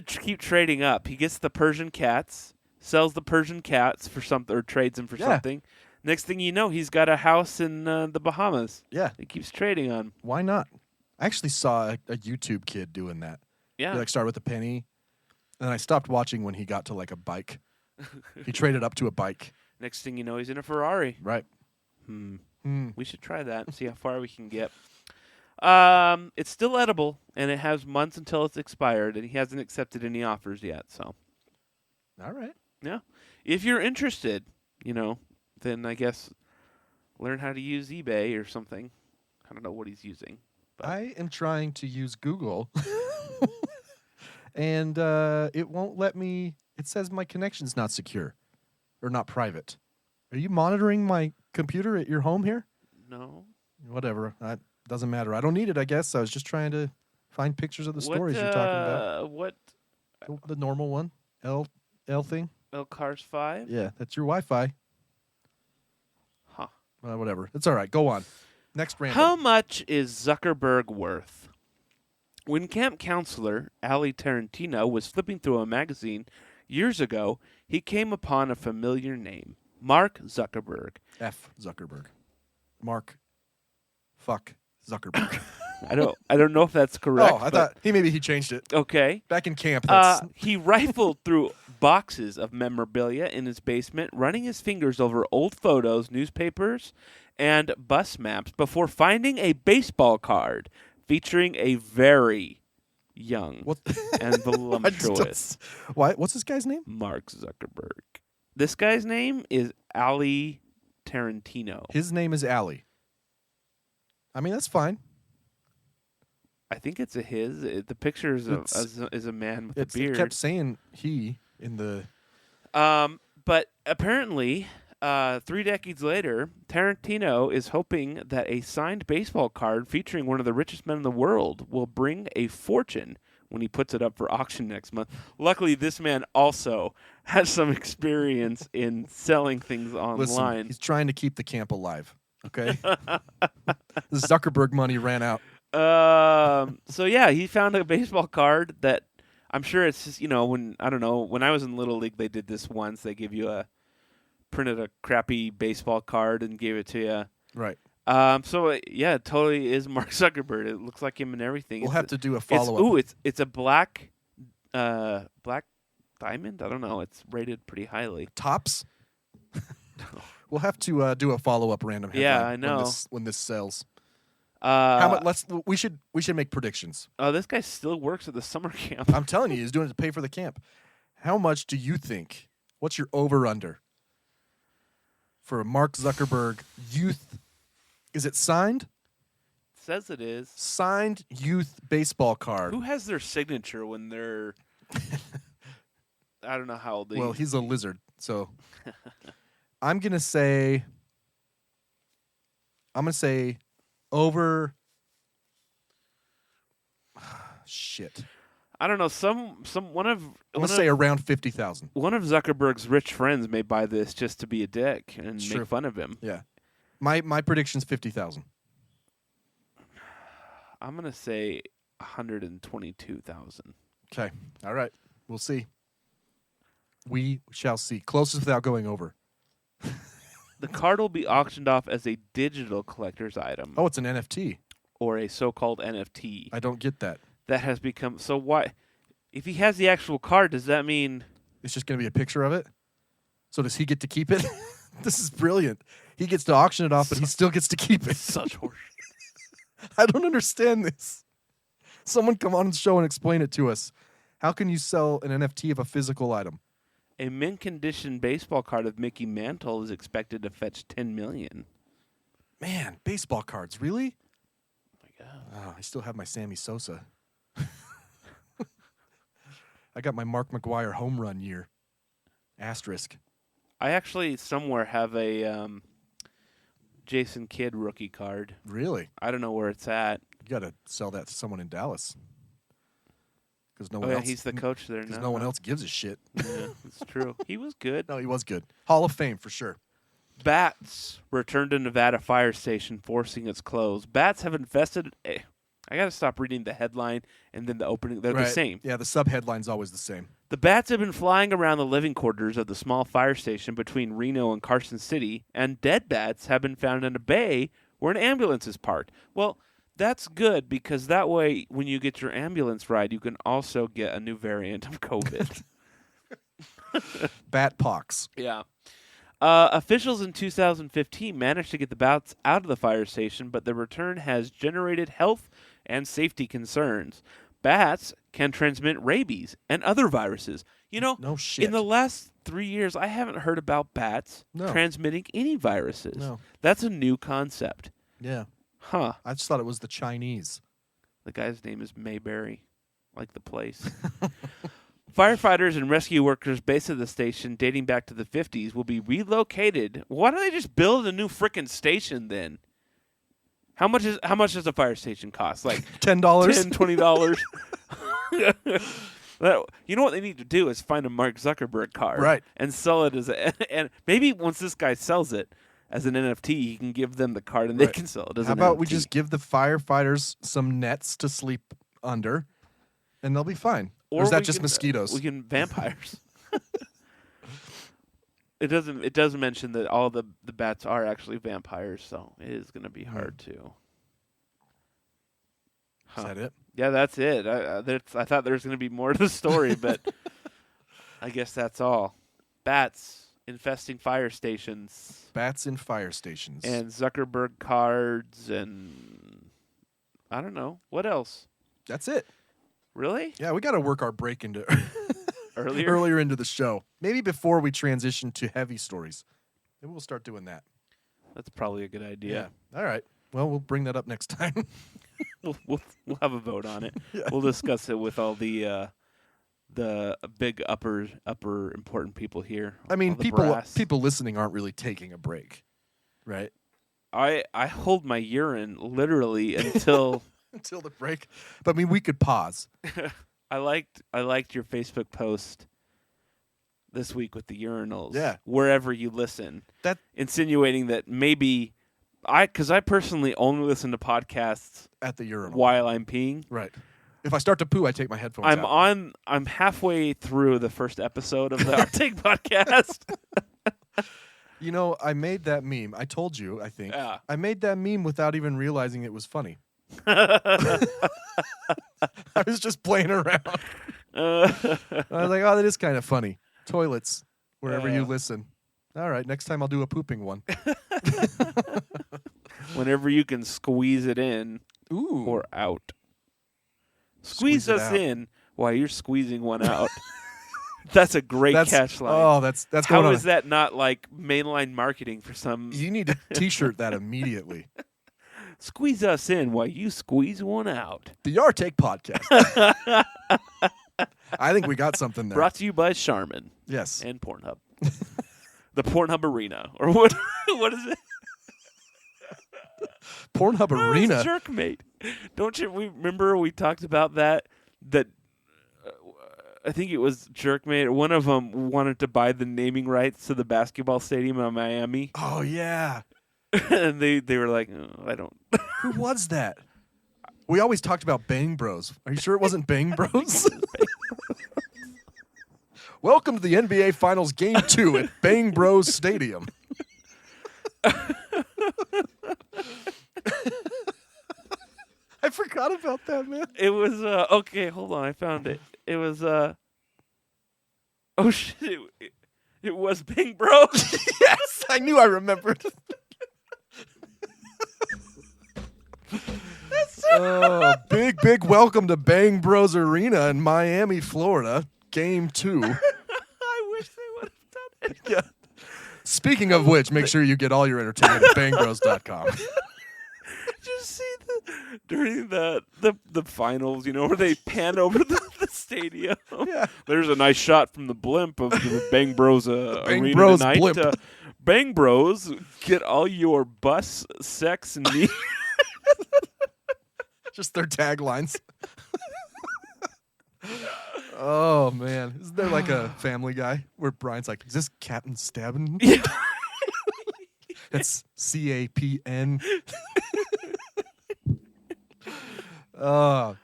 keep trading up. He gets the Persian cats, sells the Persian cats for something, or trades them for something. Next thing you know, he's got a house in the Bahamas. Yeah. He keeps trading on. Why not? I actually saw a YouTube kid doing that. Yeah. He started with a penny, and I stopped watching when he got to a bike. He traded up to a bike. Next thing you know, he's in a Ferrari. Right. We should try that and see how far we can get. It's still edible, and it has months until it's expired, and he hasn't accepted any offers yet. So. All right. Yeah. If you're interested, then I guess learn how to use eBay or something. I don't know what he's using. But. I am trying to use Google, and it won't let me. It says my connection's not secure or not private. Are you monitoring my computer at your home here? No. Whatever. That doesn't matter. I don't need it, I guess. I was just trying to find pictures of the stories you're talking about. What? The normal one. L thing. L Cars 5? Yeah, that's your Wi-Fi. Huh. Whatever. It's all right. Go on. Next random. How much is Zuckerberg worth? When camp counselor Ali Tarantino was flipping through a magazine years ago, he came upon a familiar name, Mark Zuckerberg. F. Zuckerberg. Mark. Fuck Zuckerberg. I don't know if that's correct. Oh, I thought maybe he changed it. Okay. Back in camp. He rifled through boxes of memorabilia in his basement, running his fingers over old photos, newspapers, and bus maps before finding a baseball card featuring a very young and voluptuous. What's this guy's name? Mark Zuckerberg. This guy's name is Ali Tarantino. His name is Ali. I mean, that's fine. I think it's a his. The picture is a man with a beard. It kept saying he in the... But apparently, 3 decades later, Tarantino is hoping that a signed baseball card featuring one of the richest men in the world will bring a fortune when he puts it up for auction next month. Luckily, this man also has some experience in selling things online. Listen, he's trying to keep the camp alive, okay? The Zuckerberg money ran out. So yeah, he found a baseball card that I'm sure it's just, when I was in Little League, they did this once. They printed a crappy baseball card and gave it to you. Right. So yeah, it totally is Mark Zuckerberg. It looks like him and everything. We'll have to do a follow-up. It's a black diamond. I don't know. It's rated pretty highly. Tops? We'll have to do a follow-up random headline. Yeah, I know. When this sells. How much? We should make predictions. Oh, this guy still works at the summer camp. I'm telling you, he's doing it to pay for the camp. How much do you think? What's your over/under for a Mark Zuckerberg youth? Is it signed? It says it is. Signed youth baseball card. Who has their signature when they're? I don't know how old they. Well, he's a lizard, so I'm gonna say over. Shit. I don't know. I'm gonna say around 50,000. One of Zuckerberg's rich friends may buy this just to be a dick and Sure. make fun of him. Yeah. My prediction's 50,000. I'm gonna say 122,000. Okay. All right. We'll see. We shall see. Closest without going over. The card will be auctioned off as a digital collector's item. Oh, it's an NFT. Or a so-called NFT. I don't get that. That has become... So why... If he has the actual card, does that mean... It's just going to be a picture of it? So does he get to keep it? This is brilliant. He gets to auction it off, but he still gets to keep it. Such horseshit. I don't understand this. Someone come on the show and explain it to us. How can you sell an NFT of a physical item? A mint condition baseball card of Mickey Mantle is expected to fetch $10 million. Man, baseball cards, really? Oh my God. Oh, I still have my Sammy Sosa. I got my Mark McGwire home run year. Asterisk. I actually somewhere have a Jason Kidd rookie card. Really? I don't know where it's at. You got to sell that to someone in Dallas. Because no Oh one yeah, else. he's the coach there now. Because no one else gives a shit. Yeah, it's true. He was good. No, he was good. Hall of Fame for sure. Bats returned to Nevada fire station, forcing its close. Bats have infested. I got to stop reading the headline and then the opening. They're the same. Yeah, the sub-headline's always the same. The bats have been flying around the living quarters of the small fire station between Reno and Carson City, and dead bats have been found in a bay where an ambulance is parked. Well, that's good because that way, when you get your ambulance ride, you can also get a new variant of COVID. Bat pox. Yeah. Officials in 2015 managed to get the bats out of the fire station, but the return has generated health and safety concerns. Bats can transmit rabies and other viruses. You know, no shit. In the last 3 years, I haven't heard about bats transmitting any viruses. No. That's a new concept. Yeah. Huh. I just thought it was the Chinese. The guy's name is Mayberry, like the place. Firefighters and rescue workers based at the station dating back to the 50s will be relocated. Why don't they just build a new frickin' station then? How much does a fire station cost? Like $10? $10, $20? You know what they need to do is find a Mark Zuckerberg card. Right. And sell it as and maybe once this guy sells it as an NFT, he can give them the card and they can sell it as How an about NFT. we just give the firefighters some nets to sleep under, and they'll be fine? Or is that just mosquitoes? We can vampires. It doesn't mention that all the bats are actually vampires, so it is going to be hard to. Is that it? Yeah, that's it. I thought there was going to be more to the story, but I guess that's all. Bats infesting fire stations. Bats in fire stations. And Zuckerberg cards and I don't know. What else? That's it. Really? Yeah, we got to work our break into earlier into the show. Maybe before we transition to heavy stories. Maybe we'll start doing that. That's probably a good idea. Yeah. All right. Well, we'll bring that up next time. We'll have a vote on it. Yeah. We'll discuss it with all the big upper important people here. I mean, all the people brass. listening aren't really taking a break, right? I hold my urine literally until until the break. But I mean, we could pause. I liked your Facebook post this week with the urinals. Yeah. Wherever you listen. That insinuating that maybe because I personally only listen to podcasts at the urinal while I'm peeing. Right. If I start to poo, I take my headphones out. I'm halfway through the first episode of the Arctic podcast. You know, I made that meme. I told you, I think. Yeah. I made that meme without even realizing it was funny. I was just playing around. I was like, oh, that is kind of funny. Toilets, wherever you listen. All right, next time I'll do a pooping one. Whenever you can squeeze it in or out. Squeeze us in while you're squeezing one out. That's a great catch line. Oh, that's going How on. is that not like mainline marketing for some? You need to T-shirt that immediately. Squeeze us in while you squeeze one out. The Arctic Podcast. I think we got something there. Brought to you by Charmin. Yes. And Pornhub. The Pornhub Arena. Or what? What is it? Pornhub Arena? It's Jerkmate. Don't you remember we talked about that? That I think it was Jerkmate. One of them wanted to buy the naming rights to the basketball stadium in Miami. Oh, yeah. And they were like, oh, I don't. Who was that? We always talked about Bang Bros. Are you sure it wasn't Bang Bros? Welcome to the NBA Finals Game 2 at Bang Bros Stadium. I forgot about that, man. It was okay. Hold on, I found it. It was oh shit! It was Bang Bros. Yes, I knew I remembered. Big welcome to Bang Bros Arena in Miami, Florida. Game 2. I wish they would have done it. Yeah. Speaking of which, make sure you get all your entertainment at bangbros.com. Just see during the finals, where they pan over the stadium. Yeah. There's a nice shot from the blimp of the Bang Bros Bang arena Bros tonight. blimp. Bang Bros, get all your bus, sex, and me. Just their taglines. Oh, man. Isn't there like a Family Guy where Brian's like, is this Captain Stabbin'? Yeah. That's CAPN. Oh.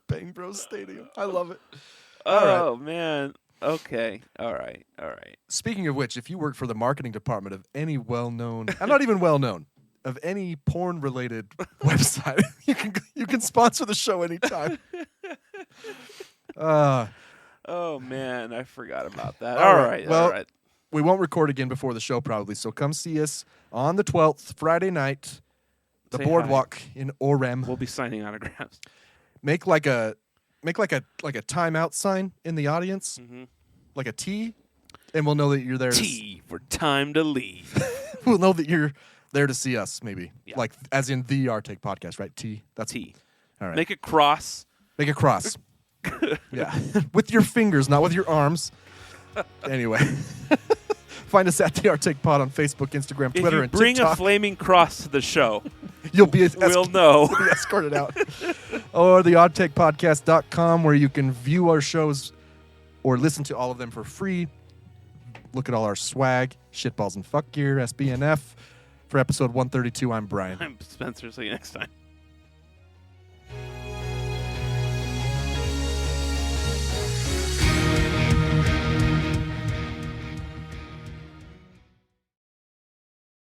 Bang Bros Stadium. I love it. Oh, man. Okay. All right. Speaking of which, if you work for the marketing department of any well-known, I'm not even well-known, of any porn-related website, you can sponsor the show anytime. Oh, man. I forgot about that. All All right. right. Well, all right. we won't record again before the show probably, so come see us on the 12th, Friday night, the Say Boardwalk in Orem. We'll be signing autographs. Make like a timeout sign in the audience, like a T, and we'll know that you're there. T for time to leave. We'll know that you're there to see us, maybe. Yeah. Like, as in the Our Take podcast, right? T. That's T. All right. Make a cross. Make a cross. Yeah. With your fingers, not with your arms. Anyway. Find us at the Our Take Pod on Facebook, Instagram, Twitter, and If you bring TikTok. a flaming cross to the show, You'll be we'll know. You'll be escorted out. Or the oddtakepodcast.com, where you can view our shows or listen to all of them for free. Look at all our swag, shitballs and fuck gear, SBNF. For episode 132, I'm Brian. I'm Spencer. See you next time.